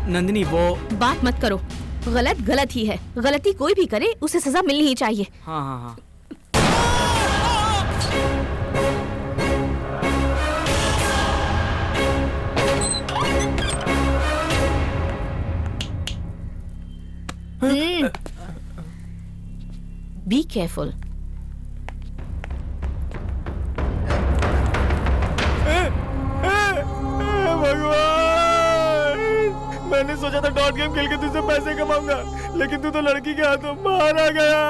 नंदिनी वो बात मत करो, गलत गलत ही है। गलती कोई भी करे उसे सजा मिलनी ही चाहिए। हाँ। Be careful. मैंने सोचा था डॉट गेम खेल के तुझसे पैसे कमाऊंगा, लेकिन तू तो लड़की के हाथों मारा गया।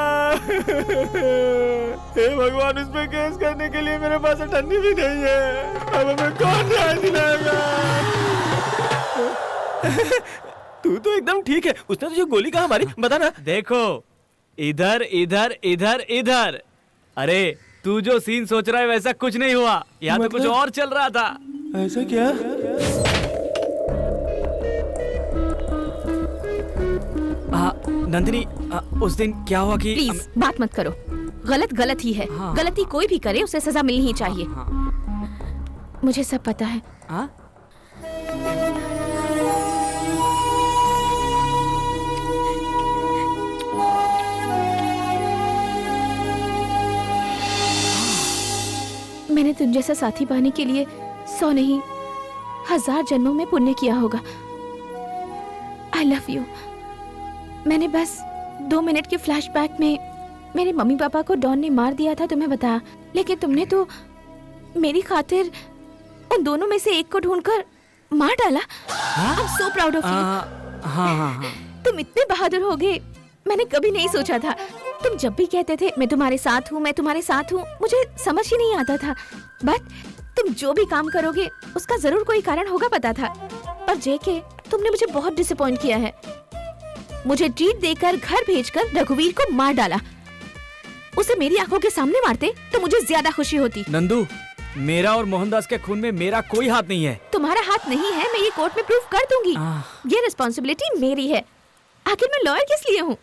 हे भगवान, उस पे केस करने के लिए मेरे पास अटर्नी भी नहीं है। अब हमें कौन न्याय दिलाएगा? तू तो एकदम ठीक है। उसने तुझे गोली कहाँ मारी बता ना। देखो, इधर इधर इधर इधर। अरे तू जो सीन सोच रहा है वैसा कुछ नहीं हुआ, यहाँ तो कुछ और चल रहा था। ऐसा क्या? नंदिनी, उस दिन क्या हुआ कि प्लीज बात मत करो। गलत गलत ही है। गलती कोई भी करे उसे सजा मिलनी ही चाहिए। मुझे सब पता है। मैंने तुम जैसा साथी पाने के लिए 100 नहीं 1000 जन्मों में पुण्य किया होगा। I love you. मैंने बस 2 मिनट के फ्लैशबैक में मेरे मम्मी पापा को डॉन ने मार दिया था तुम्हें बताया, लेकिन तुमने तो मेरी खातिर उन दोनों में से एक को ढूंढकर मार डाला। I am so proud of you. तुम इतने बहादुर हो गए, मैंने कभी नहीं सोचा था। तुम जब भी कहते थे मैं तुम्हारे साथ हूँ, मैं तुम्हारे साथ हूँ, मुझे समझ ही नहीं आता था। बट तुम जो भी काम करोगे उसका जरूर कोई कारण होगा पता था। पर जेके, तुमने मुझे बहुत डिसअपॉइंट किया है। मुझे ट्रीट देकर घर भेजकर रघुवीर को मार डाला। उसे मेरी आंखों के सामने मारते तो मुझे ज्यादा खुशी होती। नंदू, मेरा और मोहनदास के खून में मेरा कोई हाथ नहीं है। तुम्हारा हाथ नहीं है, मैं ये कोर्ट में प्रूफ कर दूंगी। ये रिस्पॉन्सिबिलिटी मेरी है। आखिर मैं लॉयर किस लिए हूँ?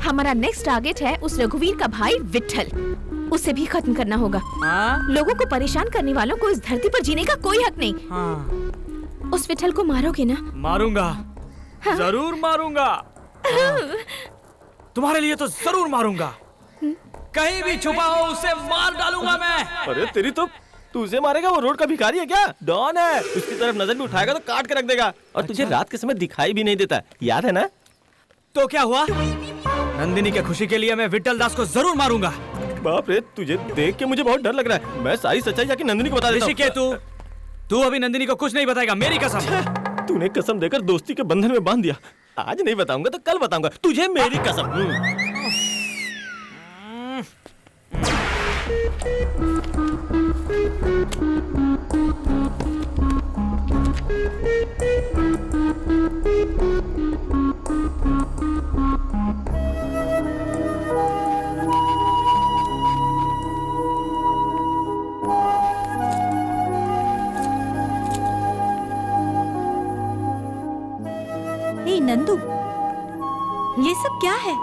हमारा नेक्स्ट टारगेट है उस रघुवीर का भाई विट्ठल। उसे भी खत्म करना होगा। लोगों को परेशान करने वालों को इस धरती पर जीने का कोई हक नहीं। उस विट्ठल को मारोगे ना? मारूंगा, जरूर मारूंगा। तुम्हारे लिए तो जरूर मारूंगा। कहीं भी छुपा हो उसे मार डालूंगा मैं। अरे तेरी तो, तू उसे मारेगा? वो रोड का भिखारी है क्या? डॉन है। उसकी तरफ नजर भी उठाएगा तो काट के रख देगा। और तुझे रात के समय दिखाई भी नहीं देता, याद है ना? तो क्या हुआ? नंदिनी के खुशी के लिए मैं विट्ठल दास को जरूर मारूंगा। बाप रे, तुझे देख के मुझे बहुत डर लग रहा है। मैं सारी सच्चाई जाके नंदिनी को बता देता हूँ। ऋषिकेतु, तू अभी नंदिनी को कुछ नहीं बताएगा, मेरी कसम। तूने कसम देकर दोस्ती के बंधन में बांध दिया। आज नहीं बताऊंगा तो कल बताऊंगा, तुझे मेरी कसम। हे नंदू, ये सब क्या है?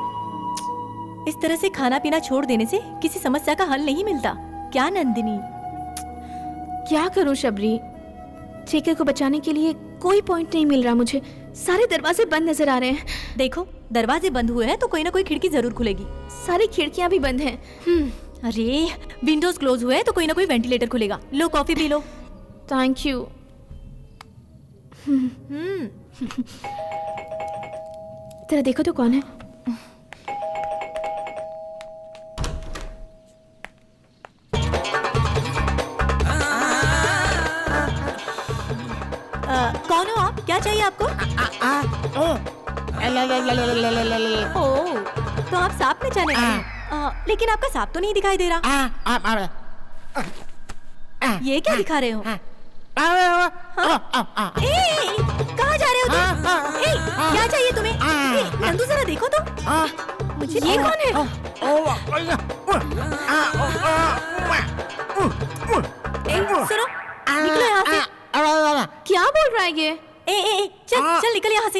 इस तरह से खाना पीना छोड़ देने से किसी समस्या का हल नहीं मिलता क्या नंदिनी? क्या करूं शबरी, जेके को बचाने के लिए कोई पॉइंट नहीं मिल रहा मुझे। सारे दरवाजे बंद नजर आ रहे हैं। देखो, दरवाजे बंद हुए हैं तो कोई ना कोई खिड़की जरूर खुलेगी। सारी खिड़कियां भी बंद हैं। अरे, विंडोज क्लोज हुए हैं तो कोई ना कोई वेंटिलेटर खुलेगा। लो कॉफी पी लो। Thank you. तेरा देखो तो कौन है? कौन हो आप? क्या चाहिए आपको? ओह, तो आप सांप में जाने वाले। लेकिन आपका सांप तो नहीं दिखाई दे रहा। ये क्या दिखा रहे हो? कहाँ जा रहे हो तुम? क्या चाहिए तुम्हें? नंदू जरा देखो तो। मुझे ये कौन है? सुनो, निकलो यहाँ से। क्या बोल रहा है ये? चल चल निकल यहाँ से।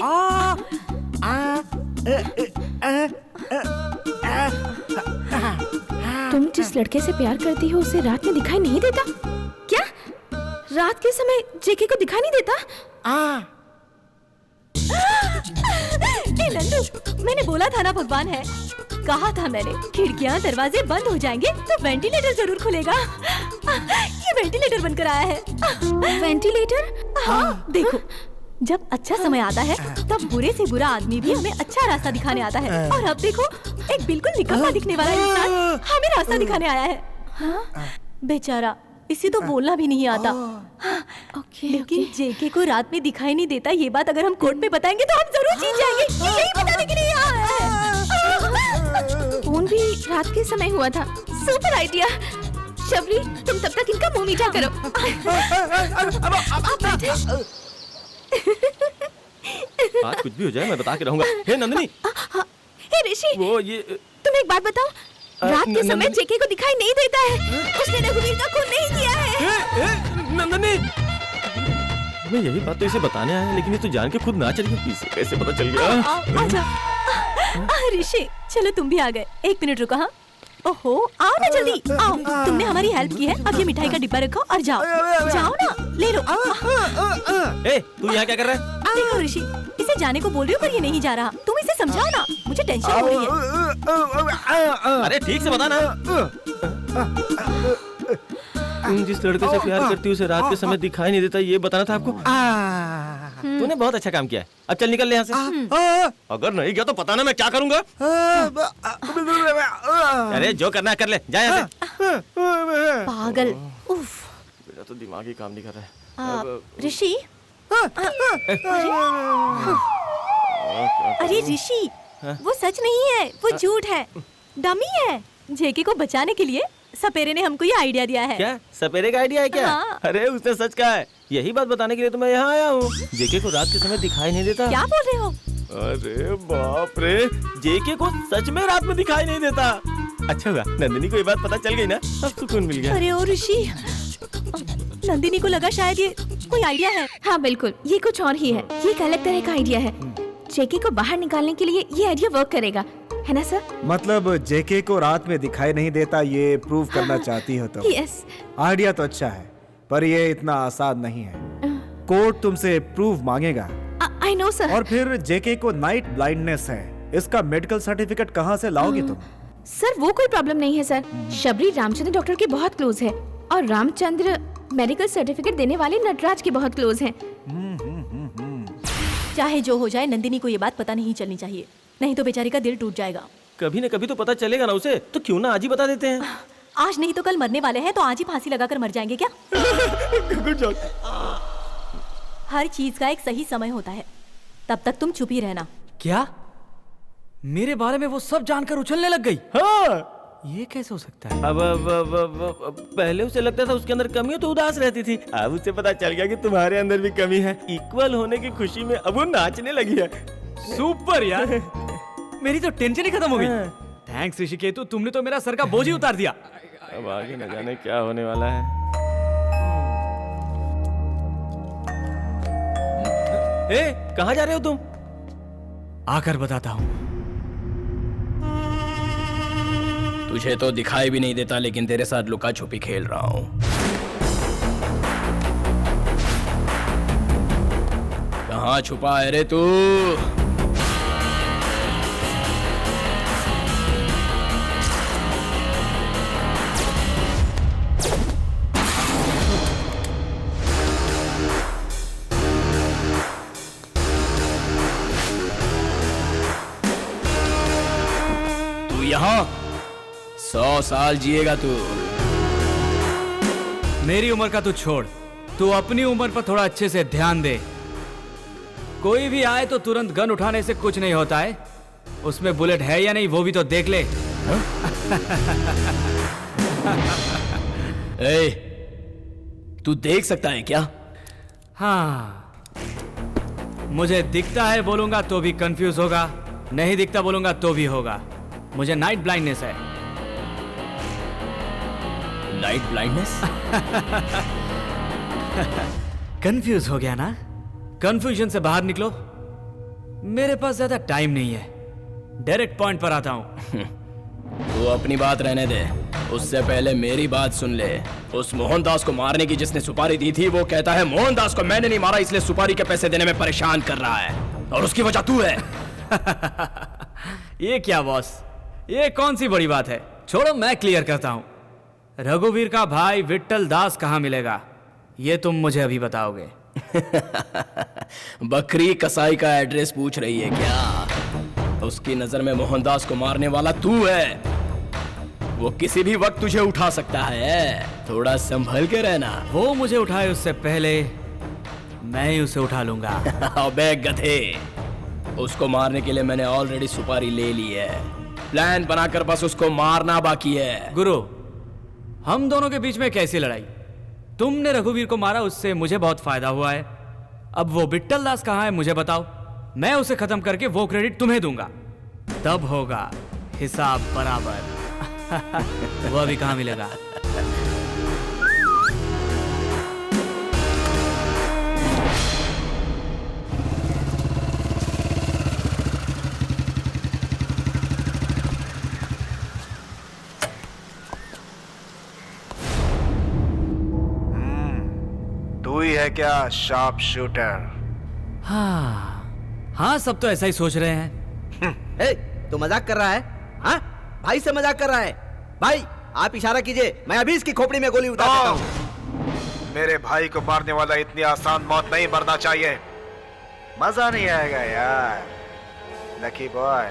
तुम जिस लड़के से प्यार करती हो उसे रात में दिखाई नहीं देता क्या? रात के समय जेके को दिखाई नहीं देता? नंदू, मैंने बोला था ना भगवान है। कहा था मैंने, खिड़कियाँ दरवाजे बंद हो जाएंगे तो वेंटिलेटर जरूर खुलेगा। ये वेंटिलेटर बनकर आया है। वेंटिलेटर? हाँ, देखो, जब अच्छा समय आता है तब बुरे से बुरा आदमी भी हमें अच्छा रास्ता दिखाने आता है। और अब देखो, एक बिल्कुल निकम्मा दिखने वाला इंसान हमें रास्ता दिखाने आया है। बेचारा, इसे तो बोलना भी नहीं आता। लेकिन जेके को रात में दिखाई नहीं देता, ये बात अगर हम कोर्ट में बताएंगे तो हम जरूर जीत जाएंगे। ये यही बताने के लिए आया है। फोन भी रात के समय हुआ था। Super idea. शबरी, तुम तब तक इनका मुंह मीठा करो। आप बैठे। आज कुछ भी हो जाए मैं बता के रहूंगा। हे नंदिनी। हे ऋषि, वो ये तुम एक बात बताओ, रात के समय जेके को दिखाई नहीं देता है। उसने रघुवीर का खून नहीं किया है। नंदिनी, मैं यही बात तो इसे बताने आया, लेकिन ये तो जान के खुद ना चली। इसे कैसे पता चल गया? आजा। ऋषि, चलो तुम भी आ गए। 1 मिनट रुको। हाँ, ओहो, आओ ना जल्दी आओ। तुमने हमारी हेल्प की है, अब ये मिठाई का डिब्बा रखो और जाओ। जाओ ना, ले लो। तू यहाँ क्या कर रहा है? देखो ऋषि, इसे जाने को बोल रही हो पर ये नहीं जा रहा। तुम इसे समझाओ ना, मुझे टेंशन हो रही है। अरे ठीक से बता ना। तुम जिस लड़के से प्यार करती हो उसे रात के समय दिखाई नहीं देता, ये बताना था आपको। तूने बहुत अच्छा काम किया है। अब चल निकल ले यहाँ से। अगर नहीं गया तो पता ना मैं क्या करूँगा। अरे जो करना है कर ले, जा यहाँ से। पागल। उफ, मेरा तो दिमाग ही काम नहीं कर रहा है। ऋषि, अरे ऋषि, वो सच नहीं है, वो झूठ है, डमी है। जेके को बचाने के लिए सपेरे ने हमको ये आइडिया दिया है। क्या सपेरे का आइडिया है क्या? हाँ। अरे उसने सच कहा है। यही बात बताने के लिए तो मैं यहाँ आया हूँ। जेके को रात के समय दिखाई नहीं देता। क्या बोल रहे हो? अरे बाप रे, जेके को सच में रात में दिखाई नहीं देता। अच्छा हुआ नंदिनी को ये बात पता चल गई ना, अब सुकून मिल गया। अरे ओ ऋषि, नंदिनी को लगा शायद ये कोई आइडिया है। हाँ बिल्कुल, ये कुछ और ही है। ये एक अलग तरह का आइडिया है। जेके को बाहर निकालने के लिए ये आइडिया वर्क करेगा, है ना सर? मतलब जेके को रात में दिखाई नहीं देता, ये प्रूव करना चाहती हो तो? यस। आइडिया तो अच्छा है, पर ये इतना आसान नहीं है। कोर्ट तुमसे प्रूफ मांगेगा। I know sir. और फिर जेके को नाइट ब्लाइंडनेस है, इसका मेडिकल सर्टिफिकेट कहाँ से लाओगी तुम? सर वो कोई प्रॉब्लम नहीं है सर। शबरी रामचंद्र डॉक्टर के बहुत क्लोज है और रामचंद्र मेडिकल सर्टिफिकेट देने वाले नटराज के बहुत क्लोज हैं। चाहे जो हो जाए, नंदिनी को ये बात पता नहीं चलनी चाहिए, नहीं तो बेचारी का दिल टूट जाएगा। कभी न कभी तो पता चलेगा ना उसे, तो क्यों ना आज ही बता देते हैं। आज नहीं तो कल मरने वाले हैं, तो आज ही फांसी लगाकर मर जाएंगे क्या? हर चीज का एक सही समय होता है, तब तक तुम चुप ही रहना। क्या मेरे बारे में वो सब जानकर उछलने लग गई? हाँ ये कैसे हो सकता है? अब पहले उसे लगता था उसके अंदर कमी है तो उदास रहती थी, अब उसे पता चल गया कि तुम्हारे अंदर भी कमी है। इक्वल होने की खुशी में अब वो नाचने लगी है। सुपर यार, मेरी तो टेंशन ही खत्म हो गई। थैंक्स ऋषिकेतु, तुमने तो मेरा सर का बोझ ही उतार दिया। अब आगे न जाने क्या होने वाला है। कहाँ जा रहे हो तुम? आकर बताता हूँ। तुझे तो दिखाई भी नहीं देता, लेकिन तेरे साथ लुका छुपी खेल रहा हूँ। कहाँ छुपा है रे तू? यहाँ 100 साल जिएगा तू। मेरी उम्र का तू छोड़, तू अपनी उम्र पर थोड़ा अच्छे से ध्यान दे। कोई भी आए तो तुरंत गन उठाने से कुछ नहीं होता है, उसमें बुलेट है या नहीं वो भी तो देख ले। ए, तू देख सकता है क्या? हाँ, मुझे दिखता है बोलूंगा तो भी कंफ्यूज होगा, नहीं दिखता बोलूंगा तो भी होगा। मुझे नाइट ब्लाइंडनेस है। Night blindness? कंफ्यूज हो गया ना? कंफ्यूजन से बाहर निकलो, मेरे पास ज्यादा टाइम नहीं है, डायरेक्ट पॉइंट पर आता हूं। तू अपनी बात रहने दे, उससे पहले मेरी बात सुन ले। उस मोहनदास को मारने की जिसने सुपारी दी थी, वो कहता है मोहनदास को मैंने नहीं मारा, इसलिए सुपारी के पैसे देने में परेशान कर रहा है, और उसकी वजह तू है। ये क्या बॉस, ये कौन सी बड़ी बात है? छोड़ो, मैं क्लियर करता हूं। रघुवीर का भाई विट्ठल दास कहां मिलेगा, ये तुम मुझे अभी बताओगे। बकरी कसाई का एड्रेस पूछ रही है क्या? उसकी नजर में मोहनदास को मारने वाला तू है, वो किसी भी वक्त तुझे उठा सकता है, थोड़ा संभल के रहना। वो मुझे उठाए उससे पहले मैं ही उसे उठा लूंगा। अबे गधे, उसको मारने के लिए मैंने ऑलरेडी सुपारी ले ली है, प्लान बनाकर बस उसको मारना बाकी है। गुरु, हम दोनों के बीच में कैसी लड़ाई? तुमने रघुवीर को मारा, उससे मुझे बहुत फायदा हुआ है। अब वो विट्ठल दास कहाँ है मुझे बताओ, मैं उसे खत्म करके वो क्रेडिट तुम्हें दूंगा, तब होगा हिसाब बराबर। वो अभी कहाँ मिलेगा? तू ही है क्या शार्प शूटर? हाँ, सब तो ऐसा ही सोच रहे हैं। ए, तू मजाक कर रहा है? हाँ, भाई से मजाक कर रहा है। भाई आप इशारा कीजिए, मैं अभी इसकी खोपड़ी में गोली उतार देता हूँ। मेरे भाई को मारने वाला इतनी आसान मौत नहीं मरना चाहिए, मजा नहीं आएगा यार। लकी बॉय,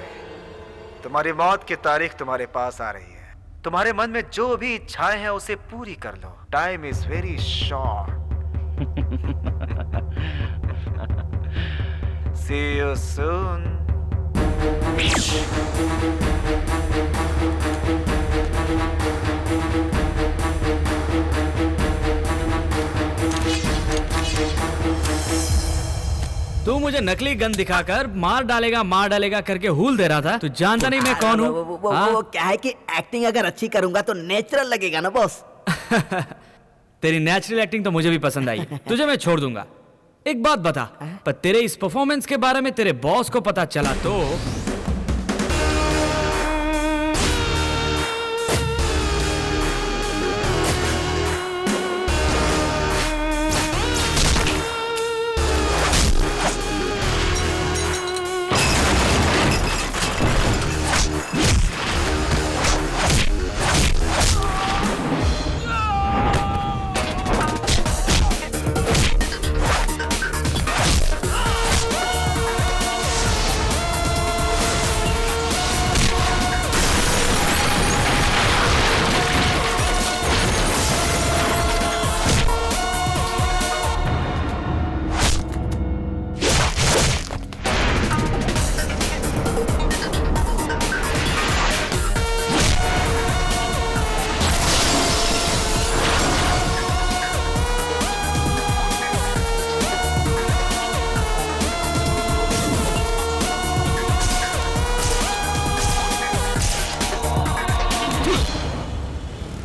तुम्हारी मौत की तारीख तुम्हारे पास आ रही है, तुम्हारे मन में जो भी इच्छाएं हैं उसे पूरी कर लो। Time is very short. See you soon. तू मुझे नकली गन दिखाकर मार डालेगा करके हुल दे रहा था। तू जानता नहीं मैं कौन हूँ? वो क्या है कि एक्टिंग अगर अच्छी करूंगा तो नेचुरल लगेगा ना बॉस। तेरी नेचुरल एक्टिंग तो मुझे भी पसंद आई है। तुझे मैं छोड़ दूंगा। एक बात बता, पर तेरे इस परफॉर्मेंस के बारे में तेरे बॉस को पता चला तो?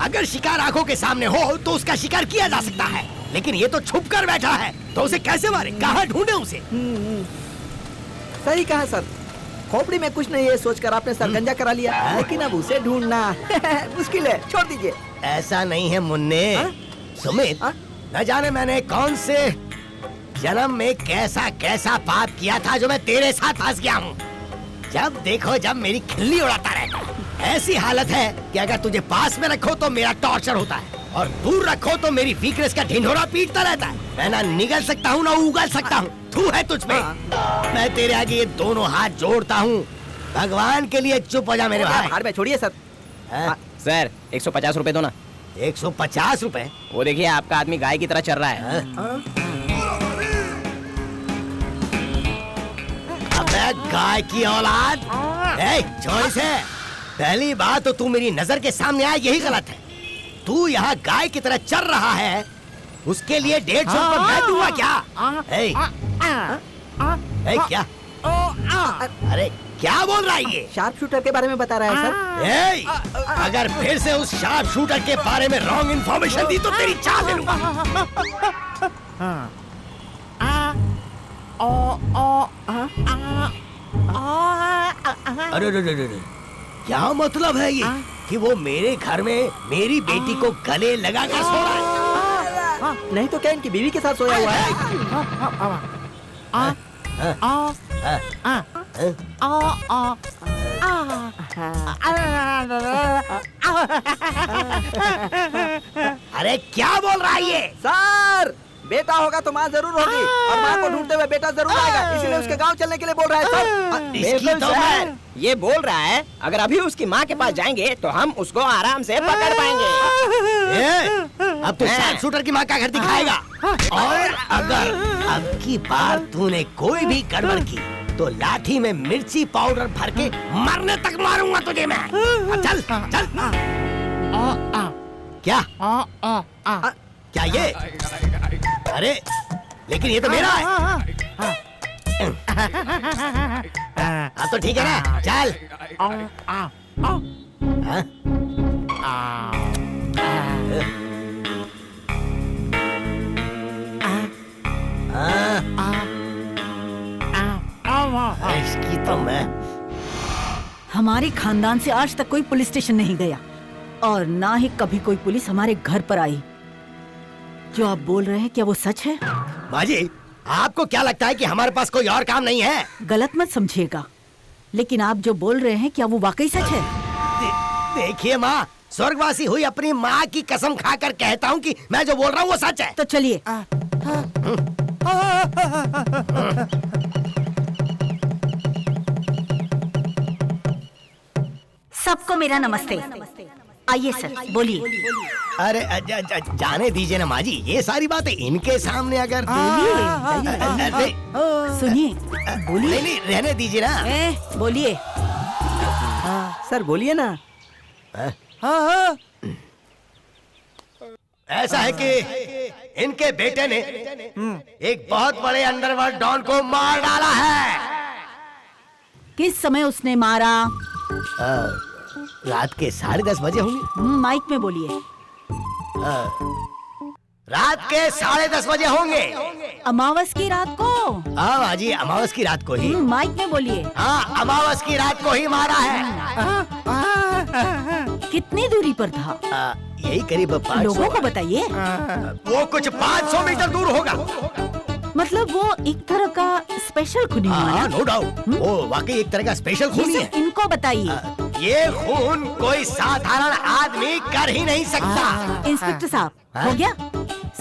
अगर शिकार आंखों के सामने हो तो उसका शिकार किया जा सकता है, लेकिन ये तो छुप कर बैठा है, तो उसे कैसे मारे? कहाँ ढूंढे उसे? सही कहा सर। खोपड़ी में कुछ नहीं है सोचकर आपने सर गंजा करा लिया, लेकिन अब उसे ढूंढना मुश्किल है, छोड़ दीजिए। ऐसा नहीं है मुन्ने। सुमित, न जाने मैंने कौन से जन्म में कैसा कैसा पाप किया था जो मैं तेरे साथ फंस गया हूँ। जब देखो जब मेरी खिल्ली उड़ाता रहता है। ऐसी हालत है कि अगर तुझे पास में रखो तो मेरा टॉर्चर होता है, और दूर रखो तो मेरी वीकनेस का ढिंढोरा पीटता रहता है। मैं ना निगल सकता हूँ ना उगल सकता हूँ। तू है तुझ में। मैं तेरे आगे ये दोनों हाथ जोड़ता हूँ, भगवान के लिए चुप हो जा मेरे भाई। हार में छोड़िए सर। सर 150 रुपए दो ना। 150 रुपए? वो देखिए आपका आदमी गाय की तरह चल रहा है। अबे गाय की औलाद, छोड़ इसे। पहली बात तो तू मेरी नजर के सामने आया यही गलत है। तू यहाँ गाय की तरह चल रहा है, उसके लिए 150 रुपए मैं दूंगा क्या? क्या? अरे क्या बोल रहा है ये? शार्प शूटर के बारे में बता रहा है सर। अगर फिर से उस शार्प शूटर के बारे में रॉन्ग इन्फॉर्मेशन दी तो तेरी चाल ले लूंगा। अरे क्या मतलब है ये कि वो मेरे घर में मेरी बेटी को गले लगा कर सो रहा है? नहीं तो क्या इनकी बीवी के साथ सोया हुआ है? अरे क्या बोल रहा है ये? सर बेटा होगा तो माँ जरूर होगी, और माँ को ढूंढते हुए बेटा जरूर आएगा, इसीलिए उसके गांव चलने के लिए बोल रहा है सर। इसकी तो मैं ये बोल रहा है, अगर अभी उसकी माँ के पास जाएंगे तो हम उसको आराम से पकड़ पाएंगे। अब तो शार्प शूटर की माँ का घर दिखाएगा, और अगर अब की बार तूने कोई भी गड़बड़ की तो लाठी में मिर्ची पाउडर भर के मरने तक मारूंगा तुझे मैं। चल चल। क्या? क्या ये? अरे लेकिन ये तो मेरा है। अब तो ठीक है ना, चल। इसकी तो मैं। हमारे खानदान से आज तक कोई पुलिस स्टेशन नहीं गया, और ना ही कभी कोई पुलिस हमारे घर पर आई। जो आप बोल रहे हैं क्या वो सच है? माँ जी, आपको क्या लगता है कि हमारे पास कोई और काम नहीं है? गलत मत समझिएगा, लेकिन आप जो बोल रहे हैं क्या वो वाकई सच है? देखिए माँ, स्वर्गवासी हुई अपनी माँ की कसम खाकर कहता हूँ कि मैं जो बोल रहा हूँ वो सच है। तो चलिए। सबको मेरा नमस्ते। आइए सर, बोलिए। अरे जाने दीजिए ना माँ जी, ये सारी बातें इनके सामने अगर सुनिए, बोलिए। नहीं रहने दीजिए ना। बोलिए सर, बोलिए ना। ऐसा है कि इनके बेटे ने एक बहुत बड़े अंडरवर्ल्ड डॉन को मार डाला है। किस समय उसने मारा? रात के 10:30 बजे होंगे। माइक में बोलिए। रात के 10:30 बजे होंगे। अमावस की रात को? हाँ जी, अमावस की रात को ही। माइक में बोलिए। हाँ, अमावस की रात को ही मारा है। कितनी दूरी पर था? यही करीब 500। लोगों को बताइए। वो कुछ 500 मीटर दूर होगा। मतलब वो एक तरह का स्पेशल खूनी हुआ ना? नो डाउट, वो वाकई एक तरह का स्पेशल खूनी है। इनको बताइए। ये खून कोई साधारण आदमी कर ही नहीं सकता। इंस्पेक्टर साहब, हो गया?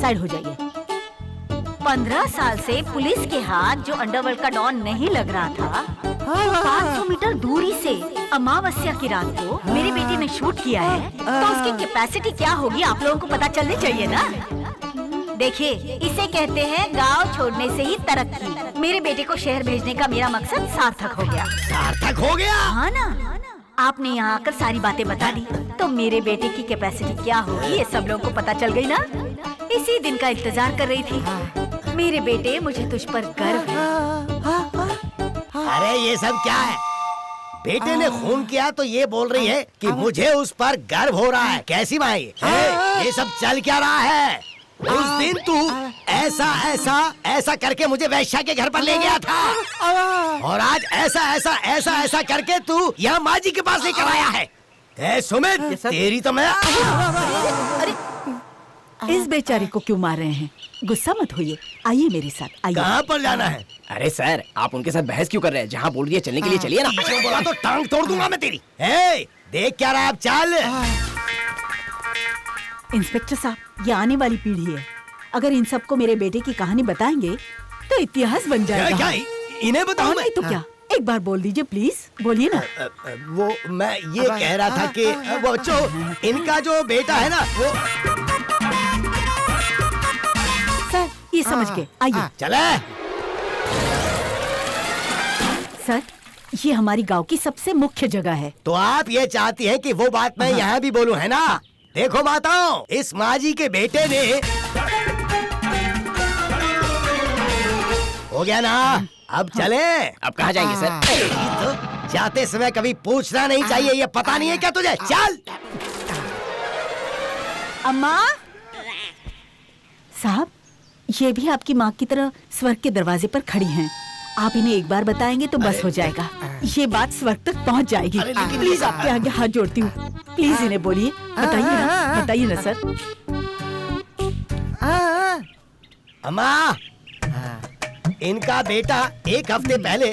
साइड हो जाइए। 15 साल से पुलिस के हाथ जो अंडरवर्ल्ड का डॉन नहीं लग रहा था, 500 मीटर दूरी से अमावस्या की रात को मेरी बेटी ने शूट किया है, तो उसकी कैपेसिटी क्या होगी आप लोगों को पता चलनी चाहिए ना। देखिए, इसे कहते हैं गांव छोड़ने से ही तरक्की। मेरे बेटे को शहर भेजने का मेरा मकसद सार्थक हो गया। सार्थक हो गया? हाँ ना, आपने यहाँ आकर सारी बातें बता दी, तो मेरे बेटे की कैपेसिटी क्या होगी ये सब लोगों को पता चल गई ना। इसी दिन का इंतजार कर रही थी। मेरे बेटे, मुझे तुझ पर गर्व है। अरे ये सब क्या है? बेटे ने खून किया तो ये बोल रही है कि मुझे उस पर गर्व हो रहा है। कैसी भाई? ये सब चल क्या रहा है? उस दिन तू ऐसा करके मुझे वैश्या के घर पर ले गया था, और आज ऐसा करके तू यहाँ माँ जी के पास लेकर आया है। सुमित, तेरी तो मैं। अरे, इस बेचारे को क्यों मार रहे हैं? गुस्सा मत होइए, आइए मेरे साथ, आइए। कहाँ पर जाना है? अरे सर, आप उनके साथ बहस क्यों कर रहे हैं? जहाँ बोल रही है चलने के लिए चलिए ना। बोला तो टांग तोड़ दूंगा मैं तेरी। देख क्या रहा, अब चल। इंस्पेक्टर साहब, ये आने वाली पीढ़ी है। अगर इन सबको मेरे बेटे की कहानी बताएंगे तो इतिहास बन जाएगा। क्या इन्हें बताऊं मैं? तो क्या, एक बार बोल दीजिए प्लीज, बोलिए ना। वो मैं ये कह रहा था कि वो जो इनका जो बेटा है ना, वो। सर, ये समझ के आइए। चले। सर, ये हमारी गांव की सबसे मुख्य जगह है। तो आप ये चाहती हैं कि वो बात मैं यहाँ भी बोलूं, है ना? देखो माताओं, इस माँ जी के बेटे ने। हो गया ना? अब चले। अब कहाँ जाएंगे सर? तो जाते समय कभी पूछना नहीं चाहिए, ये पता नहीं है क्या तुझे? चल। अम्मा साहब, ये भी आपकी माँ की तरह स्वर्ग के दरवाजे पर खड़ी हैं। आप इन्हें एक बार बताएंगे तो बस हो जाएगा। ये बात स्वर्ग तक पहुँच जाएगी। प्लीज आपके आगे हाथ जोड़ती हूँ, प्लीज इन्हें बोलिए। बताइए ना सर। अम्मा, इनका बेटा एक हफ्ते पहले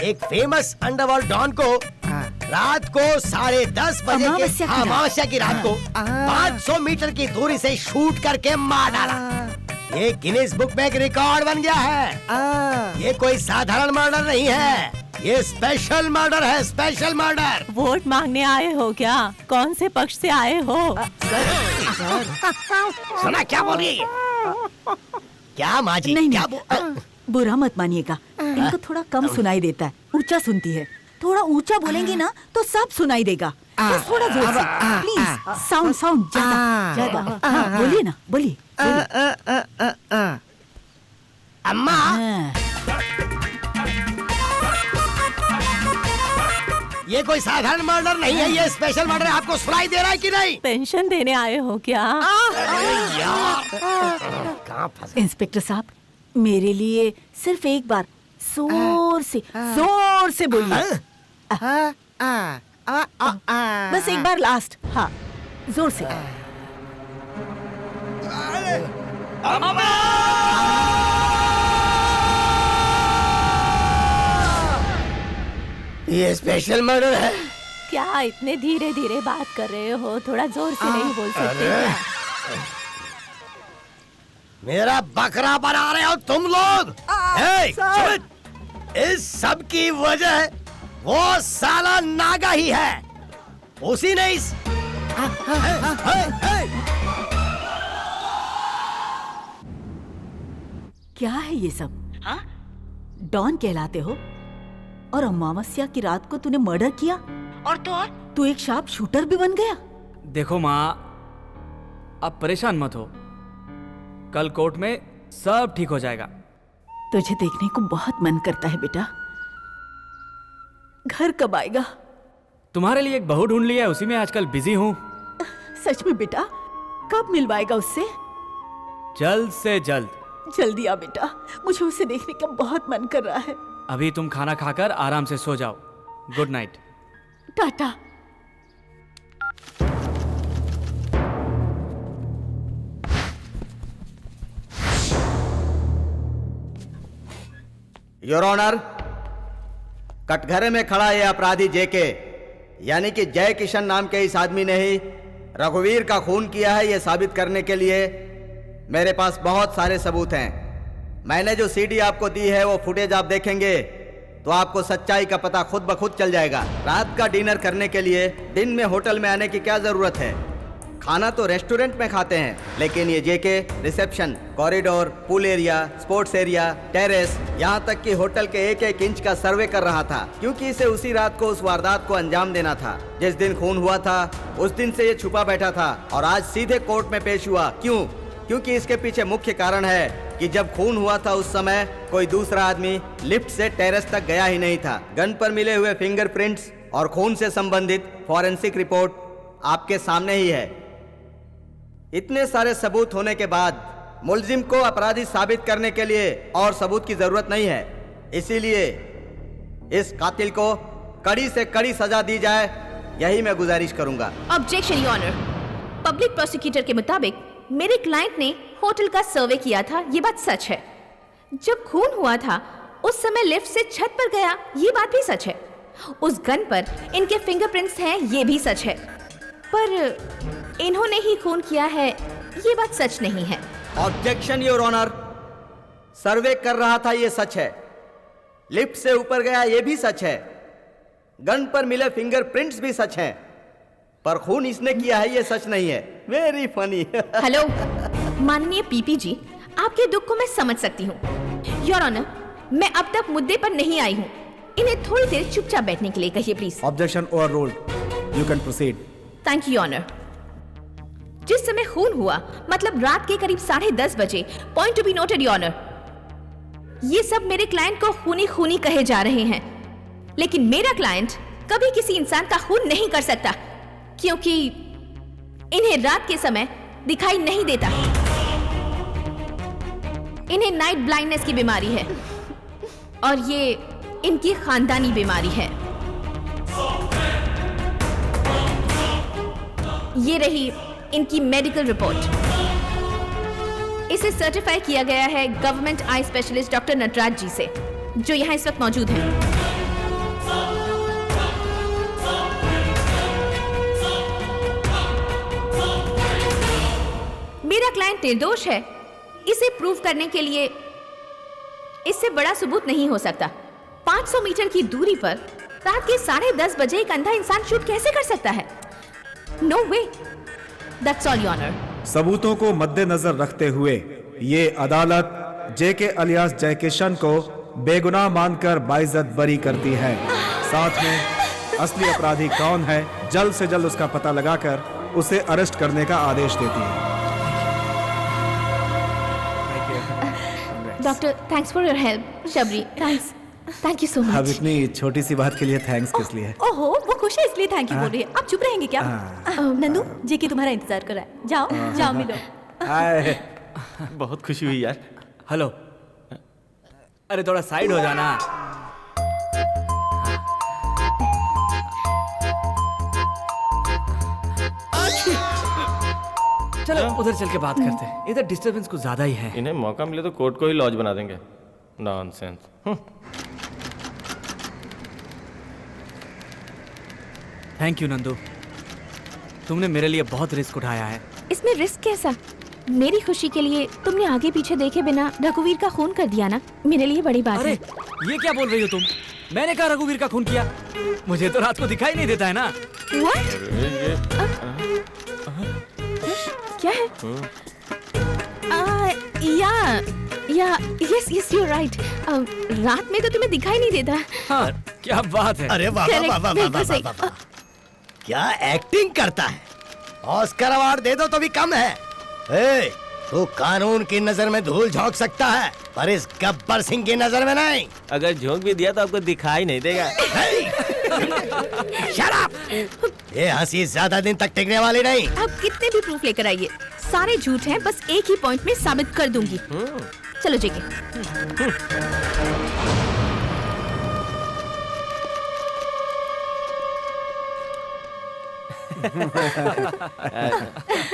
एक फेमस अंडरवर्ल्ड डॉन को रात को 10:30 बजे के अमावस्या की रात को 500 मीटर की दूरी से शूट करके मार डाला। ये गिनीज बुक में एक रिकॉर्ड बन गया है। ये कोई साधारण मर्डर नहीं है, ये स्पेशल मर्डर है, स्पेशल मर्डर। वोट मांगने आए हो क्या? कौन से पक्ष से आए हो? सुना क्या बोल रही है? क्या माँ जी? नहीं, बुरा मत मानिएगा, इनको थोड़ा कम सुनाई देता है, ऊंचा सुनती है। थोड़ा ऊंचा बोलेंगे ना तो सब सुनाई देगा। बस थोड़ा जोर से, प्लीज। साउंड ज्यादा। हाँ, बोलिए ना, बोलिए। अम्मा, ये कोई साधारण मर्डर नहीं है, ये स्पेशल मर्डर है। आपको सुनाई दे रहा है कि नहीं? पेंशन देने आए हो क्या? इंस्पेक्टर साहब, मेरे लिए सिर्फ एक बार जोर से बोलिए। बस एक बार लास्ट। हाँ, जोर से। ये स्पेशल मर्डर है। क्या इतने धीरे धीरे बात कर रहे हो? थोड़ा जोर से नहीं बोल सकते क्या? मेरा बकरा बना रहे हो तुम लोग। इस सब की वजह वो साला नागा ही है। उसी ने इस क्या है ये सब? हाँ? डॉन कहलाते हो और अमावस्या की रात को तूने मर्डर किया, और तू एक शार्प शूटर भी बन गया। देखो माँ, आप परेशान मत हो, कल कोर्ट में सब ठीक हो जाएगा। तुझे देखने को बहुत मन करता है बेटा। घर कब आएगा? तुम्हारे लिए एक बहू ढूंढ लिया है, उसी में आजकल बिजी हूँ। सच में बेटा? कब मिलवाएगा उससे? जल्द से जल्द। जल्दी आ बेटा, मुझे उसे देखने का बहुत मन कर रहा है। अभी तुम खाना खाकर आराम से सो जाओ। Good night. Tata. Your honour, कटघरे में खड़ा ये अपराधी जेके यानी कि जय किशन नाम के इस आदमी ने ही रघुवीर का खून किया है, ये साबित करने के लिए मेरे पास बहुत सारे सबूत हैं। मैंने जो सीडी आपको दी है वो फुटेज आप देखेंगे तो आपको सच्चाई का पता खुद ब खुद चल जाएगा। रात का डिनर करने के लिए दिन में होटल में आने की क्या जरूरत है? खाना तो रेस्टोरेंट में खाते हैं, लेकिन ये JK reception, corridor, pool area, sports area, terrace, यहाँ तक कि होटल के एक एक इंच का सर्वे कर रहा था, क्योंकि इसे उसी रात को उस वारदात को अंजाम देना था। जिस दिन खून हुआ था उस दिन से ये छुपा बैठा था और आज सीधे कोर्ट में पेश हुआ। क्यों? क्योंकि इसके पीछे मुख्य कारण है कि जब खून हुआ था उस समय कोई दूसरा आदमी लिफ्ट से टेरेस तक गया ही नहीं था। गन पर मिले हुए फिंगरप्रिंट्स और खून से संबंधित फॉरेंसिक रिपोर्ट आपके सामने ही है। इतने सारे सबूत होने के बाद मुलजिम को अपराधी साबित करने के लिए और सबूत की जरूरत नहीं है, इसीलिए इस कातिल को कड़ी से कड़ी सजा दी जाए, यही मैं गुजारिश करूंगा। Objection your honour. Public prosecutor के मुताबिक मेरे क्लाइंट ने होटल का सर्वे किया था, ये बात सच है। जब खून हुआ था उस समय लिफ्ट से छत पर गया, ये बात भी सच है। उस गन पर इनके फिंगरप्रिंट्स हैं, ये भी सच है। पर इन्होंने ही खून किया है, ये बात सच नहीं है। Objection your honour. सर्वे कर रहा था, ये सच है। लिफ्ट से ऊपर गया, ये भी सच है। गन पर मिले फिंगरप्रिंट्स भी सच हैं, पर खून इसने किया है, ये सच नहीं है। Very funny. हेलो माननीय पीपी जी, आपके दुख को मैं समझ सकती हूँ। योर ऑनर, मैं अब तक मुद्दे पर नहीं आई हूँ, इन्हें थोड़ी देर चुपचाप बैठने के लिए कहिए please. Objection overruled, you can proceed. Thank you honour. जिस समय खून हुआ मतलब रात के करीब 10:30 बजे, point to be noted your honour, ये सब मेरे क्लाइंट को खूनी खूनी कहे जा रहे हैं, लेकिन मेरा क्लाइंट कभी किसी इंसान का खून नहीं कर सकता, क्योंकि इन्हें रात के समय दिखाई नहीं देता। इन्हें नाइट ब्लाइंडनेस की बीमारी है और ये इनकी खानदानी बीमारी है। ये रही इनकी मेडिकल रिपोर्ट। इसे सर्टिफाई किया गया है government eye specialist doctor Nataraj ji से, जो यहाँ इस वक्त मौजूद हैं। मेरा क्लाइंट निर्दोष है, इसे प्रूव करने के लिए इससे बड़ा सबूत नहीं हो सकता। 500 मीटर की दूरी पर रात के 10:30 बजे एक अंधा इंसान शूट कैसे कर सकता है? No way. That's all your honour. सबूतों को मद्देनजर रखते हुए ये अदालत जेके अलियास जयकिशन को बेगुनाह मानकर बाइज्जत बरी करती है। साथ में असली अपराधी कौन है, जल्द से जल्द उसका पता लगाकर उसे अरेस्ट करने का आदेश देती है। Doctor, thanks for your help. Shabari, thanks, thank you so much. अब इतनी छोटी सी बात के लिए थैंक्स किस लिए? ओहो, वो खुश है इसलिए थैंक यू बोल रही है। आप चुप रहेंगे क्या? नंदू, जेके तुम्हारा इंतजार कर रहा है, जाओ जाओ मिलो। हाय, बहुत खुशी हुई यार। हेलो, अरे थोड़ा साइड हो जाना। चलो उधर चल के बात करते हैं, इधर डिस्टरबेंस कुछ ज्यादा ही है। इन्हें मौका मिले तो कोर्ट को ही लॉज बना देंगे। नॉनसेंस। थैंक यू नंदू, तुमने मेरे लिए बहुत रिस्क उठाया है। इसमें रिस्क कैसा? मेरी खुशी के लिए तुमने आगे पीछे देखे बिना रघुवीर का खून कर दिया ना, मेरे लिए बड़ी बात अरे, है। ये क्या बोल रही हो तुम? मैंने कहा रघुवीर का खून किया? मुझे तो रात को दिखाई नहीं देता है ना। क्या है? Yes you right. रात में तो तुम्हें दिखाई नहीं देता। हाँ, क्या बात है। अरे वाह वाह वाह वाह वाह, क्या एक्टिंग करता है। ऑस्कर अवार्ड दे दो तो भी कम है। ए, तू कानून की नजर में धूल झोंक सकता है, पर इस गब्बर सिंह की नजर में नहीं। अगर झोंक भी दिया तो आपको दिखाई नहीं देगा। Shut up! ये हंसी ज्यादा दिन तक टिकने वाली नहीं। आप कितने भी प्रूफ लेकर आइए, सारे झूठ हैं, बस एक ही पॉइंट में साबित कर दूंगी। चलो जेके।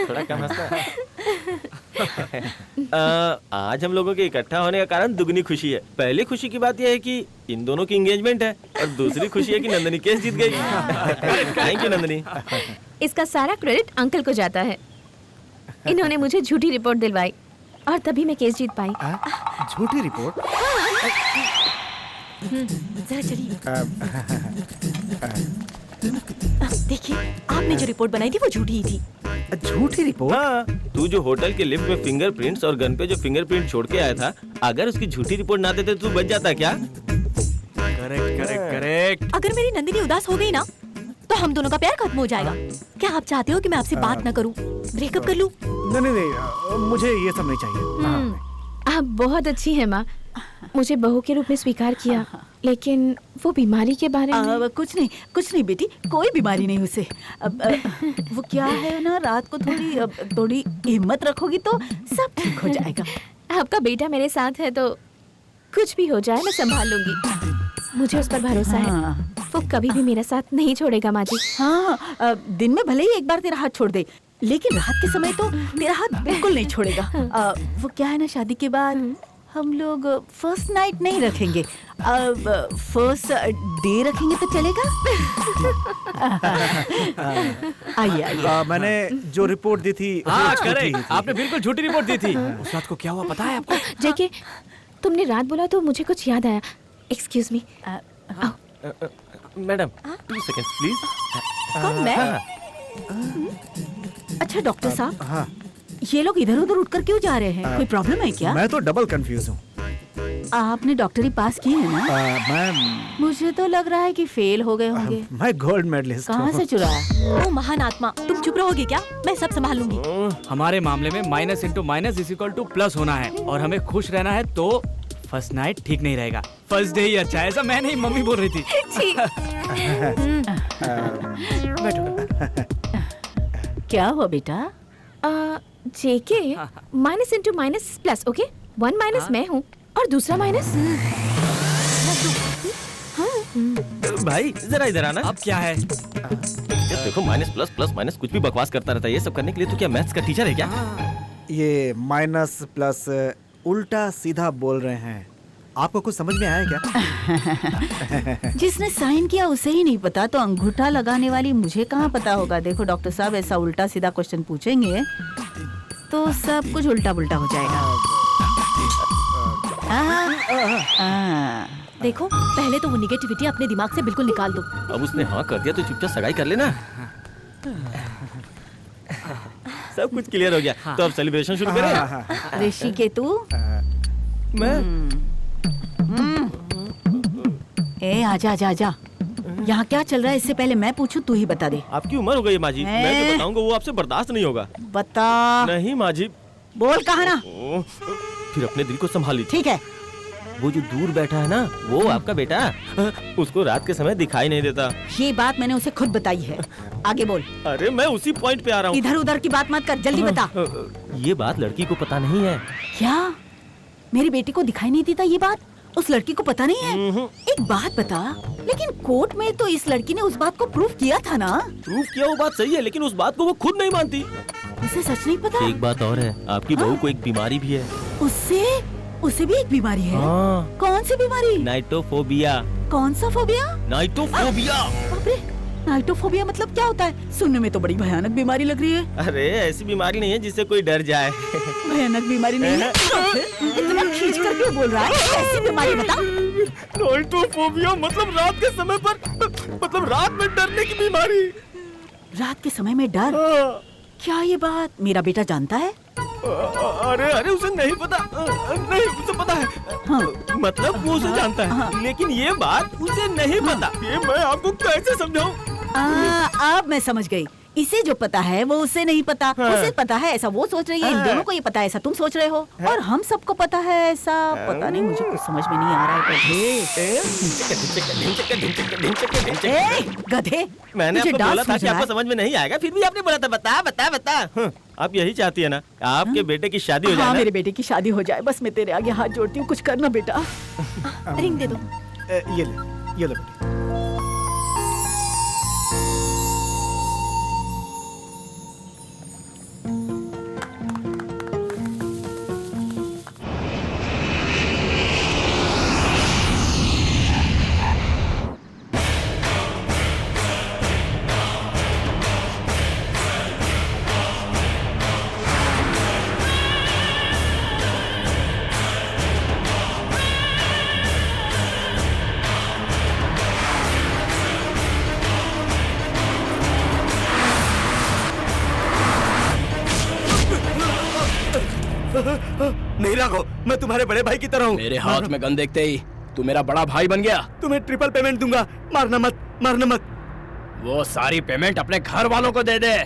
थोड़ा कम हंसना। आज हम लोगों के इकट्ठा होने का कारण दुगनी खुशी है। पहली खुशी की बात यह है कि इन दोनों की एंगेजमेंट है, और दूसरी खुशी है कि नंदनी केस जीत गई। Thank you Nandini. इसका सारा क्रेडिट अंकल को जाता है। इन्होंने मुझे झूठी रिपोर्ट दिलवाई और तभी मैं केस जीत पाई। झूठी रिपोर्ट? जरा चलिए। देखिए, आपने जो रिपोर्ट बनाई थी वो झूठी ही थी। झूठी रिपोर्ट? हाँ, तू जो होटल के लिफ्ट में फिंगरप्रिंट्स और गन पे जो फिंगरप्रिंट छोड़ के आया था, अगर उसकी झूठी रिपोर्ट ना देते तो तू बच जाता क्या? करेक्ट। अगर मेरी नंदिनी उदास हो गई ना, तो हम दोनों का प्यार खत्म हो जाएगा। क्या आप चाहते हो कि मैं आपसे बात ना करूं, ब्रेकअप कर लूं? नहीं, मुझे ये सब नहीं चाहिए। आप बहुत अच्छी हैं माँ, मुझे बहू के रूप में स्वीकार किया, लेकिन वो बीमारी के बारे में। कुछ नहीं बेटी, कोई बीमारी नहीं उसे। वो क्या है ना, रात को थोड़ी हिम्मत रखोगी तो सब ठीक हो जाएगा। आपका बेटा मेरे साथ है तो कुछ भी हो जाए मैं संभाल लूंगी। मुझे उस पर भरोसा है, वो कभी भी मेरा साथ नहीं छोड़ेगा माँ जी। हाँ, दिन में भले ही एक बार तेरा हाथ छोड़ दे, लेकिन रात के समय तो तेरा हाथ बिल्कुल नहीं छोड़ेगा। वो क्या है ना, शादी के बाद हम लोग फर्स्ट नाइट नहीं रखेंगे, फर्स्ट डे रखेंगे तो चलेगा? आइए। मैंने जो रिपोर्ट दी थी, हाँ करेक्ट, आपने बिल्कुल झूठी रिपोर्ट दी थी। उस रात को क्या हुआ पता है आपको? जेके, तुमने रात बोला तो मुझे कुछ याद आया। Excuse me. Madam 2 seconds please. कौन मैं? अच्छा डॉक्टर साहब, हाँ। ये लोग इधर उधर उठकर क्यों जा रहे हैं? कोई प्रॉब्लम है क्या? मैं तो डबल कंफ्यूज हूँ। आपने डॉक्टरी पास की है ना? मैं मुझे तो लग रहा है कि फेल हो गए होंगे। मैं गोल्ड मेडलिस्ट हूँ। कहाँ से चुराया? ओ महान आत्मा, तुम चुप रहोगे क्या? मैं सब संभाल लूंगी। हमारे मामले में minus into minus is equal two plus होना है, और हमें खुश रहना है, तो फर्स्ट नाइट ठीक नहीं रहेगा, फर्स्ट डे ही अच्छा है। ऐसा मैं नहीं, मम्मी बोल रही थी। क्या हुआ बेटा? JK, minus into minus plus, okay? 1 minus मैं हूँ और दूसरा माइनस। भाई जरा इधर आना। अब क्या है? जब देखो माइनस प्लस प्लस माइनस कुछ भी बकवास करता रहता है। ये सब करने के लिए तो क्या मैथ्स का टीचर है क्या? ये माइनस प्लस उल्टा सीधा बोल रहे हैं, आपको कुछ समझ में आया क्या? जिसने साइन किया उसे ही नहीं पता, तो अंगूठा लगाने वाली मुझे कहाँ पता होगा। देखो डॉक्टर साहब, ऐसा उल्टा सीधा क्वेश्चन पूछेंगे तो सब कुछ उल्टा पुल्टा हो जाएगा। देखो, पहले तो वो निगेटिविटी अपने दिमाग से बिल्कुल निकाल दो। अब उसने हाँ कर दिया तो चुपचाप सगाई कर लेना। सब कुछ क्लियर हो गया। हाँ। तो अब सेलिब्रेशन शुरू करें। ऋषि के तू मैं आजा। यहाँ क्या चल रहा है, इससे पहले मैं पूछूं, तू ही बता दे। आपकी उम्र हो गई माँ जी, मैं जो बताऊंगा वो आपसे बर्दाश्त नहीं होगा। बता। नहीं माँ जी। बोल कहा ना। फिर अपने दिल को संभाली। ठीक है। वो जो दूर बैठा है ना, वो आपका बेटा, उसको रात के समय दिखाई नहीं देता। ये बात मैंने उसे खुद बताई है। आगे बोल। अरे मैं उसी पॉइंट पे आ रहा हूँ। इधर उधर की बात मत कर, जल्दी बता। ये बात लड़की को पता नहीं है। क्या मेरी बेटी को दिखाई नहीं देता? ये बात उस लड़की को पता नहीं है? एक बात बता, लेकिन कोर्ट में तो इस लड़की ने उस बात को प्रूफ किया था ना? प्रूफ किया वो बात सही है, लेकिन उस बात को वो खुद नहीं मानती। उसे सच नहीं पता? एक बात और है, आपकी बहू को एक बीमारी भी है। उसे भी एक बीमारी है? हाँ। कौन सी बीमारी? नाइटोफोबिया। कौन सा फोबिया? नाइटोफोबिया। बाप रे, नाइटोफोबिया मतलब क्या होता है? सुनने में तो बड़ी भयानक बीमारी लग रही है। अरे ऐसी बीमारी नहीं है जिससे कोई डर जाए। भयानक बीमारी नहीं है? इतना खींच कर क्यों बोल रहा है? ऐसी बीमारी बता। नाइटोफोबिया मतलब रात के समय पर, मतलब रात में डरने की बीमारी। रात के समय में डर? क्या ये बात मेरा बेटा जानता है? अरे उसे नहीं पता। नहीं, उसे पता है। हाँ। मतलब वो उसे जानता है। हाँ। लेकिन ये बात उसे नहीं पता। ये मैं आपको कैसे समझाऊं? अब मैं समझ गई। इसे जो पता है वो उसे नहीं पता, उसे पता है ऐसा वो सोच रही है, इन दोनों को ये पता है ऐसा तुम सोच रहे हो, और हम सबको पता है ऐसा। पता नहीं, मुझे कुछ समझ में नहीं आ रहा है। गधे, मैंने मुझे आपको डांस बोला था कि समझ रहा आपको है। समझ में नहीं आएगा, फिर भी आपने बोला था बता बता बता। आप यही चाहती है ना आपके बेटे की शादी हो जाए? हाँ, ना? मेरे बेटे की शादी हो जाए, बस मैं तेरे आगे हाथ जोड़ती हूँ, कुछ करना बेटा। रिंग दे दो। ये ले बेटी। नहीं राघव, मैं तुम्हारे बड़े भाई की तरह हूँ। मेरे हाथ में गन देखते ही तू मेरा बड़ा भाई बन गया। तुम्हें ट्रिपल पेमेंट दूंगा, मारना मत, मारना मत। वो सारी पेमेंट अपने घर वालों को दे दे,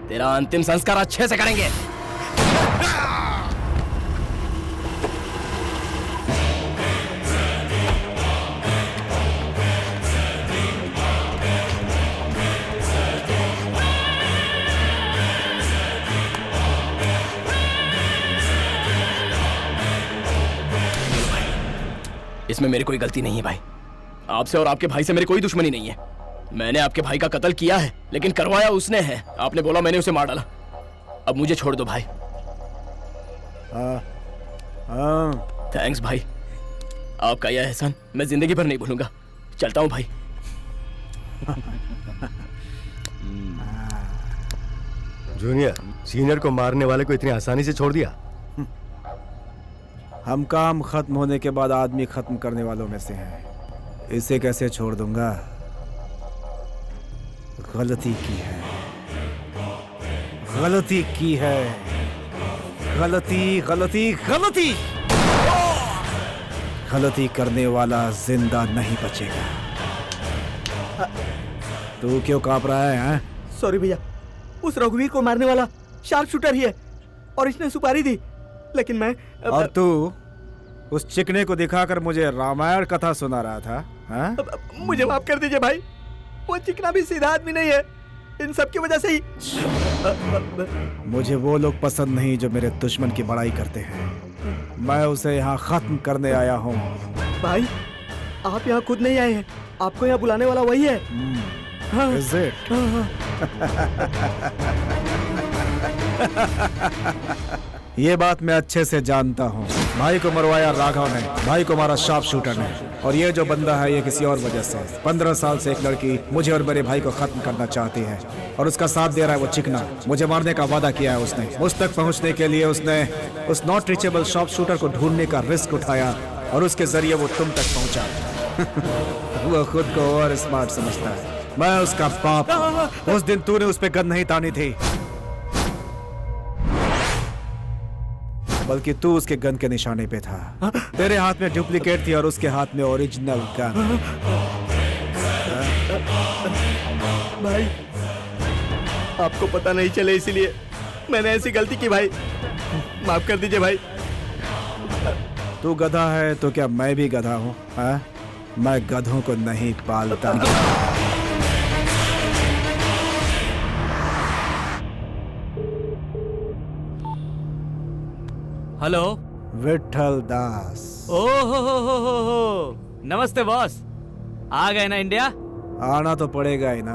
तेरा अंतिम संस्कार अच्छे से करेंगे। इसमें मेरी कोई गलती नहीं है भाई। आपसे और आपके भाई से मेरी कोई दुश्मनी नहीं है। मैंने आपके भाई का कत्ल किया है, लेकिन करवाया उसने है। आपने बोला, मैंने उसे मार डाला। अब मुझे छोड़ दो भाई। थैंक्स भाई, आपका यह एहसान मैं जिंदगी भर नहीं भूलूंगा। चलता हूँ भाई। जूनियर, सीनियर को मारने वाले को इतनी आसानी से छोड़ दिया? हम काम खत्म होने के बाद आदमी खत्म करने वालों में से हैं। इसे कैसे छोड़ दूंगा? गलती की है, गलती की है, गलती गलती गलती गलती करने वाला जिंदा नहीं बचेगा। तू क्यों कांप रहा है? सॉरी भैया, उस रघुवीर को मारने वाला शार्प शूटर ही है और इसने सुपारी दी, लेकिन मैं और तू उस चिकने को दिखाकर मुझे रामायण कथा सुना रहा था, हाँ? मुझे माफ कर दीजिए भाई, वो चिकना भी सीधा आदमी नहीं है, इन सब की वजह से ही। मुझे वो लोग पसंद नहीं जो मेरे दुश्मन की बड़ाई करते हैं। मैं उसे यहाँ खत्म करने आया हूँ। भाई, आप यहाँ खुद नहीं आए हैं, आपको यहाँ बुलाने वाला वही है। हाँ। Is it? ये बात मैं अच्छे से जानता हूँ। भाई को मरवाया राघव ने, भाई को मारा शार्प शूटर ने, और ये जो बंदा है ये किसी और वजह से। 15 साल से एक लड़की मुझे और मेरे भाई को खत्म करना चाहती है और उसका साथ दे रहा है वो चिकना। मुझे मारने का वादा किया है उसने। उस तक पहुँचने के लिए उसने उस नॉट रीचेबल शार्प शूटर को ढूंढने का रिस्क उठाया और उसके जरिए वो तुम तक पहुँचा। वो खुद को और स्मार्ट समझता है। मैं उसका बाप। उस दिन तूने उस पे गन नहीं तानी थी, बल्कि तू उसके गन के निशाने पे था। तेरे हाथ में डुप्लीकेट थी और उसके हाथ में ओरिजिनल गन। भाई, आपको पता नहीं चले इसीलिए मैंने ऐसी गलती की भाई, माफ कर दीजिए भाई। तू गधा है तो क्या मैं भी गधा हूँ? मैं गधों को नहीं पालता। हेलो, विठल दास। ओहो, नमस्ते बॉस। आ गए ना इंडिया? आना तो पड़ेगा ही ना,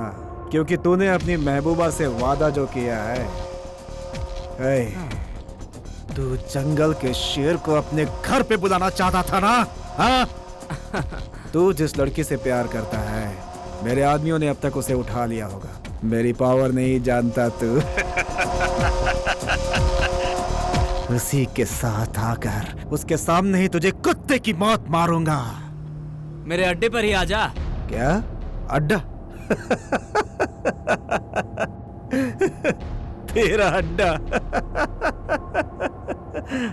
क्योंकि तूने अपनी महबूबा से वादा जो किया है। तू जंगल के शेर को अपने घर पे बुलाना चाहता था ना? हाँ? तू जिस लड़की से प्यार करता है, मेरे आदमियों ने अब तक उसे उठा लिया होगा। मेरी पावर नहीं जानता तू? उसी के साथ आकर उसके सामने ही तुझे कुत्ते की मौत मारूंगा। मेरे अड्डे पर ही आजा। क्या अड्डा? तेरा अड्डा?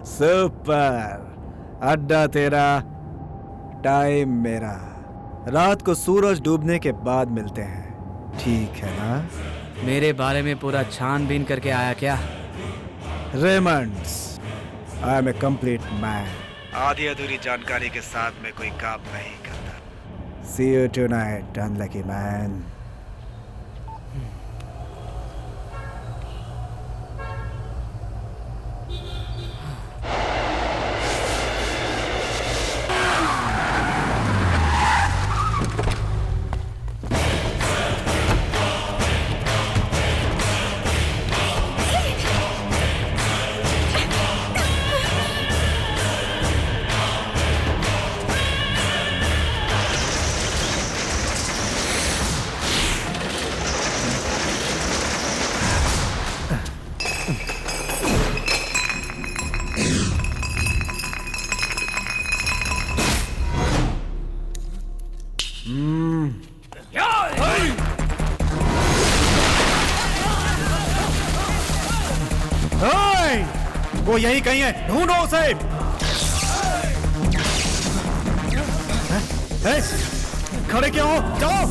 सुपर। अड्डा तेरा, टाइम मेरा। रात को सूरज डूबने के बाद मिलते हैं, ठीक है ना? मेरे बारे में पूरा छानबीन करके आया क्या? Raymonds, I am a complete man. आधी अधूरी जानकारी के साथ मैं कोई काम नहीं करता। सी यू टुनाइट अनलकी मैन। वो यही कहीं है, ढूंढो उसे। खड़े क्यों हो? जाओ।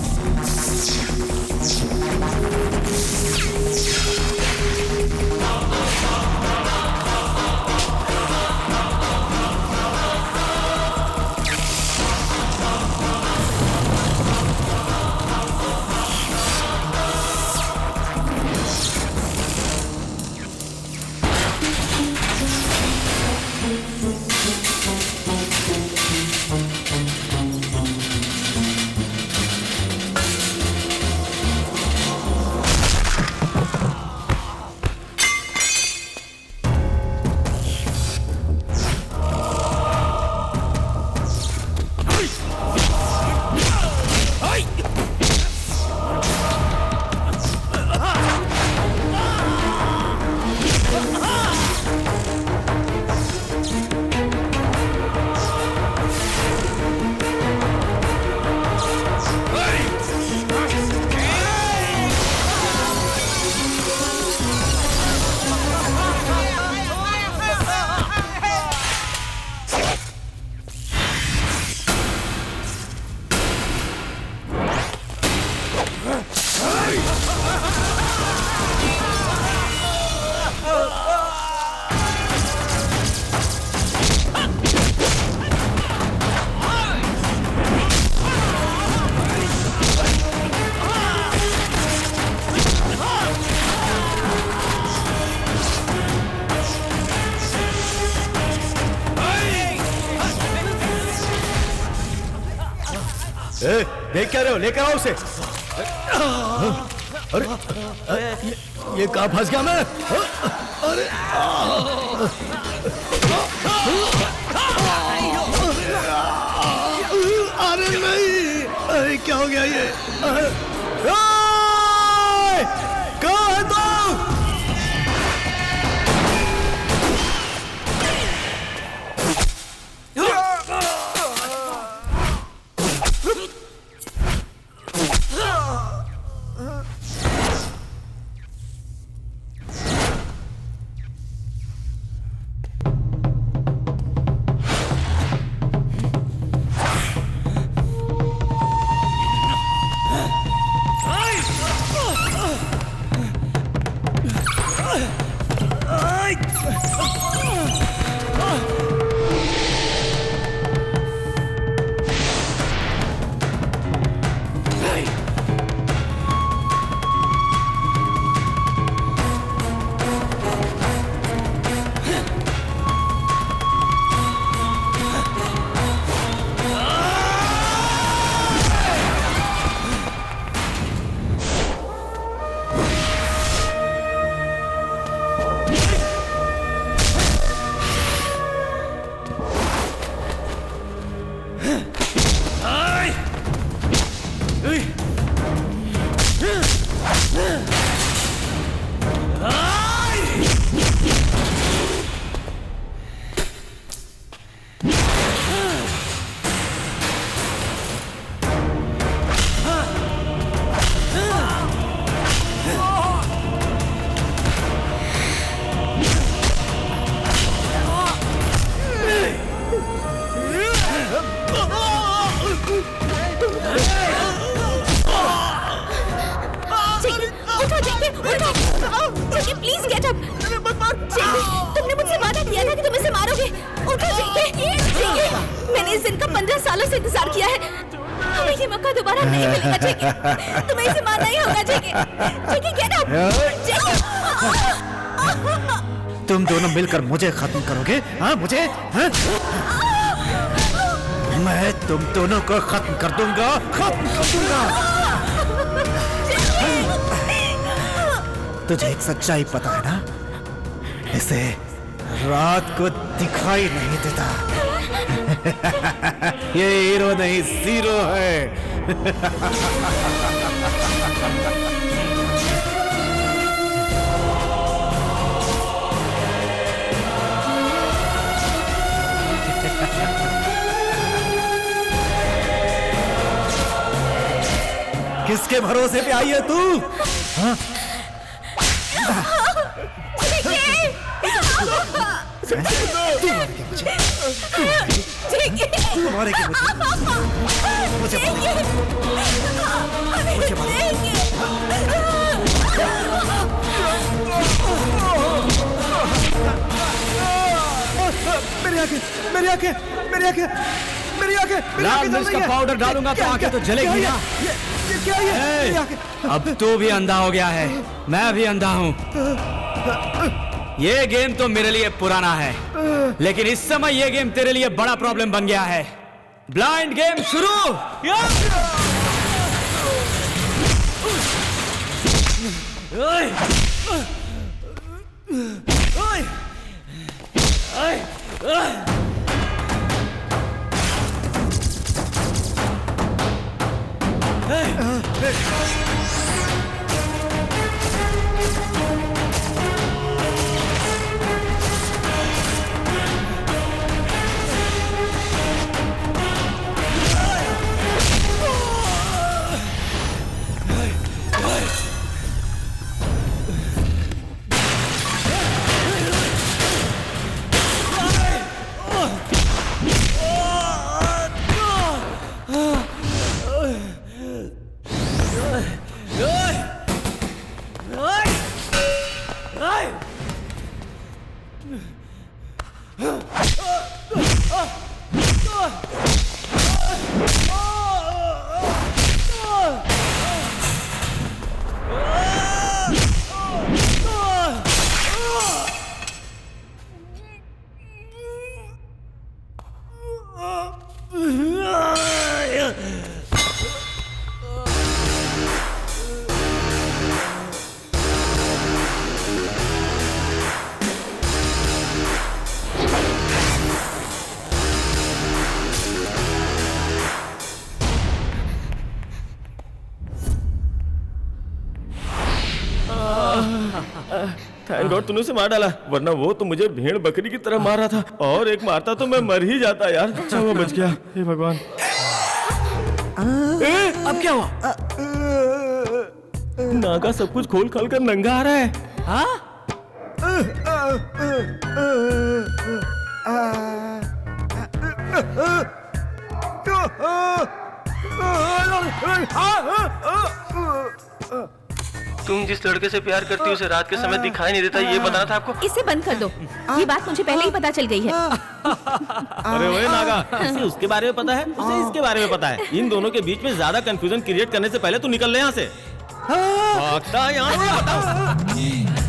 देख क्या रहे हो? लेकर आओ उसे। अरे ये कहाँ फंस गया मैं? अरे अरे नहीं, अरे क्या हो गया ये? कहाँ है तुम? मैंने इस दिन का 15 सालों से इंतजार किया है। हमें ये मौका दोबारा नहीं मिलेगा जेके। तुम्हें इसे मानना ही होगा जेके। जेके गेट अप। जेके। तुम दोनों मिलकर मुझे खत्म करोगे? हाँ मुझे? हाँ? मैं तुम दोनों को खत्म कर दूंगा, खत्म कर दूंगा। तुझे एक सच्चाई पता है ना? इसे रात को दिखाई नहीं देता। ये हीरो नहीं जीरो है। किसके भरोसे पे आई है तू? हाँ? तू मारेगी मुझे। मेरी आंखें, मेरी आंखें, मेरी आंखें, मेरी आंखें। लाल मिर्च का पाउडर डालूंगा तो आंखें तो जलेगी ना। क्या ये? अब तू भी अंधा हो गया है, मैं भी अंधा हूँ। ये गेम तो मेरे लिए पुराना है, लेकिन इस समय ये गेम तेरे लिए बड़ा प्रॉब्लम बन गया है। ब्लाइंड गेम शुरू। थैंक गॉड तूने उसे मार डाला, वरना वो तो मुझे भेड़ बकरी की तरह मार रहा था, और एक मारता तो मैं मर ही जाता यार। अच्छा वो बच गया, हे भगवान। अब क्या हुआ? नागा सब कुछ खोल खाल कर नंगा आ रहा है। हाँ? तुम जिस लड़के से प्यार करती हो उसे रात के समय दिखाई नहीं देता, ये बताना था आपको। इसे बंद कर दो, ये बात मुझे पहले ही पता चल गई है। अरे वही नागा, इसे उसके बारे में पता है, उसे इसके बारे में पता है। इन दोनों के बीच में ज्यादा कंफ्यूजन क्रिएट करने से पहले तू निकल ले यहाँ से। भागता यहाँ से, बताओ।